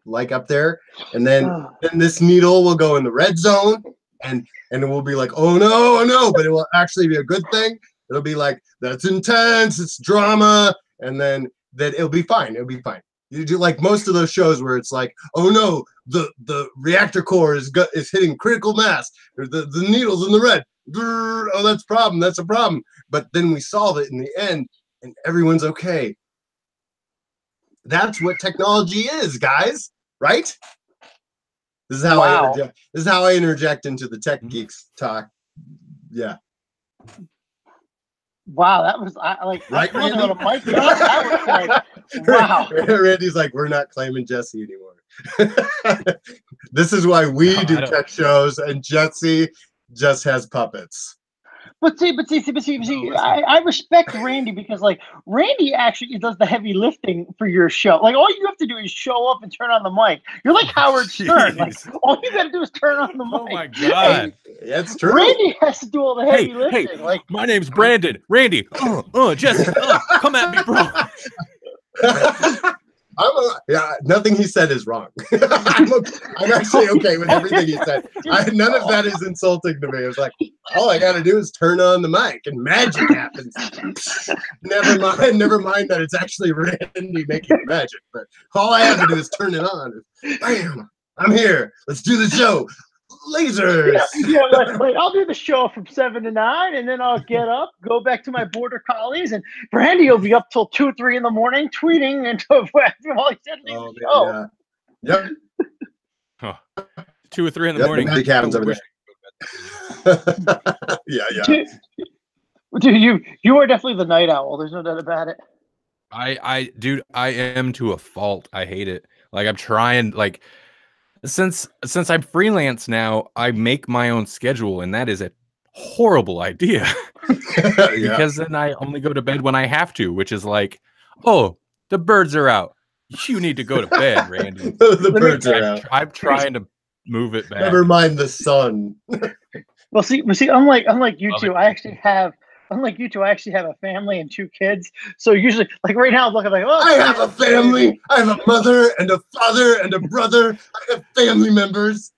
Speaker 1: like up there, and then this needle will go in the red zone, and it will be like, oh no, but it will actually be a good thing. It'll be like, that's intense, it's drama, and then it'll be fine. It'll be fine. You do like most of those shows where it's like, oh no, the reactor core is hitting critical mass. The needle's in the red. Oh, that's a problem. That's a problem. But then we solve it in the end, and everyone's okay. That's what technology is, guys. Right? This is how I interject into the tech geeks talk. Yeah.
Speaker 4: Wow, that was
Speaker 1: right, Randy?
Speaker 4: On a mic. That was like, wow.
Speaker 1: Randy's like, we're not claiming Jesse anymore. This is why we do tech shows, and Jesse just has puppets.
Speaker 4: But see, I respect Randy because like Randy actually does the heavy lifting for your show. Like all you have to do is show up and turn on the mic. You're like Howard Stern. Like all you got to do is turn on the mic.
Speaker 2: Oh my God,
Speaker 1: that's true.
Speaker 4: Randy has to do all the heavy lifting.
Speaker 2: Hey, like my name's Brandon. Randy, Jesse, come at me, bro.
Speaker 1: Nothing he said is wrong. I'm actually okay with everything he said. None of that is insulting to me. It's like, all I got to do is turn on the mic and magic happens. Never mind that it's actually Randy making magic. But all I have to do is turn it on. Bam! I'm here. Let's do the show. Lasers.
Speaker 4: Yeah, like I'll do the show from 7 to 9, and then I'll get up, go back to my border collies, and Brandy will be up till 2 or 3 in the morning tweeting until while he's editing the show.
Speaker 1: Yeah.
Speaker 2: Yep. 2 or 3 in the morning.
Speaker 1: Magic happens over there. Yeah.
Speaker 4: Dude, you are definitely the night owl. There's no doubt about it.
Speaker 2: Dude, I am to a fault. I hate it. Like I'm trying, like. Since I'm freelance now, I make my own schedule, and that is a horrible idea. Because then I only go to bed when I have to, which is like, oh, the birds are out. You need to go to bed, Randy.
Speaker 1: The birds are out.
Speaker 2: I'm trying to move it back.
Speaker 1: Never mind the sun.
Speaker 4: Well, see, unlike you two, I actually have a family and 2 kids. So usually, like right now, I'm looking like, oh,
Speaker 1: I have a family. I have a mother and a father and a brother. I have family members.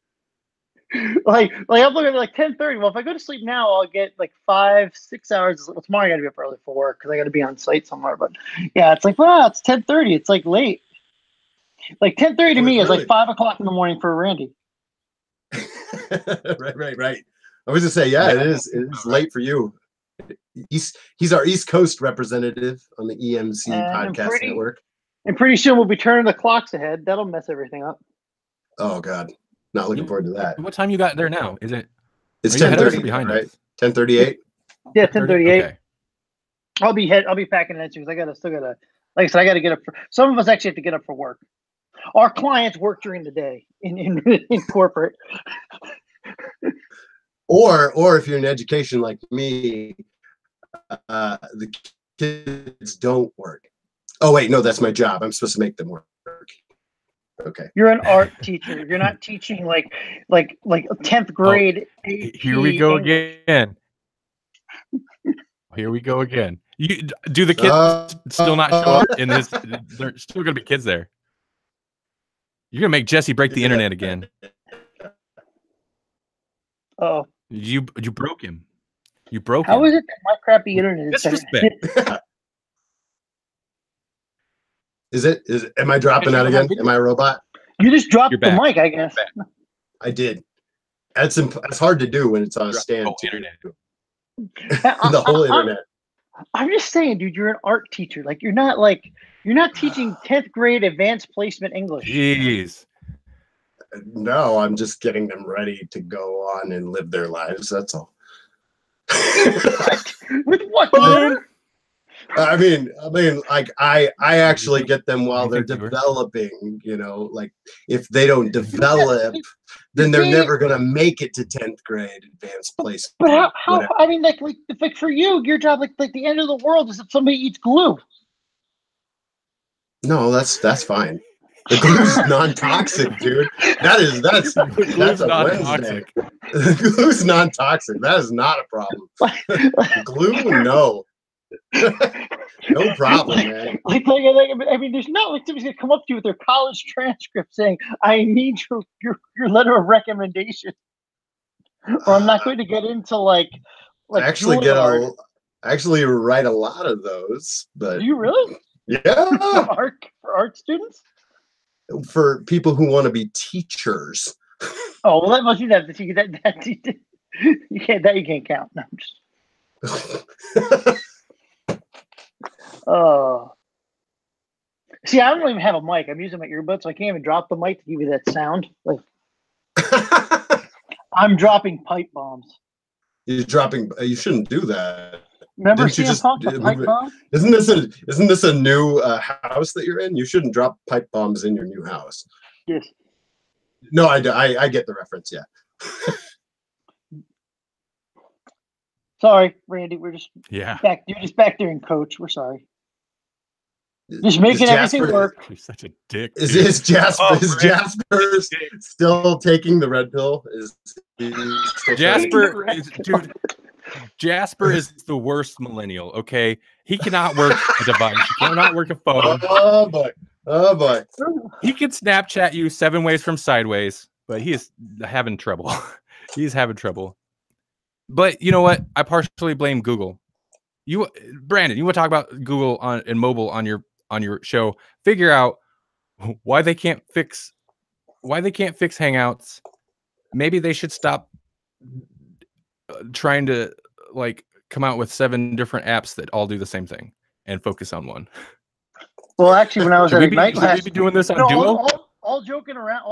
Speaker 4: like I'm looking at like 10:30. Well, if I go to sleep now, I'll get like 5-6 hours. Well, tomorrow I got to be up early for work because I got to be on site somewhere. But yeah, it's like, wow, it's 10:30. It's like late. Like 10:30 to me is like 5 o'clock in the morning for Randy.
Speaker 1: Right. I was gonna say, yeah, it is late for you. He's our East Coast representative on the EMC podcast network.
Speaker 4: And pretty soon we'll be turning the clocks ahead. That'll mess everything up.
Speaker 1: Oh God, not looking forward to that.
Speaker 2: What time you got there now? Is it?
Speaker 1: It's 10:30 behind, right? 10:38.
Speaker 4: Yeah, 10:38.
Speaker 2: Okay.
Speaker 4: I'll be packing that too because I still gotta, like I said, I gotta get up. Some of us actually have to get up for work. Our clients work during the day in corporate.
Speaker 1: Or if you're in education like me, the kids don't work. Oh wait, no, that's my job. I'm supposed to make them work. Okay.
Speaker 4: You're an art teacher. You're not teaching like 10th grade.
Speaker 2: Here we go again. Here we go again. Do the kids still not show up in this? There's still gonna be kids there. You're gonna make Jesse break the internet again.
Speaker 4: Oh.
Speaker 2: You broke him. You broke him.
Speaker 4: How is it that my crappy internet is
Speaker 2: disrespect?
Speaker 1: Is it? Am I dropping out again? Am I a robot?
Speaker 4: You just dropped the mic, I guess.
Speaker 1: I did. It's hard to do when it's on a stand. The whole internet.
Speaker 4: I'm just saying, dude, you're an art teacher. Like you're not teaching 10th grade advanced placement English.
Speaker 2: Jeez.
Speaker 1: No, I'm just getting them ready to go on and live their lives. That's all.
Speaker 4: With what, man?
Speaker 1: I mean, like I actually get them while they're developing. You know, like if they don't develop, then they're never gonna make it to 10th grade advanced placement.
Speaker 4: But how? I mean, like for you, your job, like the end of the world is if somebody eats glue.
Speaker 1: No, that's fine. The glue's non-toxic, dude. That's a Wednesday. The glue's non-toxic. That is not a problem. Glue, no. No problem, man.
Speaker 4: I mean, there's not like somebody's gonna come up to you with their college transcript saying, "I need your letter of recommendation," or I'm not going to get into like
Speaker 1: I actually write a lot of those. But
Speaker 4: do you really?
Speaker 1: Yeah.
Speaker 4: For art students.
Speaker 1: For people who want to be teachers.
Speaker 4: Oh well, that must be that you can't count. No, I'm just. Oh. See, I don't even have a mic. I'm using my earbuds, so I can't even drop the mic to give you that sound. Like I'm dropping pipe bombs.
Speaker 1: You're dropping. You shouldn't do that.
Speaker 4: Remember CM Punk, the pipe bomb?
Speaker 1: Isn't this a new house that you're in? You shouldn't drop pipe bombs in your new house.
Speaker 4: Yes.
Speaker 1: No, I get the reference. Yeah.
Speaker 4: Sorry, Randy. We're just back. You're just back there in coach. We're sorry. Just making everything work.
Speaker 2: You're such a dick.
Speaker 1: Is Jasper still taking the red pill?
Speaker 2: Jasper is the worst millennial. Okay, he cannot work a device. He cannot work a phone.
Speaker 1: Oh boy.
Speaker 2: He can Snapchat you 7 ways from sideways, but he is having trouble. He's having trouble. But you know what? I partially blame Google. Brandon, you want to talk about Google and mobile on your show? Figure out why they can't fix Hangouts. Maybe they should stop trying to like come out with 7 different apps that all do the same thing and focus on one.
Speaker 4: Well, actually, when I was at Ignite,
Speaker 2: should we be doing this on Duo?
Speaker 4: All joking around.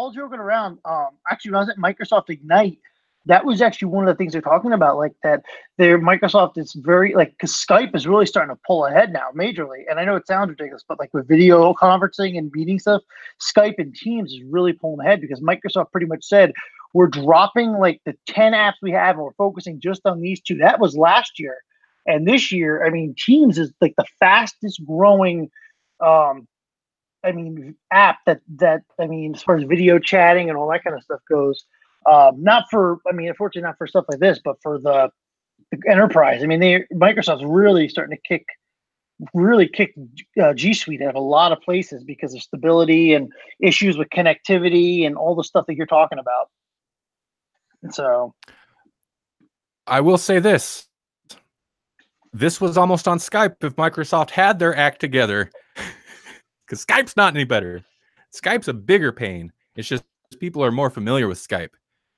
Speaker 4: Actually, when I was at Microsoft Ignite, that was actually one of the things they're talking about, like that Microsoft is very because Skype is really starting to pull ahead now majorly. And I know it sounds ridiculous, but like with video conferencing and meeting stuff, Skype and Teams is really pulling ahead because Microsoft pretty much said we're dropping like the 10 apps we have and we're focusing just on these 2. That was last year. And this year, I mean, Teams is like the fastest growing app that as far as video chatting and all that kind of stuff goes. Unfortunately not for stuff like this, but for the enterprise. I mean, Microsoft's really starting to kick G Suite out of a lot of places because of stability and issues with connectivity and all the stuff that you're talking about. So
Speaker 2: I will say this. This was almost on Skype if Microsoft had their act together. Because Skype's not any better. Skype's a bigger pain. It's just people are more familiar with Skype.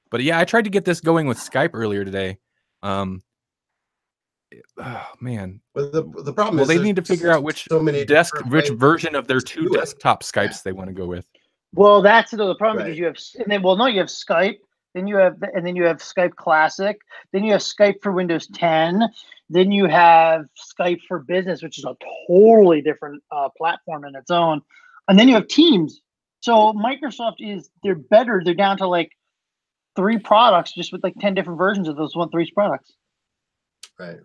Speaker 2: But yeah, I tried to get this going with Skype earlier today. Oh man.
Speaker 1: Well, the problem is
Speaker 2: they need to figure out which version of their two desktop Skypes they want to go with.
Speaker 4: Well, that's the problem,
Speaker 1: Right.
Speaker 4: because you have, and then you have Skype, then you have Skype Classic, then you have Skype for Windows 10, then you have Skype for Business, which is a totally different platform in its own, and then you have Teams. So Microsoft they're better. They're down to like 3 products, just with like 10 different versions of those 3 products.
Speaker 1: Right.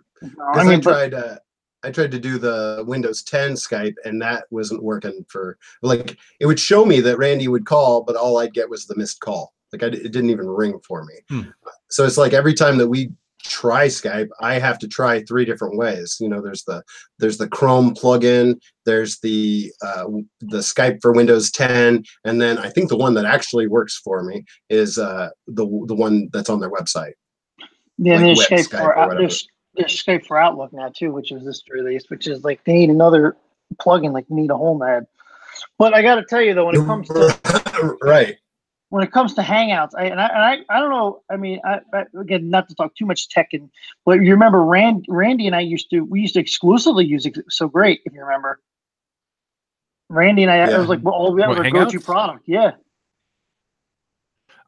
Speaker 4: I
Speaker 1: tried to do the Windows 10 Skype, and that wasn't working for, like, it would show me that Randy would call, but all I'd get was the missed call. Like, it didn't even ring for me. So it's like every time that we try Skype, I have to try 3 different ways. You know, there's the Chrome plugin, there's the Skype for Windows 10, and then I think the one that actually works for me is the one that's on their website.
Speaker 4: Yeah,
Speaker 1: like
Speaker 4: there's Skype for Outlook now too, which was just released, which is like they need another plugin, like need a whole head. But I got to tell you though, when it comes to
Speaker 1: right,
Speaker 4: when it comes to Hangouts, I don't know. I mean, I again, not to talk too much tech, but you remember Randy and I used to exclusively use it. So great, if you remember. Randy and I, it was like we had our go-to product. Yeah.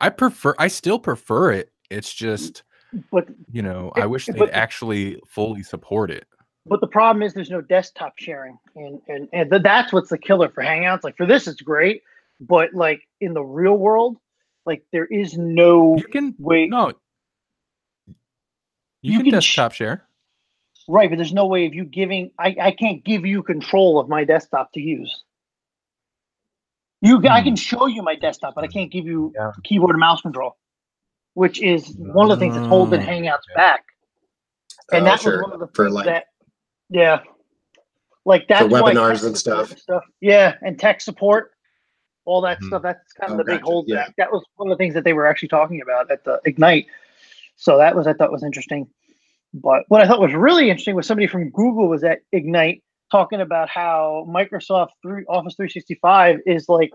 Speaker 2: I still prefer it. It's just,
Speaker 4: but
Speaker 2: you know, I wish they'd actually fully support it.
Speaker 4: But the problem is there's no desktop sharing, and that's what's the killer for Hangouts. Like for this, it's great, but like in the real world, like there is no way.
Speaker 2: No, you can desktop share.
Speaker 4: Right, but there's no way of you giving. I can't give you control of my desktop to use. I can show you my desktop, but I can't give you keyboard and mouse control, which is one of the things that's holding Hangouts back. And that was one of the things that, like that's
Speaker 1: for webinars and stuff.
Speaker 4: Yeah, and tech support, all that stuff. That's kind of the big hold back. That was one of the things that they were actually talking about at the Ignite. So that was, I thought, was interesting. But what I thought was really interesting was somebody from Google was at Ignite talking about how Microsoft Office 365 is like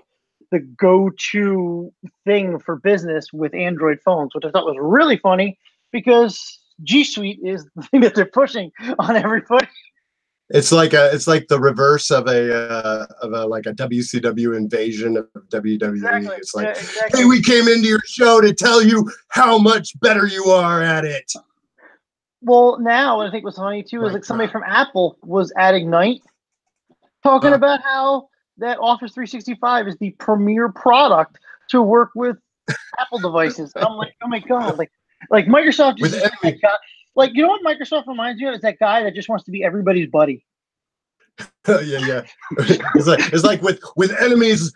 Speaker 4: the go-to thing for business with Android phones, which I thought was really funny because G Suite is the thing that they're pushing on everybody.
Speaker 1: It's like the reverse of a WCW invasion of WWE.
Speaker 4: Exactly.
Speaker 1: It's like, hey, we came into your show to tell you how much better you are at it.
Speaker 4: Well, now what I think was funny too is like somebody from Apple was at Ignite talking about how that Office 365 is the premier product to work with Apple devices. And I'm like, oh my god, like Microsoft just like, you know what Microsoft reminds me of? Is that guy that just wants to be everybody's buddy.
Speaker 1: Yeah. It's like with enemies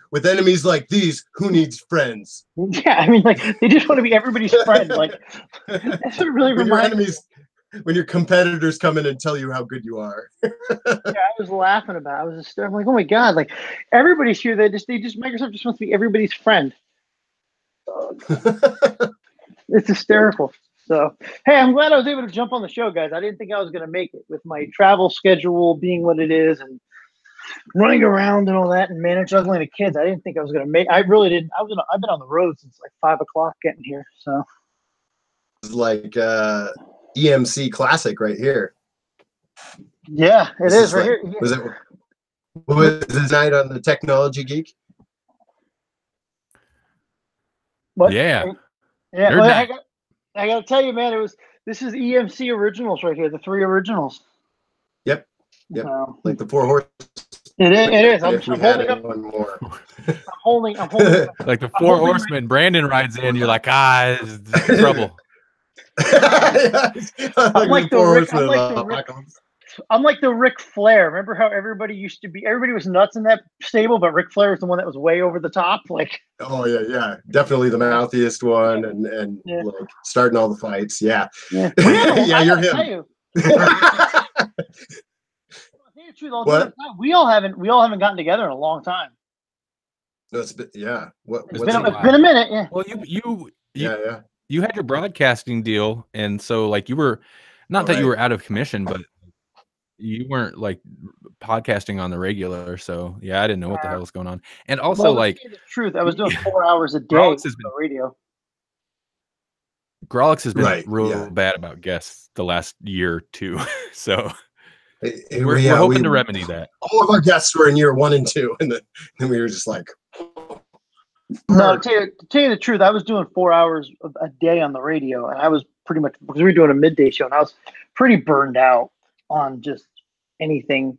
Speaker 1: like these, who needs friends?
Speaker 4: Yeah, I mean, like they just want to be everybody's friend. Like that's what it really reminds me.
Speaker 1: When your competitors come in and tell you how good you are.
Speaker 4: Yeah, I was laughing about it. I'm like, oh my god, like everybody's here. Microsoft just wants to be everybody's friend. It's hysterical. So, hey, I'm glad I was able to jump on the show, guys. I didn't think I was going to make it with my travel schedule being what it is and running around and all that and juggling the kids. I didn't think I was going to make. I really didn't. I've been on the road since like 5 o'clock getting here. So,
Speaker 1: it's like EMC Classic right here.
Speaker 4: Yeah, it is right here.
Speaker 1: Was this night on the Technology Geek?
Speaker 4: What?
Speaker 2: Yeah.
Speaker 4: Yeah. Well, I got to tell you, man, this is EMC originals right here, the 3 originals.
Speaker 1: Yep. Like the 4 horses.
Speaker 4: It is. I'm holding up
Speaker 1: one more.
Speaker 4: I'm holding
Speaker 2: like the 4 horsemen. Brandon rides in. You're like, it's trouble.
Speaker 4: I'm like the Ric Flair. Remember how everybody was nuts in that stable, but Ric Flair was the one that was way over the top. Like,
Speaker 1: oh yeah, definitely the mouthiest one, and like starting all the fights. Yeah. You're him. What?
Speaker 4: We all haven't gotten together in a long time.
Speaker 1: No, it's been
Speaker 4: It's been a minute. Yeah.
Speaker 2: Well,
Speaker 1: yeah.
Speaker 2: you had your broadcasting deal, and so like you were not that you were out of commission, but you weren't like podcasting on the regular. So yeah, I didn't know what the hell was going on. And also, like,
Speaker 4: to tell you the truth, I was doing 4 hours a day on the radio.
Speaker 2: Grawlix has been real bad about guests the last year or two. So we're hoping to remedy that.
Speaker 1: All of our guests were in year 1 and 2, and then we were just like,
Speaker 4: no, to tell you the truth, I was doing 4 hours a day on the radio, and I was pretty much, because we were doing a midday show, and I was pretty burned out on just anything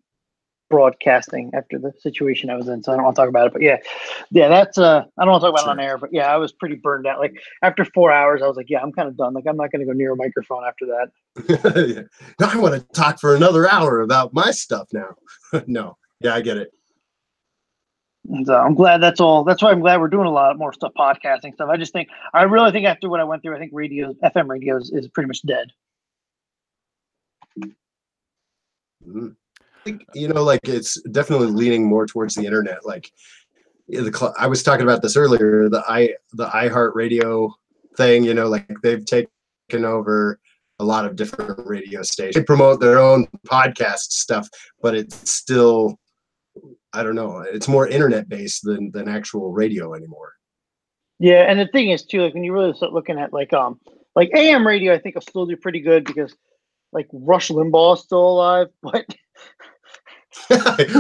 Speaker 4: broadcasting after the situation I was in. So I don't want to talk about it, but yeah, that's I don't want to talk about it on air, but yeah, I was pretty burned out. Like after 4 hours, I was like, yeah, I'm kind of done. Like I'm not going to go near a microphone after that.
Speaker 1: Now I want to talk for another hour about my stuff now. No, yeah, I get it.
Speaker 4: And so I'm glad that's all. That's why I'm glad we're doing a lot more stuff, podcasting stuff. I really think after what I went through, I think FM radio is pretty much dead.
Speaker 1: Mm-hmm. I think, like it's definitely leaning more towards the internet. Like I was talking about this earlier, the iHeart Radio thing, like they've taken over a lot of different radio stations. They promote their own podcast stuff, but it's still, I don't know, it's more internet based than actual radio anymore.
Speaker 4: Yeah, and the thing is too, like when you really start looking at like AM radio, I think will still do pretty good because like Rush Limbaugh is still alive, but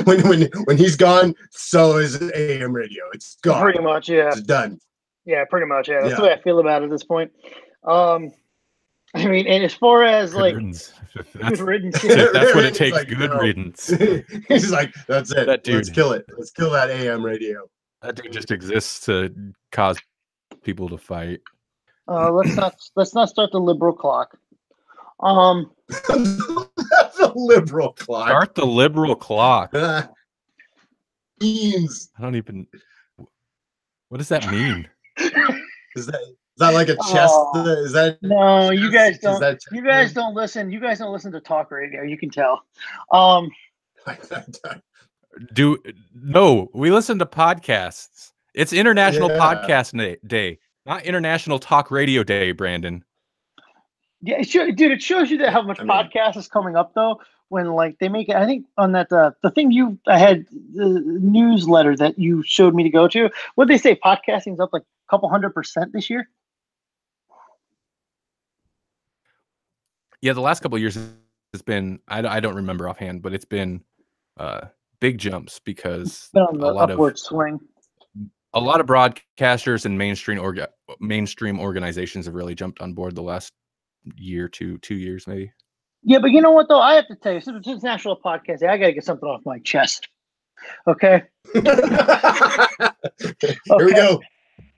Speaker 1: when he's gone, so is AM radio. It's gone.
Speaker 4: Pretty much, yeah.
Speaker 1: It's done.
Speaker 4: Yeah, pretty much, yeah. That's the way I feel about it at this point. I mean, and as far as
Speaker 2: good
Speaker 4: like
Speaker 2: riddance.
Speaker 4: Good riddance,
Speaker 2: that's what it takes.
Speaker 1: Like,
Speaker 2: good riddance.
Speaker 1: He's like, that's it.
Speaker 2: That dude.
Speaker 1: Let's kill it. Let's kill that AM radio.
Speaker 2: That dude just exists to cause people to fight.
Speaker 4: Let's not start the liberal clock.
Speaker 1: The liberal clock.
Speaker 2: Start the liberal clock.
Speaker 1: Beans.
Speaker 2: I don't even. What does that mean?
Speaker 1: Is that like a chest? Is that
Speaker 4: no? You guys don't. You guys don't listen. You guys don't listen to talk radio. You can tell.
Speaker 2: No, we listen to podcasts. It's International Podcast Day, not International Talk Radio Day, Brandon.
Speaker 4: Yeah, dude, it shows you that how much podcast is coming up though. When like they make it, I think on that the thing I had the newsletter that you showed me to go to. What they say, podcasting's up like a couple 100% this year.
Speaker 2: Yeah, the last couple of years it's been. I don't remember offhand, but it's been big jumps because
Speaker 4: a lot upward swing.
Speaker 2: A lot of broadcasters and mainstream organizations have really jumped on board the last year, 2 years maybe.
Speaker 4: Yeah, but you know what though? I have to tell you, since it's National Podcast Day, I gotta get something off my chest. Okay.
Speaker 1: Here we go.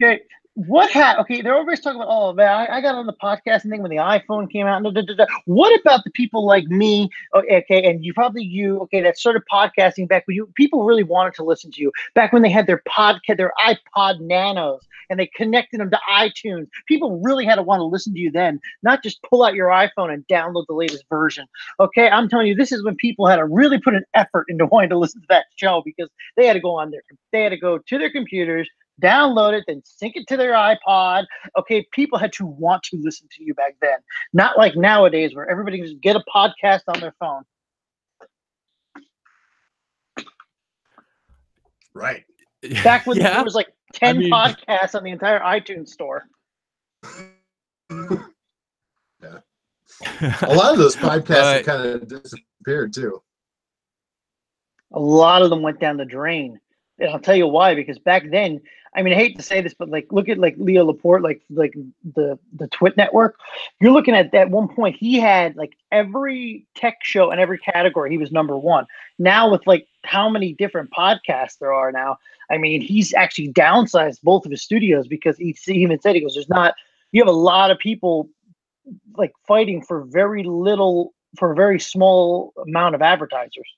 Speaker 4: Okay. Okay, they're always talking about, oh man, I got on the podcasting thing when the iPhone came out. What about the people like me? Okay, and that started podcasting back when people really wanted to listen to you. Back when they had their iPod Nanos and they connected them to iTunes. People really had to want to listen to you then, not just pull out your iPhone and download the latest version. Okay, I'm telling you, this is when people had to really put an effort into wanting to listen to that show because they had to go to their computers, download it, then sync it to their iPod. Okay, people had to want to listen to you back then. Not like nowadays where everybody can just get a podcast on their phone.
Speaker 1: Right.
Speaker 4: Back when there was like 10 podcasts on the entire iTunes store.
Speaker 1: Yeah. A lot of those podcasts have kind of disappeared too.
Speaker 4: A lot of them went down the drain. And I'll tell you why, because back then, I mean, I hate to say this, but like, look at like Leo Laporte, like the Twit Network. You're looking at one point, he had like every tech show in every category. He was #1. Now with like how many different podcasts there are now, I mean, he's actually downsized both of his studios because he even said, he goes, you have a lot of people like fighting for very very small amount of advertisers.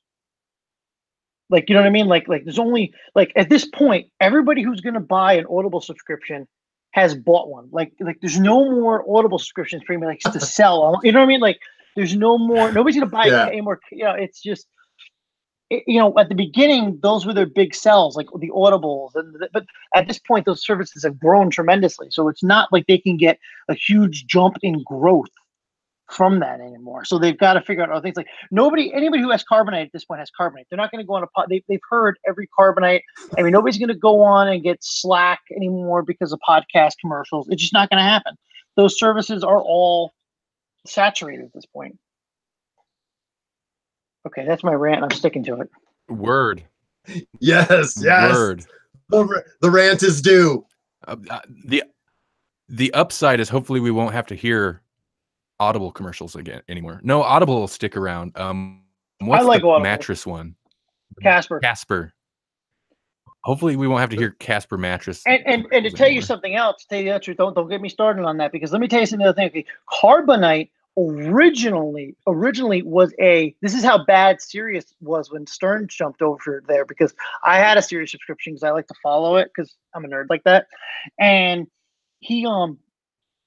Speaker 4: Like, you know what I mean? Like there's only like at this point, everybody who's going to buy an Audible subscription has bought one. Like there's no more Audible subscriptions for me like to sell. You know what I mean? Like there's no more. Nobody's going to buy it anymore. You know, it's just at the beginning, those were their big sells, like the Audibles, but at this point, those services have grown tremendously. So it's not like they can get a huge jump in growth from that anymore. So they've got to figure out other things. Like anybody who has Carbonite at this point has Carbonite. They're not going to go on they've heard every Carbonite. I mean, nobody's going to go on and get Slack anymore because of podcast commercials. It's just not going to happen. Those services are all saturated at this point. Okay, that's my rant. I'm sticking to it.
Speaker 2: Word.
Speaker 1: Yes.
Speaker 2: Word.
Speaker 1: The rant is due.
Speaker 2: The upside is hopefully we won't have to hear Audible commercials anymore. No, Audible will stick around. What's
Speaker 4: I like
Speaker 2: the
Speaker 4: Audible.
Speaker 2: mattress one?
Speaker 4: Casper.
Speaker 2: Hopefully we won't have to hear Casper mattress.
Speaker 4: And to tell you something else, tell you the truth, don't get me started on that, because let me tell you something other thing. Okay, Carbonite originally was this is how bad Sirius was when Stern jumped over there, because I had a Sirius subscription because I like to follow it because I'm a nerd like that. And he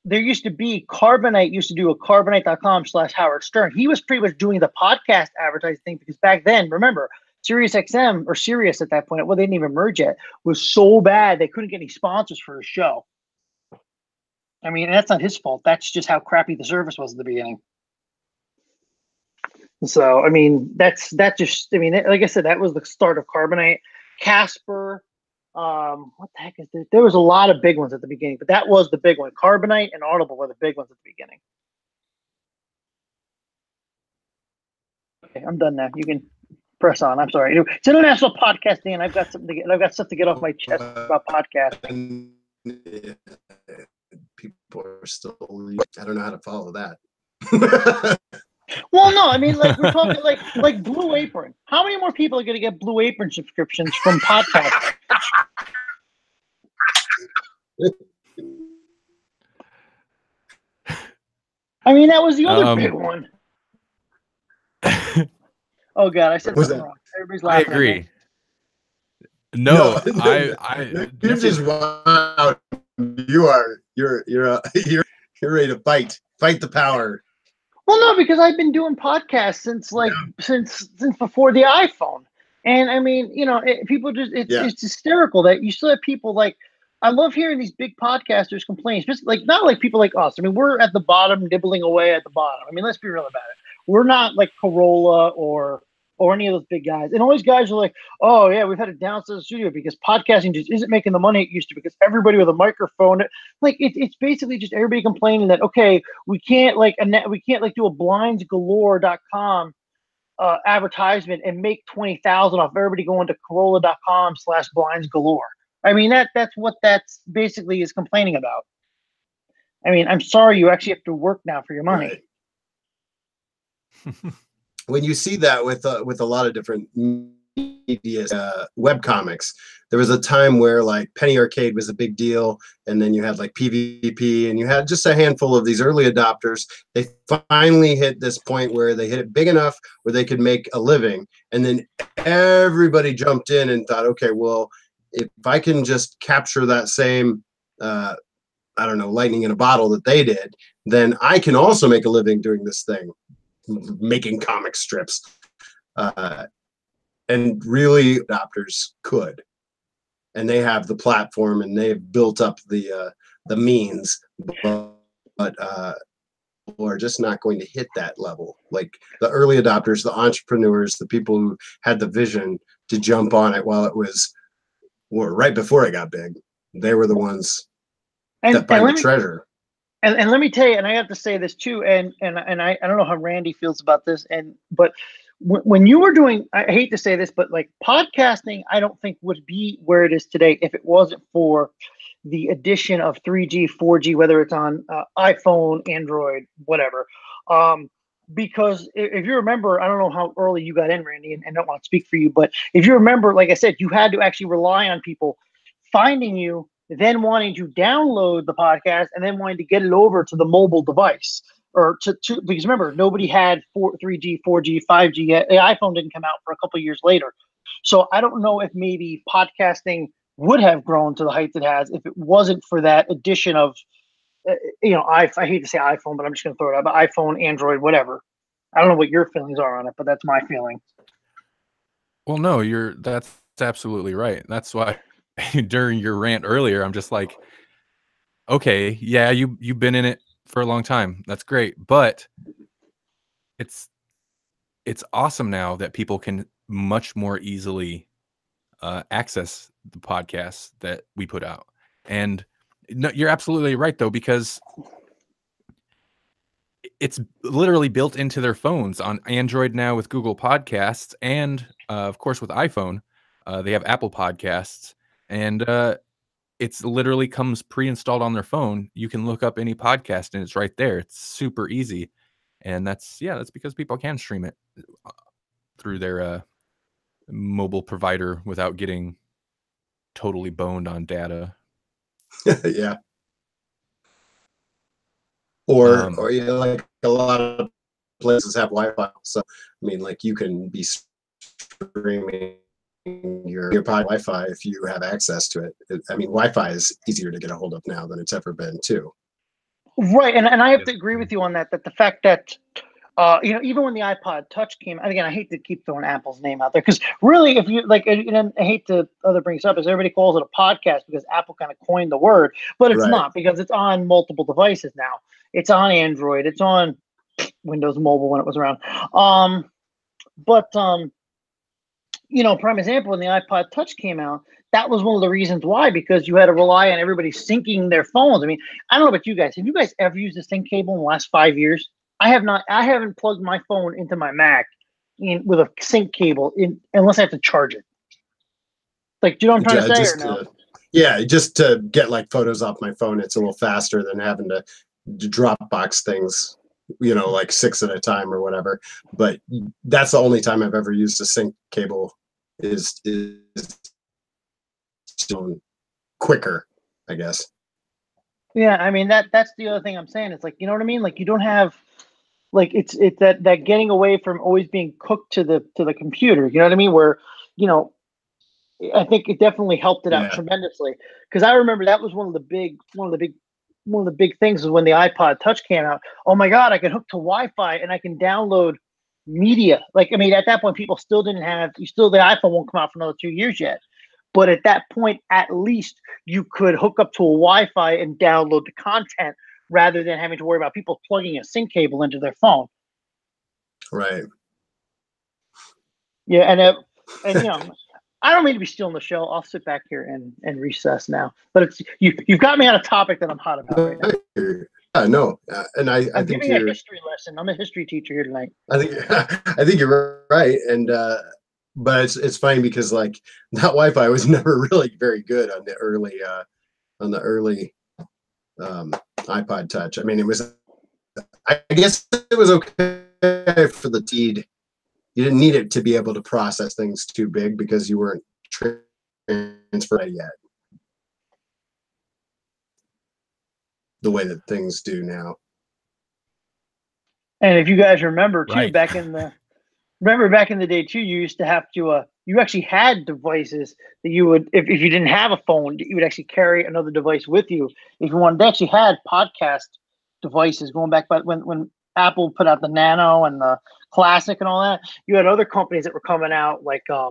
Speaker 4: there used to be Carbonite used to do a carbonite.com/Howard Stern. He was pretty much doing the podcast advertising thing, because back then, remember, Sirius XM or Sirius at that point, well, they didn't even merge yet, was so bad they couldn't get any sponsors for his show. I mean, that's not his fault. That's just how crappy the service was at the beginning. So, I mean, like I said, that was the start of Carbonite. Casper. What the heck is this? There was a lot of big ones at the beginning, but that was the big one. Carbonite and Audible were the big ones at the beginning. Okay, I'm done now. You can press on. I'm sorry. It's International Podcasting, and I've got stuff to get off my chest about podcasting.
Speaker 1: People are still. I don't know how to follow that.
Speaker 4: Well, no, I mean, like we're talking like Blue Apron. How many more people are going to get Blue Apron subscriptions from podcasting? I mean, that was the other big one. Oh God, I said something wrong. Everybody's laughing.
Speaker 2: I agree. No, I
Speaker 1: you're just wow. You're ready to fight the power.
Speaker 4: Well, no, because I've been doing podcasts since before the iPhone, and I mean, people it's hysterical that you still have people like. I love hearing these big podcasters complain, especially not like people like us. I mean, we're at the bottom, nibbling away at the bottom. I mean, let's be real about it. We're not like Corolla or any of those big guys. And all these guys are like, oh yeah, we've had to downsize the studio because podcasting just isn't making the money it used to, because everybody with a microphone, like it's basically just everybody complaining that, okay, we can't do a blindsgalore.com advertisement and make 20,000 off everybody going to Corolla.com/blindsgalore. I mean, that's what that's basically is complaining about. I mean, I'm sorry, you actually have to work now for your money.
Speaker 1: Right. When you see that with a lot of different media, web comics, there was a time where like Penny Arcade was a big deal, and then you had like PvP, and you had just a handful of these early adopters. They finally hit this point where they hit it big enough where they could make a living, and then everybody jumped in and thought, okay, well, if I can just capture that same, lightning in a bottle that they did, then I can also make a living doing this thing, making comic strips. And really, adopters could. And they have the platform, and they've built up the means, but are just not going to hit that level. Like the early adopters, the entrepreneurs, the people who had the vision to jump on it while it was right before it got big. They were the ones that find the treasure.
Speaker 4: And let me tell you, and I have to say this too, and I don't know how Randy feels about this, but when you were doing, I hate to say this, but like podcasting, I don't think would be where it is today if it wasn't for the addition of 3G, 4G, whether it's on iPhone, Android, whatever. Because if you remember, I don't know how early you got in, Randy, and I don't want to speak for you, but if you remember, like I said, you had to actually rely on people finding you, then wanting to download the podcast, and then wanting to get it over to the mobile device, or to because remember, nobody had 3G, 4G, 5G yet. The iPhone didn't come out for a couple of years later. So I don't know if maybe podcasting would have grown to the heights it has if it wasn't for that addition of, I hate to say iPhone, but I'm just going to throw it out, but iPhone, Android, whatever. I don't know what your feelings are on it, but that's my feeling.
Speaker 2: Well, no, that's absolutely right. That's why during your rant earlier, I'm just like, okay, yeah, you've been in it for a long time. That's great, but it's awesome now that people can much more easily access the podcasts that we put out. And no, you're absolutely right though, because it's literally built into their phones on Android now with Google Podcasts, and of course with iPhone, they have Apple Podcasts, and it's literally comes pre-installed on their phone. You can look up any podcast and it's right there. It's super easy, and that's because people can stream it through their mobile provider without getting totally boned on data.
Speaker 1: Yeah. Or like a lot of places have Wi-Fi, so I mean, like you can be streaming your pod Wi-Fi if you have access to it. I mean, Wi-Fi is easier to get a hold of now than it's ever been, too.
Speaker 4: Right, and I have to agree with you on that. That the fact that even when the iPod Touch came, and again, I hate to keep throwing Apple's name out there because really, if you like, and I hate to bring this up, is everybody calls it a podcast because Apple kind of coined the word, but it's not, because it's on multiple devices now. It's on Android, it's on Windows Mobile when it was around. Prime example, when the iPod Touch came out, that was one of the reasons why, because you had to rely on everybody syncing their phones. I mean, I don't know about you guys. Have you guys ever used a sync cable in the last 5 years? I have not. I haven't plugged my phone into my Mac with a sync cable unless I have to charge it. Like, do you know what I'm trying to say? Or no?
Speaker 1: Just to get like photos off my phone, it's a little faster than having to Dropbox things, like 6 at a time or whatever. But that's the only time I've ever used a sync cable. Is quicker, I guess.
Speaker 4: Yeah, I mean that's the other thing I'm saying. It's like, you know what I mean? Like, you don't have, like, it's that getting away from always being cooked to the computer. You know what I mean? Where, I think it definitely helped it out tremendously, because I remember that was one of the big things was when the iPod Touch came out. Oh my God, I can hook to Wi-Fi and I can download media. Like, I mean, at that point, people still didn't have. The iPhone won't come out for another 2 years yet. But at that point, at least you could hook up to a Wi-Fi and download the content rather than having to worry about people plugging a sync cable into their phone.
Speaker 1: Right.
Speaker 4: Yeah, and I don't mean to be stealing the show. I'll sit back here and recess now. But it's you've got me on a topic that I'm hot about right now.
Speaker 1: I know, and I'm think
Speaker 4: giving a history lesson. I'm a history teacher here tonight.
Speaker 1: I think you're right, and but it's funny because like that Wi-Fi was never really very good on the early iPod Touch. I mean, I guess it was okay for the speed. You didn't need it to be able to process things too big because you weren't transferred yet. The way that things do now.
Speaker 4: And if you guys remember too,
Speaker 2: Right.
Speaker 4: back in the day too, you used to have to you actually had devices that you would, if you didn't have a phone, you would actually carry another device with you if you wanted. They actually had podcast devices going back, but when Apple put out the Nano and the Classic and all that, you had other companies that were coming out, like I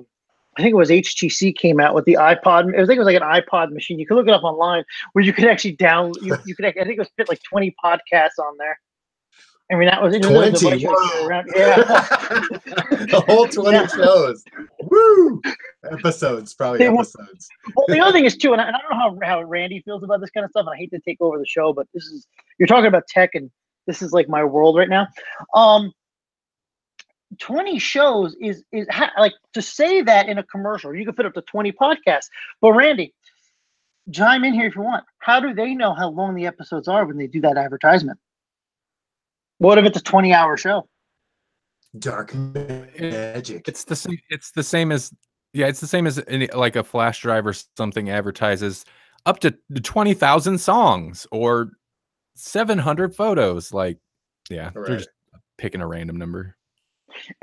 Speaker 4: think it was HTC came out with the iPod. I think it was like an iPod machine. You could look it up online where you could actually download. You could. I think it was fit like 20 podcasts on there. I mean, that was
Speaker 1: 20.
Speaker 4: Around. Yeah,
Speaker 1: the whole 20 shows. Woo! Episodes, probably episodes.
Speaker 4: Well, the other thing is too, and I don't know how Randy feels about this kind of stuff. And I hate to take over the show, but you're talking about tech, and this is like my world right now. 20 shows is like, to say that in a commercial, you can fit up to 20 podcasts. But Randy, chime in here if you want. How do they know how long the episodes are when they do that advertisement? What if it's a 20-hour show?
Speaker 1: Dark magic.
Speaker 2: It's the same as like a flash drive or something advertises up to 20,000 songs or 700 photos. Like, yeah,
Speaker 1: Right.
Speaker 2: They're just picking a random number.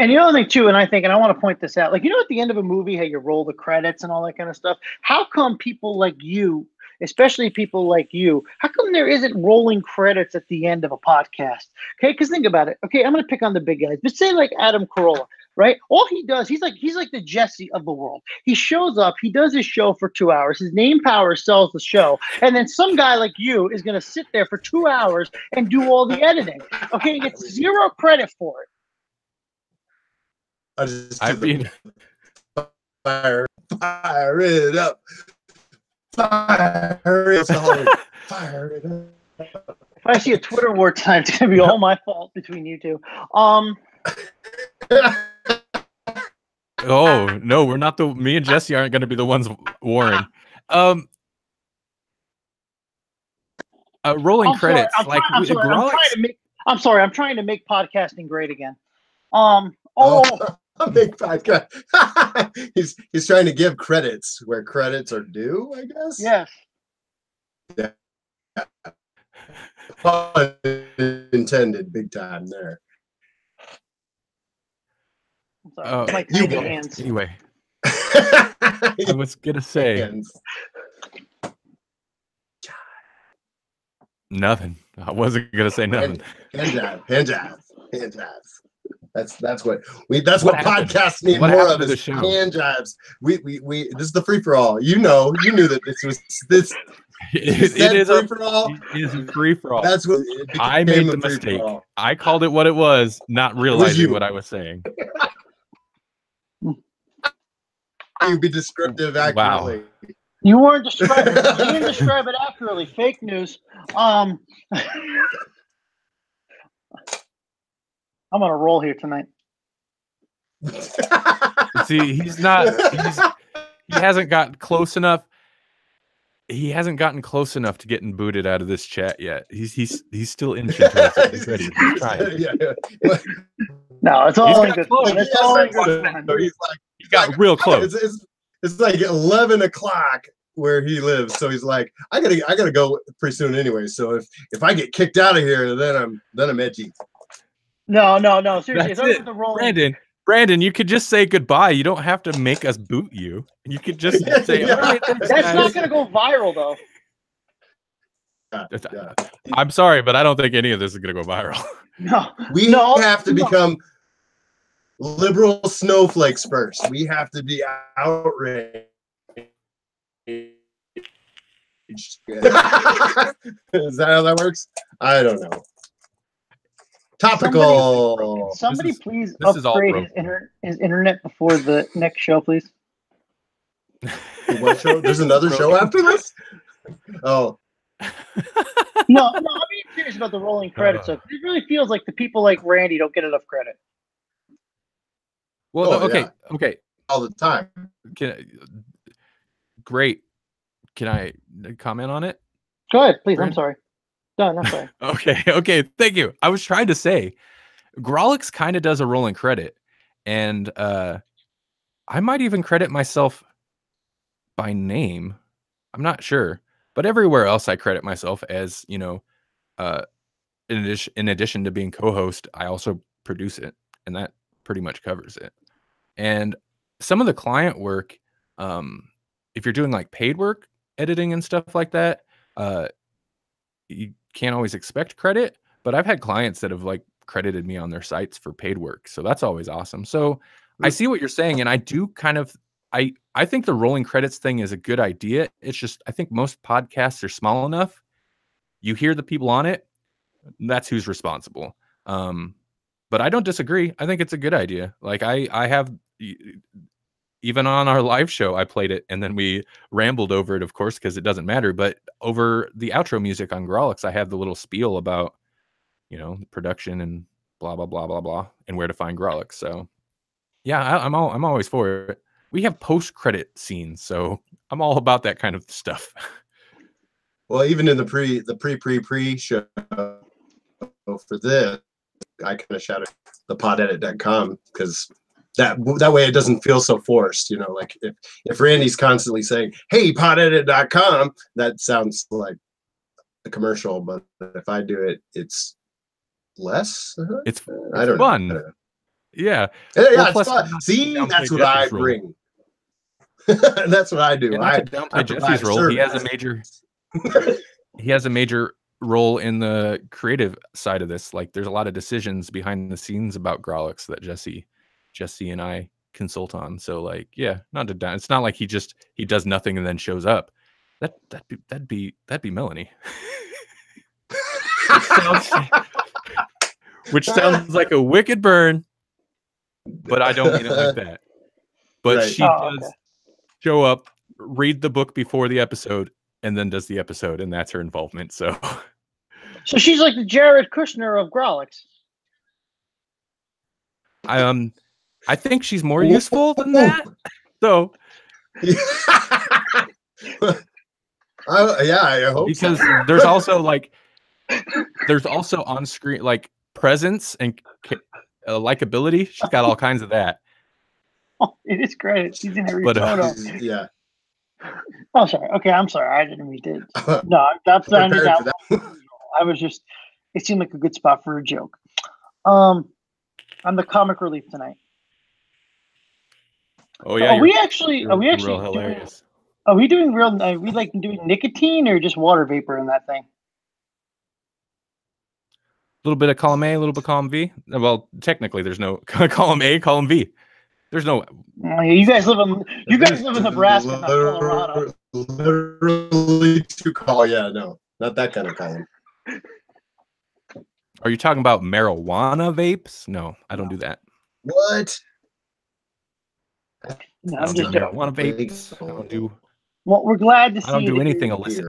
Speaker 4: And the other thing too, and I want to point this out, like, at the end of a movie, how you roll the credits and all that kind of stuff. How come people like you, especially people like you, how come there isn't rolling credits at the end of a podcast? Okay, because think about it. Okay, I'm going to pick on the big guys, but say like Adam Carolla. right? All he does, he's like the Jesse of the world. He shows up, he does his show for 2 hours. His name power sells the show, and then some guy like you is going to sit there for 2 hours and do all the editing. Okay, he gets zero credit for it.
Speaker 1: I mean, fire it up, fire it up, fire it up.
Speaker 4: If I see a Twitter war time, it's gonna be all my fault between you two.
Speaker 2: Oh no, we're not me and Jesse aren't gonna be the ones warring. Rolling credits.
Speaker 4: I'm trying to make podcasting great again.
Speaker 1: Big podcast. he's trying to give credits where credits are due, I guess.
Speaker 4: Yes.
Speaker 1: Yeah. Pun intended, big time there.
Speaker 4: Sorry,
Speaker 1: you go.
Speaker 2: Anyway, I was gonna say nothing. I wasn't gonna say nothing.
Speaker 1: Hand jabs. That's what podcasts need more of. Is hand jabs. We this is the free for all. You knew that this was this.
Speaker 2: It is a free for all. It is a free for all.
Speaker 1: That's what
Speaker 2: I made the mistake. I called it what it was, not realizing what I was saying.
Speaker 1: You'd be descriptive accurately.
Speaker 2: Wow.
Speaker 4: You weren't describing. You didn't describe it accurately. Fake news. I'm on a roll here tonight.
Speaker 2: See, he hasn't gotten close enough. He hasn't gotten close enough to getting booted out of this chat yet. He's still inching towards it. He's ready. He's trying.
Speaker 1: Yeah.
Speaker 4: No, it's all in good. It's all in good.
Speaker 2: He got real close.
Speaker 1: It's like 11 o'clock where he lives, so he's like, I gotta go pretty soon anyway. So if I get kicked out of here, then I'm edgy.
Speaker 4: No. Seriously,
Speaker 2: That's it.
Speaker 4: The rolling.
Speaker 2: Brandon, you could just say goodbye. You don't have to make us boot you. You could just say, all right, thanks,
Speaker 4: that's
Speaker 2: guys.
Speaker 4: not going to go viral, though.
Speaker 1: Yeah.
Speaker 2: I'm sorry, but I don't think any of this is going to go viral.
Speaker 4: No.
Speaker 1: We have to become liberal snowflakes first. We have to be outraged. Is that how that works? I don't know. Topical.
Speaker 4: Somebody please upgrade his internet before the next show, please.
Speaker 1: What show? There's another show after this? Oh.
Speaker 4: No, I'm being serious about the rolling credits. So it really feels like the people like Randy don't get enough credit.
Speaker 2: Well, okay.
Speaker 1: All the time.
Speaker 2: Great. Can I comment on it?
Speaker 4: Go ahead, please. I'm sorry. No, I'm sorry.
Speaker 2: Okay. Thank you. I was trying to say, Grawlix kind of does a rolling credit, and I might even credit myself by name. I'm not sure, but everywhere else I credit myself as, in addition to being co-host, I also produce it, and that pretty much covers it. And some of the client work, if you're doing like paid work, editing and stuff like that, you can't always expect credit, but I've had clients that have like credited me on their sites for paid work. So that's always awesome. So I see what you're saying. And I do kind of, I think the rolling credits thing is a good idea. It's just, I think most podcasts are small enough. You hear the people on it, that's who's responsible. But I don't disagree. I think it's a good idea. Like I have, even on our live show, I played it and then we rambled over it, of course, because it doesn't matter. But over the outro music on Grawlix, I have the little spiel about, the production and blah, blah, blah, blah, blah, and where to find Grawlix. So yeah, I'm always for it. We have post-credit scenes, so I'm all about that kind of stuff.
Speaker 1: Well, even in the pre show for this, I kind of shouted the podedit.com because that way it doesn't feel so forced, like if Randy's constantly saying, hey, podedit.com, that sounds like a commercial, but if I do it, it's less.
Speaker 2: It's
Speaker 1: fun.
Speaker 2: Yeah.
Speaker 1: Well, it's fun. See, that's what I bring. That's what I do.
Speaker 2: I Jesse's role. He has a major role in the creative side of this. Like there's a lot of decisions behind the scenes about Grawlix that Jesse Jesse and I consult on. So like, yeah, not to down. It's not like he does nothing and then shows up. That'd be Melanie. which sounds like a wicked burn, but I don't mean it like that. But
Speaker 1: Right.
Speaker 2: she does show up, read the book before the episode, and then does the episode, and that's her involvement. So
Speaker 4: she's like the Jared Kushner of Grawlix.
Speaker 2: I think she's more useful than that. So
Speaker 1: I hope
Speaker 2: because
Speaker 1: so.
Speaker 2: there's also on screen like presence and likability. She's got all kinds of that.
Speaker 4: Oh, it is great. She's in every
Speaker 2: But,
Speaker 4: photo.
Speaker 1: Yeah.
Speaker 4: Oh, sorry. Okay, I'm sorry. I didn't mean to. No, that's not that. I was just. It seemed like a good spot for a joke. I'm the comic relief tonight.
Speaker 2: Oh yeah.
Speaker 4: Are we actually
Speaker 2: real
Speaker 4: doing,
Speaker 2: hilarious.
Speaker 4: are we doing real? Are we like doing nicotine or just water vapor in that thing?
Speaker 2: A little bit of column A, a little bit of column V. Well, technically, there's no column A, column V. There's no.
Speaker 4: You guys live in Nebraska, not Colorado.
Speaker 1: Literally two column. Yeah, no, not that kind of column.
Speaker 2: Are you talking about marijuana vapes? No, I don't do that.
Speaker 1: What?
Speaker 4: No,
Speaker 2: I
Speaker 4: I'm
Speaker 2: don't do
Speaker 4: just
Speaker 2: marijuana vapes. I don't do.
Speaker 4: Well, we're glad to see.
Speaker 2: I don't do
Speaker 4: that
Speaker 2: anything illicit.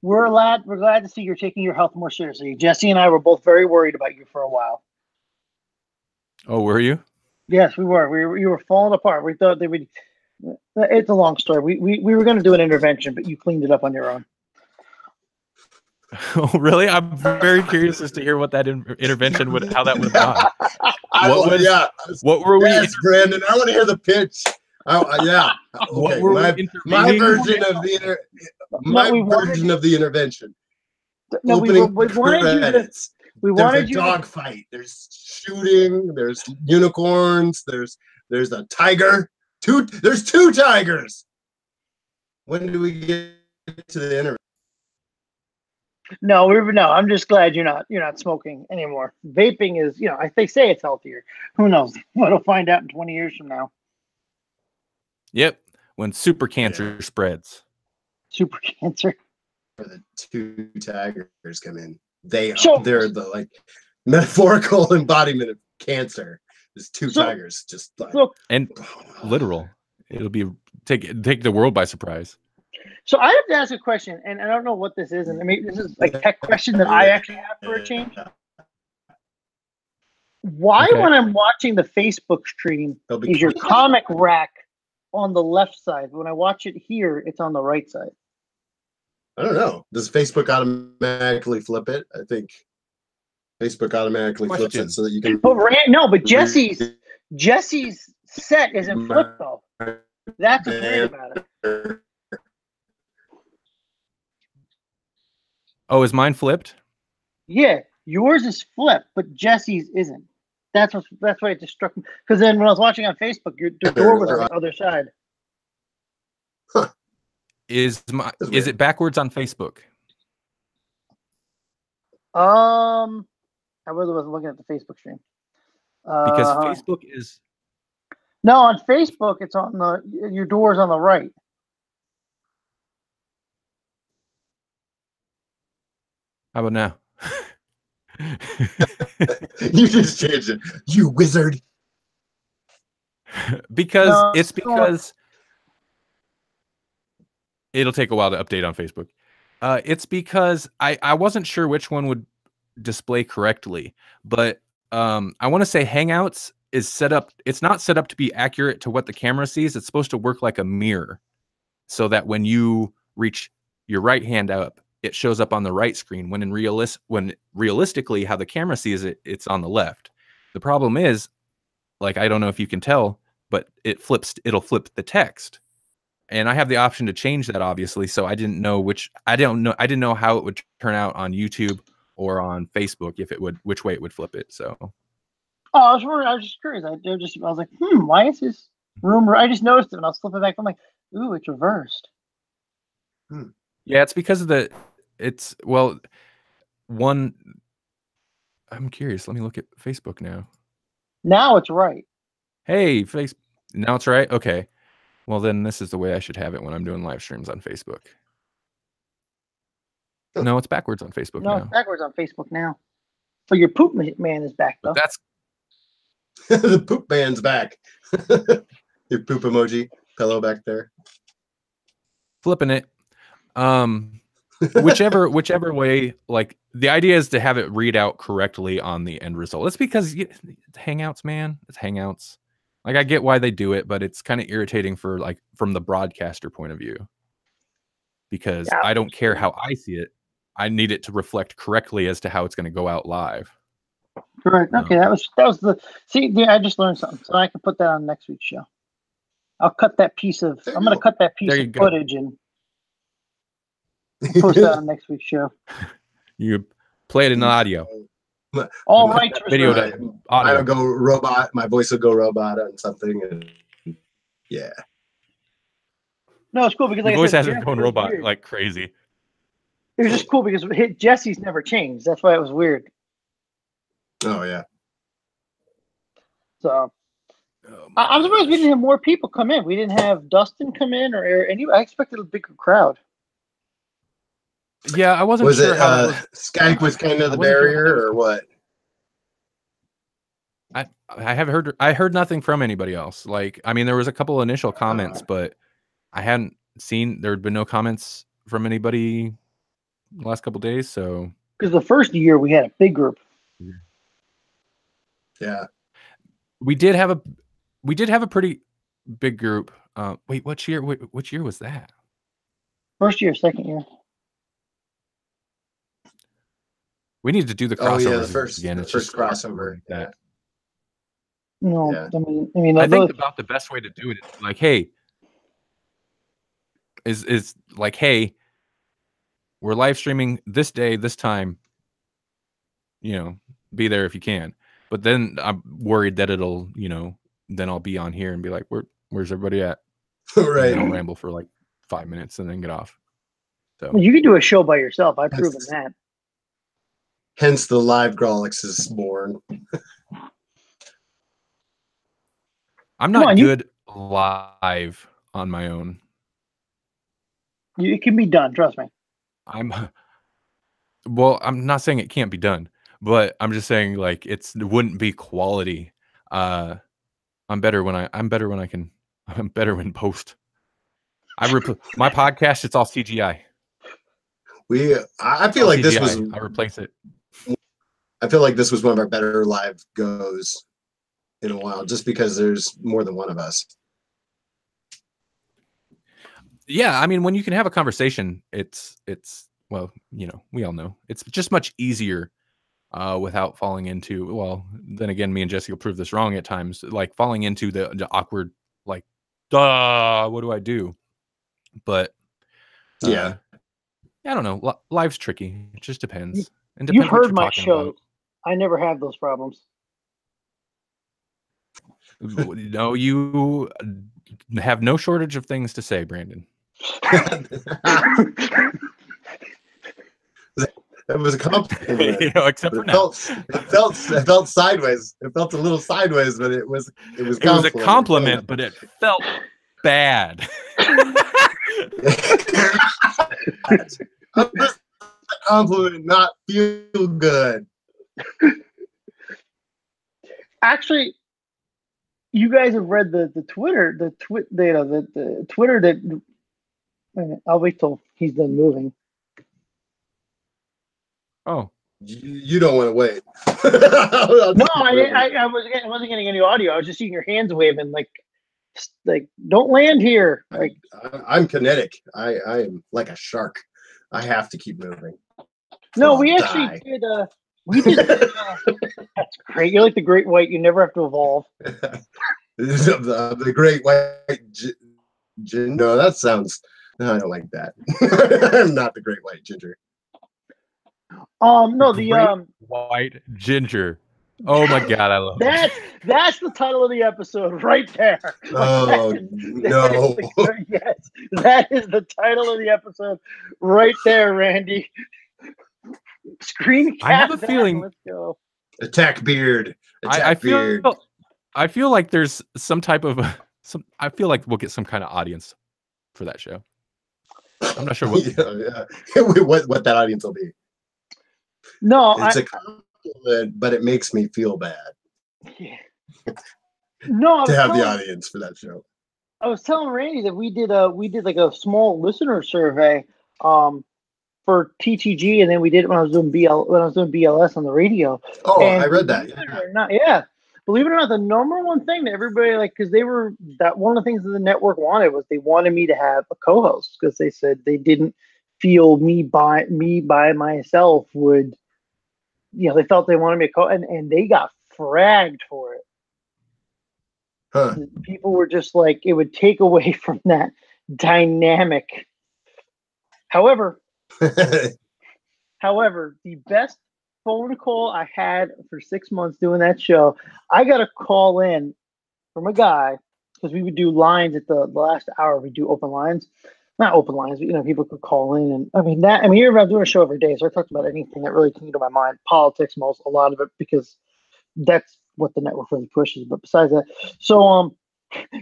Speaker 4: We're glad to see you're taking your health more seriously. Jesse and I were both very worried about you for a while.
Speaker 2: Oh, were you?
Speaker 4: Yes, we were. You were falling apart. We thought they would. It's a long story. We were going to do an intervention, but you cleaned it up on your own.
Speaker 2: Oh, really? I'm very curious as to hear what that intervention would, how that would have gone. What were we?
Speaker 1: Yes, Brandon, I want to hear the pitch. Yeah. Okay. My version of the version of the intervention.
Speaker 4: No, we wanted
Speaker 1: There's a dog fight. There's shooting. There's unicorns. There's a tiger. There's two tigers. When do we get to the intervention?
Speaker 4: No, I'm just glad you're not smoking anymore. Vaping is, they say it's healthier. Who knows? We'll find out in 20 years from now.
Speaker 2: Yep, when super cancer spreads.
Speaker 4: Super cancer.
Speaker 1: Where the two tigers come in. They're the like metaphorical embodiment of cancer. There's two tigers just like
Speaker 2: and literal. It'll be take the world by surprise.
Speaker 4: So I have to ask a question, and I don't know what this is, and I mean this is like a tech question that I actually have for a change. Why, when I'm watching the Facebook stream, is your comic rack on the left side? When I watch it here, it's on the right side.
Speaker 1: I don't know. Does Facebook automatically flip it? I think Facebook automatically flips it so that you can.
Speaker 4: But Jesse's set isn't flipped though. That's what's weird about it.
Speaker 2: Oh, is mine flipped?
Speaker 4: Yeah, yours is flipped, but Jesse's isn't. That's why it just struck me. Because then when I was watching on Facebook, the door was on the other side.
Speaker 1: Huh.
Speaker 2: Is it backwards on Facebook?
Speaker 4: I really wasn't looking at the Facebook stream.
Speaker 2: Because Facebook is.
Speaker 4: No, on Facebook, it's on your door's on the right.
Speaker 2: How about now?
Speaker 1: You just changed it, you wizard.
Speaker 2: Because it'll take a while to update on Facebook. It's because I wasn't sure which one would display correctly, but I want to say Hangouts is set up. It's not set up to be accurate to what the camera sees. It's supposed to work like a mirror, so that when you reach your right hand up, it shows up on the right screen. When realistically, how the camera sees it, it's on the left. The problem is, like, I don't know if you can tell, but it'll flip the text. And I have the option to change that, obviously. So I didn't know I didn't know how it would turn out on YouTube or on Facebook, which way it would flip it. So.
Speaker 4: Oh, I was just curious. I was like, why is this room? I just noticed it and I was flipping back. I'm like, ooh, it's reversed.
Speaker 2: Yeah, it's because of I'm curious. Let me look at Facebook now.
Speaker 4: Now it's right.
Speaker 2: Hey, face. Now it's right. Okay. Well, then this is the way I should have it when I'm doing live streams on Facebook. No, it's backwards on Facebook
Speaker 4: No,
Speaker 2: now.
Speaker 4: it's backwards on Facebook now. But your poop man is back though.
Speaker 2: But that's
Speaker 1: The poop man's back. Your poop emoji pillow back there.
Speaker 2: flipping it. Whichever way, like the idea is to have it read out correctly on the end result. It's because it's Hangouts, man. It's Hangouts. Like I get why they do it, but it's kind of irritating for like from the broadcaster point of view. Because I don't care how I see it. I need it to reflect correctly as to how it's going to go out live.
Speaker 4: Correct. Okay, that was the I just learned something, so I can put that on next week's show. I'll cut that piece of. I'm going to cut that piece of footage and post that on next week's show.
Speaker 2: You play it in the audio.
Speaker 4: All right,
Speaker 2: video
Speaker 1: to audio. I'll go robot. My voice will go robot on something, and yeah.
Speaker 4: No, it's cool because
Speaker 2: your voice hasn't gone robot weird. Like crazy.
Speaker 4: It was just cool because Jesse's never changed. That's why it was weird.
Speaker 1: Oh yeah.
Speaker 4: So I'm surprised we didn't have more people come in. We didn't have Dustin come in or any. I expected a bigger crowd.
Speaker 2: Yeah, I wasn't sure.
Speaker 1: Skype was kind of the barrier, or what?
Speaker 2: I heard nothing from anybody else. Like, I mean, there was a couple initial comments, but I hadn't seen. There had been no comments from anybody the last couple of days. So
Speaker 4: because the first year we had a big group.
Speaker 1: Yeah,
Speaker 2: we did have a pretty big group. Wait, which year was that?
Speaker 4: First year, second year.
Speaker 2: We need to do the crossover.
Speaker 1: Oh yeah, the first crossover.
Speaker 4: Yeah. No, yeah. I mean,
Speaker 2: I think about the best way to do it is like, hey, is like, hey, we're live streaming this day, this time. You know, be there if you can. But then I'm worried that it'll, then I'll be on here and be like, where's everybody at?
Speaker 1: Right.
Speaker 2: And I'll ramble for like 5 minutes and then get off. So
Speaker 4: well, you can do a show by yourself. I've proven that.
Speaker 1: Hence the live Grawlix is born.
Speaker 2: I'm not good live on my own.
Speaker 4: It can be done, trust me.
Speaker 2: I'm not saying it can't be done, but I'm just saying like it wouldn't be quality. I'm better when post. My podcast, it's all CGI.
Speaker 1: I feel like
Speaker 2: CGI.
Speaker 1: This was.
Speaker 2: I replace it.
Speaker 1: I feel like this was one of our better live goes in a while, just because there's more than one of us.
Speaker 2: Yeah, I mean, when you can have a conversation, it's well, we all know it's just much easier without falling into. Well, then again, me and Jesse will prove this wrong at times, like falling into the awkward, like, what do I do? But
Speaker 1: yeah,
Speaker 2: I don't know. Life's tricky. It just depends. And
Speaker 4: you've heard my show. About. I never have those problems.
Speaker 2: No, you have no shortage of things to say, Brandon.
Speaker 1: That was a compliment.
Speaker 2: Except for now.
Speaker 1: It felt sideways. It felt a little sideways, but it was
Speaker 2: a compliment, but it felt bad.
Speaker 1: A compliment, not feel good.
Speaker 4: Actually, you guys have read the Twitter, the Twitter that. I'll wait till he's done moving.
Speaker 2: Oh,
Speaker 1: you don't want to wait.
Speaker 4: No, I wasn't getting any audio. I was just seeing your hands waving, like don't land here. Like
Speaker 1: I'm kinetic. I am like a shark. I have to keep moving.
Speaker 4: No, we actually did. We did. That's great. You're like the great white. You never have to evolve.
Speaker 1: the great white. No, that sounds. No, I don't like that. I'm not the great white ginger.
Speaker 4: No, the
Speaker 2: white ginger. Oh my god, I love
Speaker 4: that. That's the title of the episode right there.
Speaker 1: Oh no!
Speaker 4: Yes, that is the title of the episode right there, Randy. Screen cap.
Speaker 2: I have a feeling.
Speaker 4: Let's go.
Speaker 1: Attack beard. Attack beard.
Speaker 2: I feel like there's some type of I feel like we'll get some kind of audience for that show. I'm not sure what.
Speaker 1: What that audience will be.
Speaker 4: No,
Speaker 1: it's a compliment, but it makes me feel bad.
Speaker 4: Yeah. No,
Speaker 1: to have the audience for that show.
Speaker 4: I was telling Randy that we did like a small listener survey for TTG, and then we did it when I was doing BLS on the radio.
Speaker 1: Oh,
Speaker 4: and
Speaker 1: I read that.
Speaker 4: Believe it or not, the number one thing that everybody because that one of the things that the network wanted was they wanted me to have a co-host because they said they didn't feel me by myself would, they felt they wanted me to and they got fragged for it.
Speaker 1: Huh.
Speaker 4: People were just like, it would take away from that dynamic. However, the best phone call I had for 6 months doing that show, I got a call in from a guy because we would do lines at the last hour. We do open lines, not open lines, but people could call in, and I'm doing a show every day, so I talked about anything that really came to my mind, politics, a lot of it, because that's what the network really pushes. But besides that, so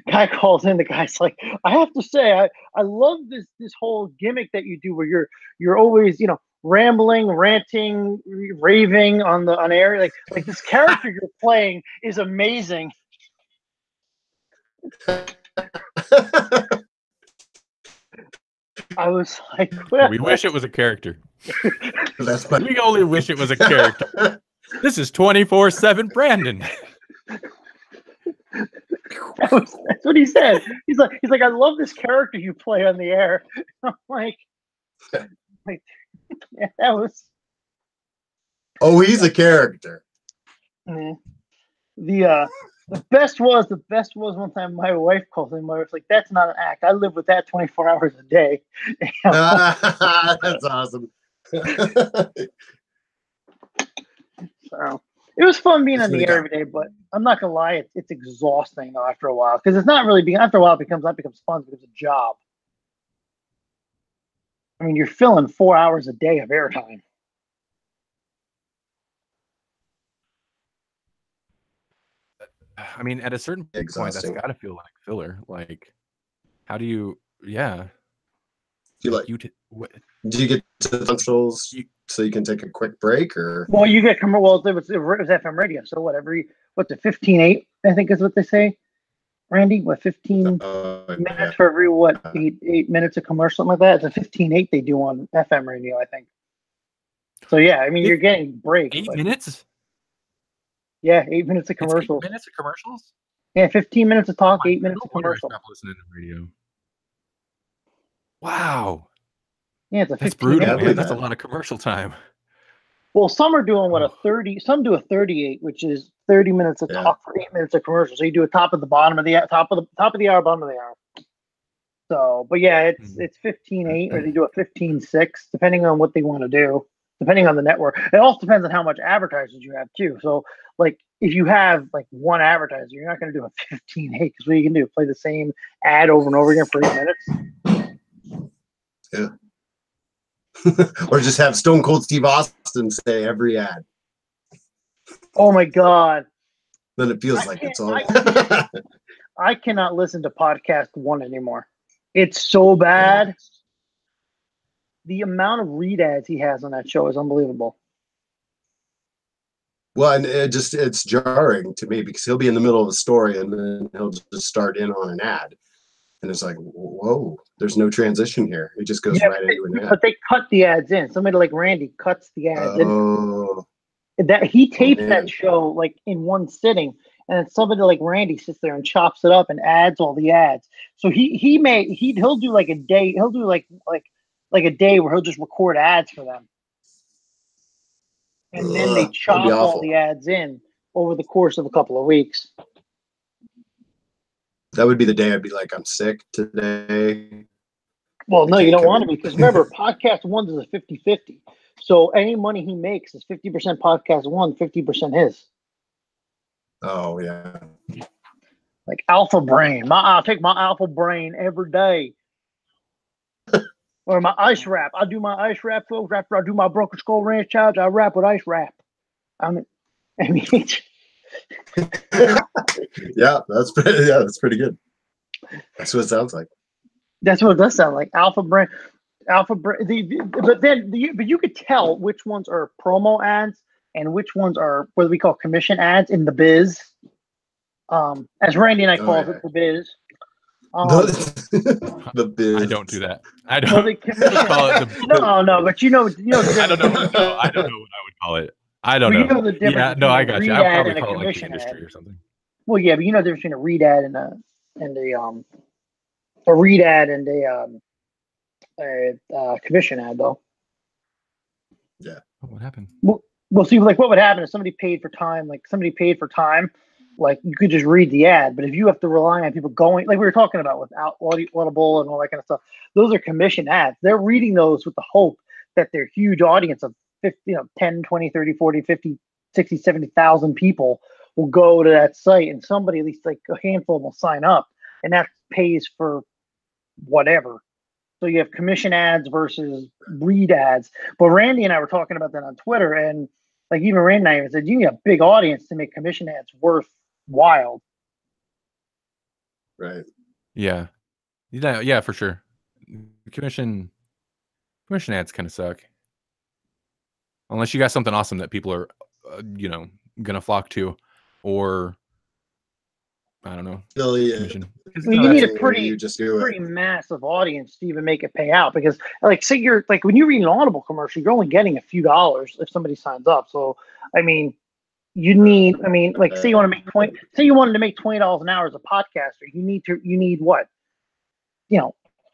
Speaker 4: guy calls in. The guy's like, I have to say, I love this whole gimmick that you do, where you're always rambling, ranting, raving on air. Like this character you're playing is amazing. I was like,
Speaker 2: we wish it was a character.
Speaker 1: That's funny.
Speaker 2: We only wish it was a character. This is 24/7 Brandon.
Speaker 4: That's what he said. He's like, I love this character you play on the air. I'm like yeah, that was.
Speaker 1: Oh, he's a character.
Speaker 4: Yeah. The best was one time my wife called me. My wife's like, that's not an act. I live with that 24 hours a day.
Speaker 1: That's awesome.
Speaker 4: So it was fun being on the air every day, but I'm not gonna lie, it's exhausting though after a while, because it's not really after a while it becomes fun, it becomes a job. I mean, you're filling 4 hours a day of airtime.
Speaker 2: I mean, at a certain point, that's got to feel like filler. Like, how do you? Yeah.
Speaker 1: Do you get to the consoles so you can take a quick break, or?
Speaker 4: Well, you get it was FM radio, so the 15.8, I think is what they say. Randy, 15 minutes for every 8 minutes of commercial, something like that. It's a 15.8 they do on FM radio, I think. So yeah, I mean, you're getting breaks.
Speaker 2: 8 minutes.
Speaker 4: Yeah, 8 minutes of commercials.
Speaker 2: 8 minutes of commercials.
Speaker 4: Yeah, 15 minutes of talk, 8 minutes of commercial.
Speaker 2: Stop listening to radio. Wow.
Speaker 4: Yeah, it's a 15.
Speaker 2: That's brutal, man. That's a lot of commercial time.
Speaker 4: Well, some are doing a 30. Some do a 38, which is 30 minutes of talk for 8 minutes of commercial. So you do a top of the hour, bottom of the hour. So, but yeah, it's 15.8, or they do a 15.6, depending on what they want to do, depending on the network. It also depends on how much advertisers you have too. So, like, if you have like one advertiser, you're not going to do a 15.8, because what you can do, play the same ad over and over again for 8 minutes.
Speaker 1: Yeah. Or just have Stone Cold Steve Austin say every ad.
Speaker 4: Oh my God.
Speaker 1: Then it feels like it's all.
Speaker 4: I cannot listen to podcast one anymore. It's so bad. Yeah. The amount of read ads he has on that show is unbelievable.
Speaker 1: Well, and it's jarring to me, because he'll be in the middle of a story and then he'll just start in on an ad. And it's like, whoa, there's no transition here. It just goes right into an ad.
Speaker 4: But they cut the ads in. Somebody like Randy cuts the ads in. That he taped that show like in one sitting, and then somebody like Randy sits there and chops it up and adds all the ads. So he'll do like a day. He'll do like a day where he'll just record ads for them, and then they chop all the ads in over the course of a couple of weeks.
Speaker 1: That would be the day I'd be like, I'm sick today.
Speaker 4: Well, no, you don't want to be, because remember, podcast one is a 50-50. So any money he makes is 50% podcast one, 50% his.
Speaker 1: Oh, yeah.
Speaker 4: Like Alpha Brain. I take my Alpha Brain every day. Or my ice wrap. I do my ice wrap, folks. After I do my Broken Skull Ranch challenge, I wrap with ice wrap.
Speaker 1: Yeah, that's pretty good. That's what it sounds like.
Speaker 4: That's what it does sound like. But you could tell which ones are promo ads and which ones are what we call commission ads in the biz. As Randy and I calls it, the biz.
Speaker 1: The biz.
Speaker 2: I don't do that. I don't call it the biz.
Speaker 4: No, but you know.
Speaker 2: I don't know. No, I don't know what I would call it. I don't know.
Speaker 4: You know the difference.
Speaker 2: Yeah, no, I got you. I'd probably call it like the
Speaker 4: industry
Speaker 2: ad. Or something.
Speaker 4: Well, yeah, but you know the difference between a read ad and a read ad and a commission ad, though.
Speaker 1: Yeah.
Speaker 2: What happened?
Speaker 4: Well, see, like what would happen if somebody paid for time? Like you could just read the ad, but if you have to rely on people going, like we were talking about with Audible and all that kind of stuff, those are commission ads. They're reading those with the hope that their huge audience of 50, 10, 20, 30, 40, 50, 60, 70,000 people will go to that site, and somebody, at least like a handful, will sign up, and that pays for whatever. So you have commission ads versus read ads. But Randy and I were talking about that on Twitter, and like even Randy and I even said, you need a big audience to make commission ads worthwhile.
Speaker 1: Right.
Speaker 2: Yeah. Yeah, for sure. Commission ads kind of suck. Unless you got something awesome that people are, gonna flock to, or I don't know.
Speaker 1: Commission.
Speaker 4: Well, you need a pretty massive audience to even make it pay out, because like say you're like when you read an Audible commercial, you're only getting a few dollars if somebody signs up. So I mean, say you want to make $20 an hour as a podcaster, you need what?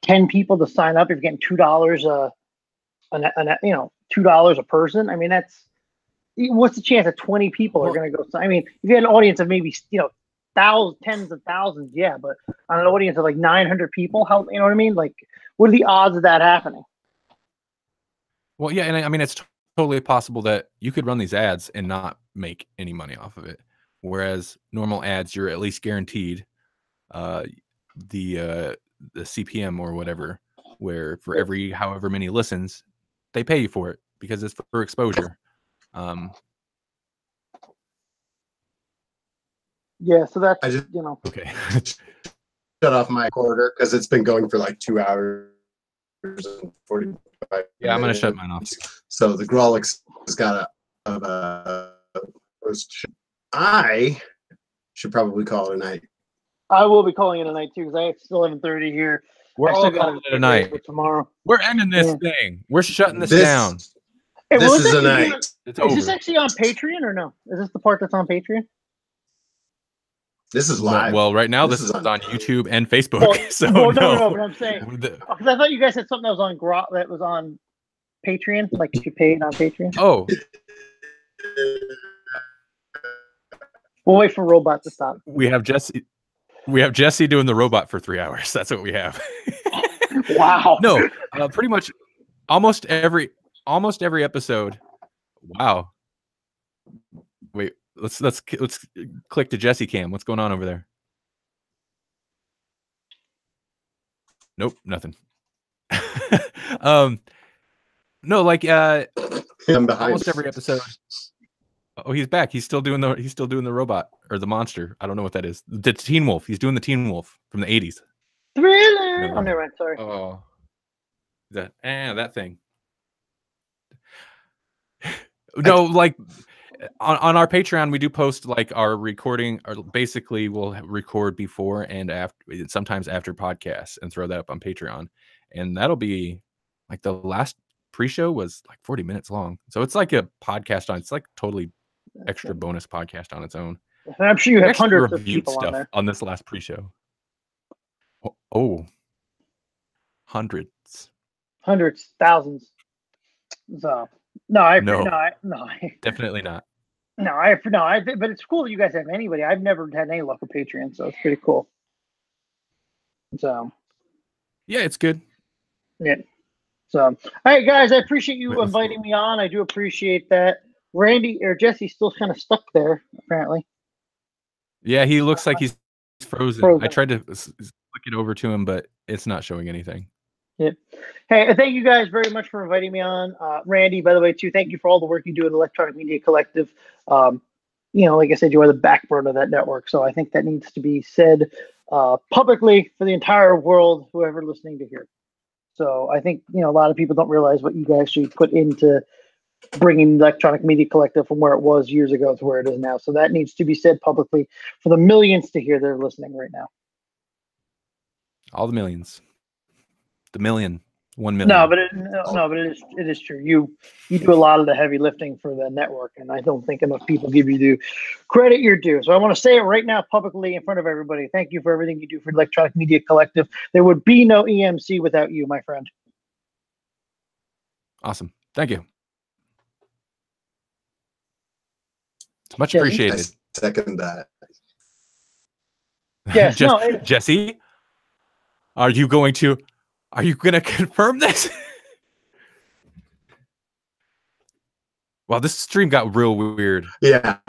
Speaker 4: 10 people to sign up if you're getting $2 $2 a person. I mean, what's the chance that 20 people are going to go? I mean, if you had an audience of maybe tens of thousands, yeah, but on an audience of like 900 people, how, you know what I mean? Like, what are the odds of that happening?
Speaker 2: Well, yeah, and I mean, it's totally possible that you could run these ads and not make any money off of it, whereas normal ads, you're at least guaranteed the CPM or whatever, where for every however many listens, they pay you for it because it's for exposure.
Speaker 4: Yeah, so that's
Speaker 2: okay.
Speaker 1: Shut off my recorder because it's been going for like 2 hours and 45.
Speaker 2: Yeah, I'm gonna shut mine off.
Speaker 1: So the Grawlix has got I should probably call it a night.
Speaker 4: I will be calling it a night too, because I still 11:30 here.
Speaker 2: We're all calling it a night
Speaker 4: tomorrow.
Speaker 2: We're ending this thing. We're shutting this down.
Speaker 4: Hey,
Speaker 1: this is a night.
Speaker 4: Is this actually on Patreon or no? Is this the part that's on Patreon?
Speaker 1: This is live.
Speaker 2: Well, right now this is on YouTube and Facebook.
Speaker 4: No, but I'm saying, because I thought you guys had something that was on Patreon, like if you paid on Patreon.
Speaker 2: Oh.
Speaker 4: We'll wait for Robot to stop.
Speaker 2: We have Jesse doing the robot for 3 hours. That's what we have.
Speaker 4: Wow.
Speaker 2: No, pretty much almost every episode. Wow. Wait, let's click to Jesse Cam. What's going on over there? Nope, nothing. No, like almost every episode. Oh, he's back. He's still doing the robot or the monster. I don't know what that is. The Teen Wolf. He's doing the Teen Wolf from the 80s.
Speaker 4: Thriller. Oh, never mind. Sorry.
Speaker 2: Oh, that thing. No, like on our Patreon, we do post like our recording, or basically we'll record before and after, sometimes after podcasts, and throw that up on Patreon. And that'll be like the last pre-show was like 40 minutes long. So it's like a podcast it's like totally extra bonus podcast on its own.
Speaker 4: And I'm sure you have hundreds of people
Speaker 2: stuff
Speaker 4: on there.
Speaker 2: On this last pre-show. Oh, hundreds,
Speaker 4: thousands. So no,
Speaker 2: definitely not.
Speaker 4: But it's cool that you guys have anybody. I've never had any luck with Patreon, so it's pretty cool. So
Speaker 2: yeah, it's good.
Speaker 4: Yeah. So, all right, guys, I appreciate you inviting me on. I do appreciate that. Randy or Jesse's still kind of stuck there, apparently.
Speaker 2: Yeah, he looks like he's frozen. I tried to flick it over to him, but it's not showing anything.
Speaker 4: Yeah. Hey, thank you guys very much for inviting me on. Randy, by the way, too, thank you for all the work you do at Electronic Media Collective. like I said, you are the backbone of that network. So I think that needs to be said publicly for the entire world, whoever listening to hear. So I think, a lot of people don't realize what you guys should put into bringing Electronic Media Collective from where it was years ago to where it is now. So that needs to be said publicly for the millions to hear that are listening right now.
Speaker 2: All the millions. The million. 1 million.
Speaker 4: No, but it is true. You do a lot of the heavy lifting for the network, and I don't think enough people give you the credit you're due. So I want to say it right now publicly in front of everybody. Thank you for everything you do for Electronic Media Collective. There would be no EMC without you, my friend.
Speaker 2: Awesome. Thank you. It's much appreciated.
Speaker 1: I second that.
Speaker 4: Yes,
Speaker 2: Jesse, are you going to confirm this? Wow, this stream got real weird.
Speaker 1: Yeah.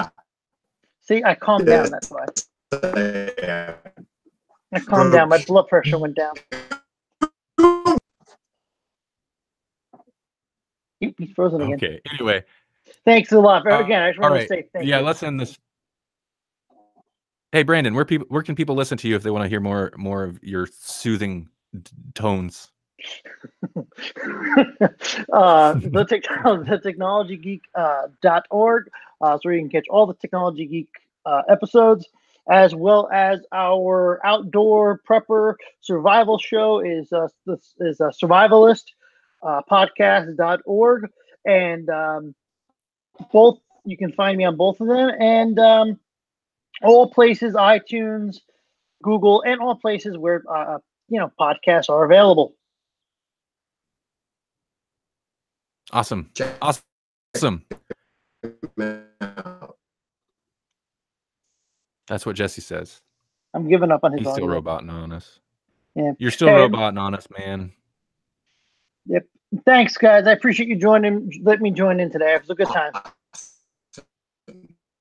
Speaker 4: See, I calmed down. That's why. I calmed down. My blood pressure went down. He's frozen again.
Speaker 2: Okay. Anyway.
Speaker 4: Thanks a lot. Again, I just want to say thank you.
Speaker 2: Yeah, let's end this. Hey, Brandon, where can people listen to you if they want to hear more of your soothing tones?
Speaker 4: the technologygeek.org, so you can catch all the Technology Geek episodes, as well as our outdoor prepper survival show is a survivalist podcast.org, and both you can find me on both of them, and all places, iTunes, Google, and all places where podcasts are available.
Speaker 2: Awesome. That's what Jesse says.
Speaker 4: I'm giving up on his.
Speaker 2: He's still roboting on us.
Speaker 4: Yeah,
Speaker 2: you're still roboting on us, man.
Speaker 4: Yep. Thanks, guys. I appreciate you joining. Let me join in today. It was a good time.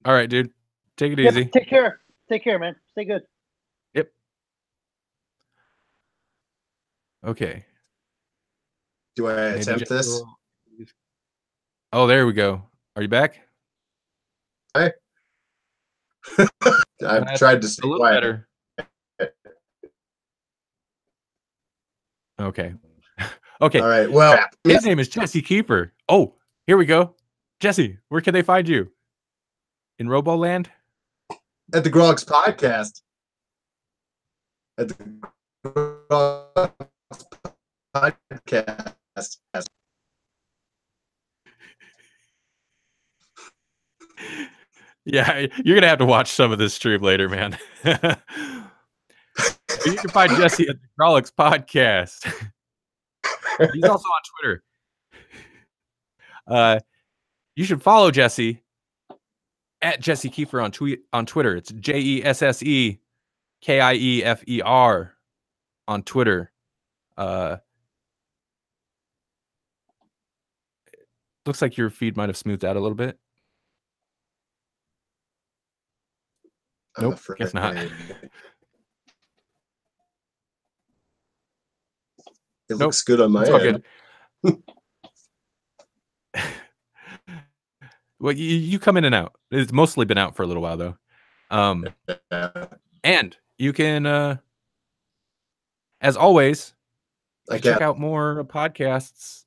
Speaker 2: All right, dude. Take it easy.
Speaker 4: Take care. Take care, man. Stay good.
Speaker 2: Yep. Okay.
Speaker 1: Do I attempt this?
Speaker 2: Oh, there we go. Are you back?
Speaker 1: Hi. I've tried to stay quiet.
Speaker 2: Better. Okay. Okay.
Speaker 1: All right. Well,
Speaker 2: his name is Jesse Keeper. Oh, here we go. Jesse, where can they find you? In Roboland?
Speaker 1: At the Grawlix podcast. At the Grawlix podcast.
Speaker 2: Yeah, you're gonna have to watch some of this stream later, man. You can find Jesse at the Grawlix podcast. He's also on Twitter. You should follow Jesse at Jesse Kiefer on Twitter. It's JESSE KIEFER on Twitter. Looks like your feed might have smoothed out a little bit. Nope, guess not.
Speaker 1: It looks good on my end.
Speaker 2: Well, you come in and out. It's mostly been out for a little while, though. And you can, as always, check out more podcasts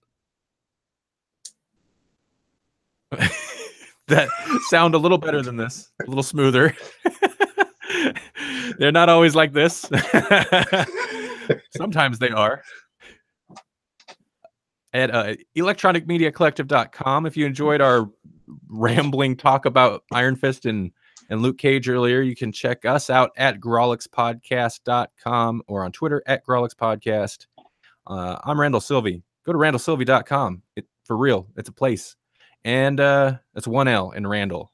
Speaker 2: that sound a little better than this, a little smoother. They're not always like this. Sometimes they are. At electronicmediacollective.com. If you enjoyed our rambling talk about Ironfist and Luke Cage earlier, you can check us out at grawlixpodcast.com or on Twitter at grawlixpodcast. I'm Randall Sylvie. Go to randallsylvie.com. For real, it's a place. And it's one L in Randall.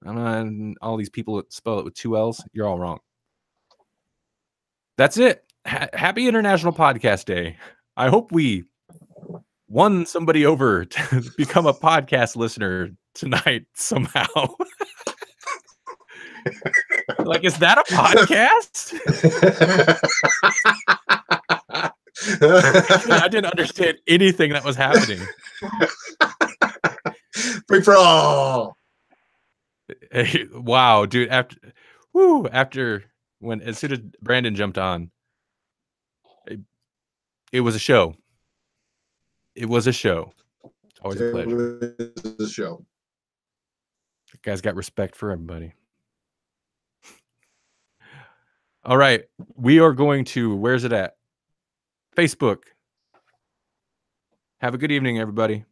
Speaker 2: All these people that spell it with two L's, you're all wrong. That's it. Happy International Podcast Day. I hope we won somebody over to become a podcast listener tonight somehow. Like, is that a podcast? I didn't understand anything that was happening.
Speaker 1: Free for all.
Speaker 2: Wow, dude. After as soon as Brandon jumped on, it was a show. It was a show. It's always a pleasure.
Speaker 1: It was a show.
Speaker 2: The guy's got respect for everybody. All right. We are going to, where's it at? Facebook. Have a good evening, everybody.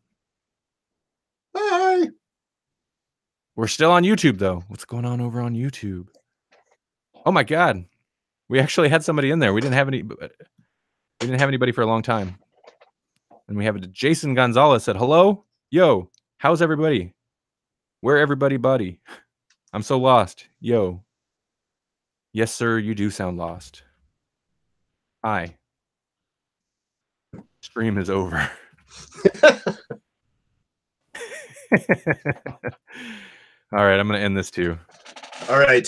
Speaker 1: Bye.
Speaker 2: We're still on YouTube, though. What's going on over on YouTube? Oh my God. We actually had somebody in there. We didn't have anybody for a long time. And we have Jason Gonzalez said, hello? Yo, how's everybody? Where everybody, buddy? I'm so lost. Yo. Yes, sir, you do sound lost. Hi. Stream is over. All right, I'm going to end this too.
Speaker 1: All right.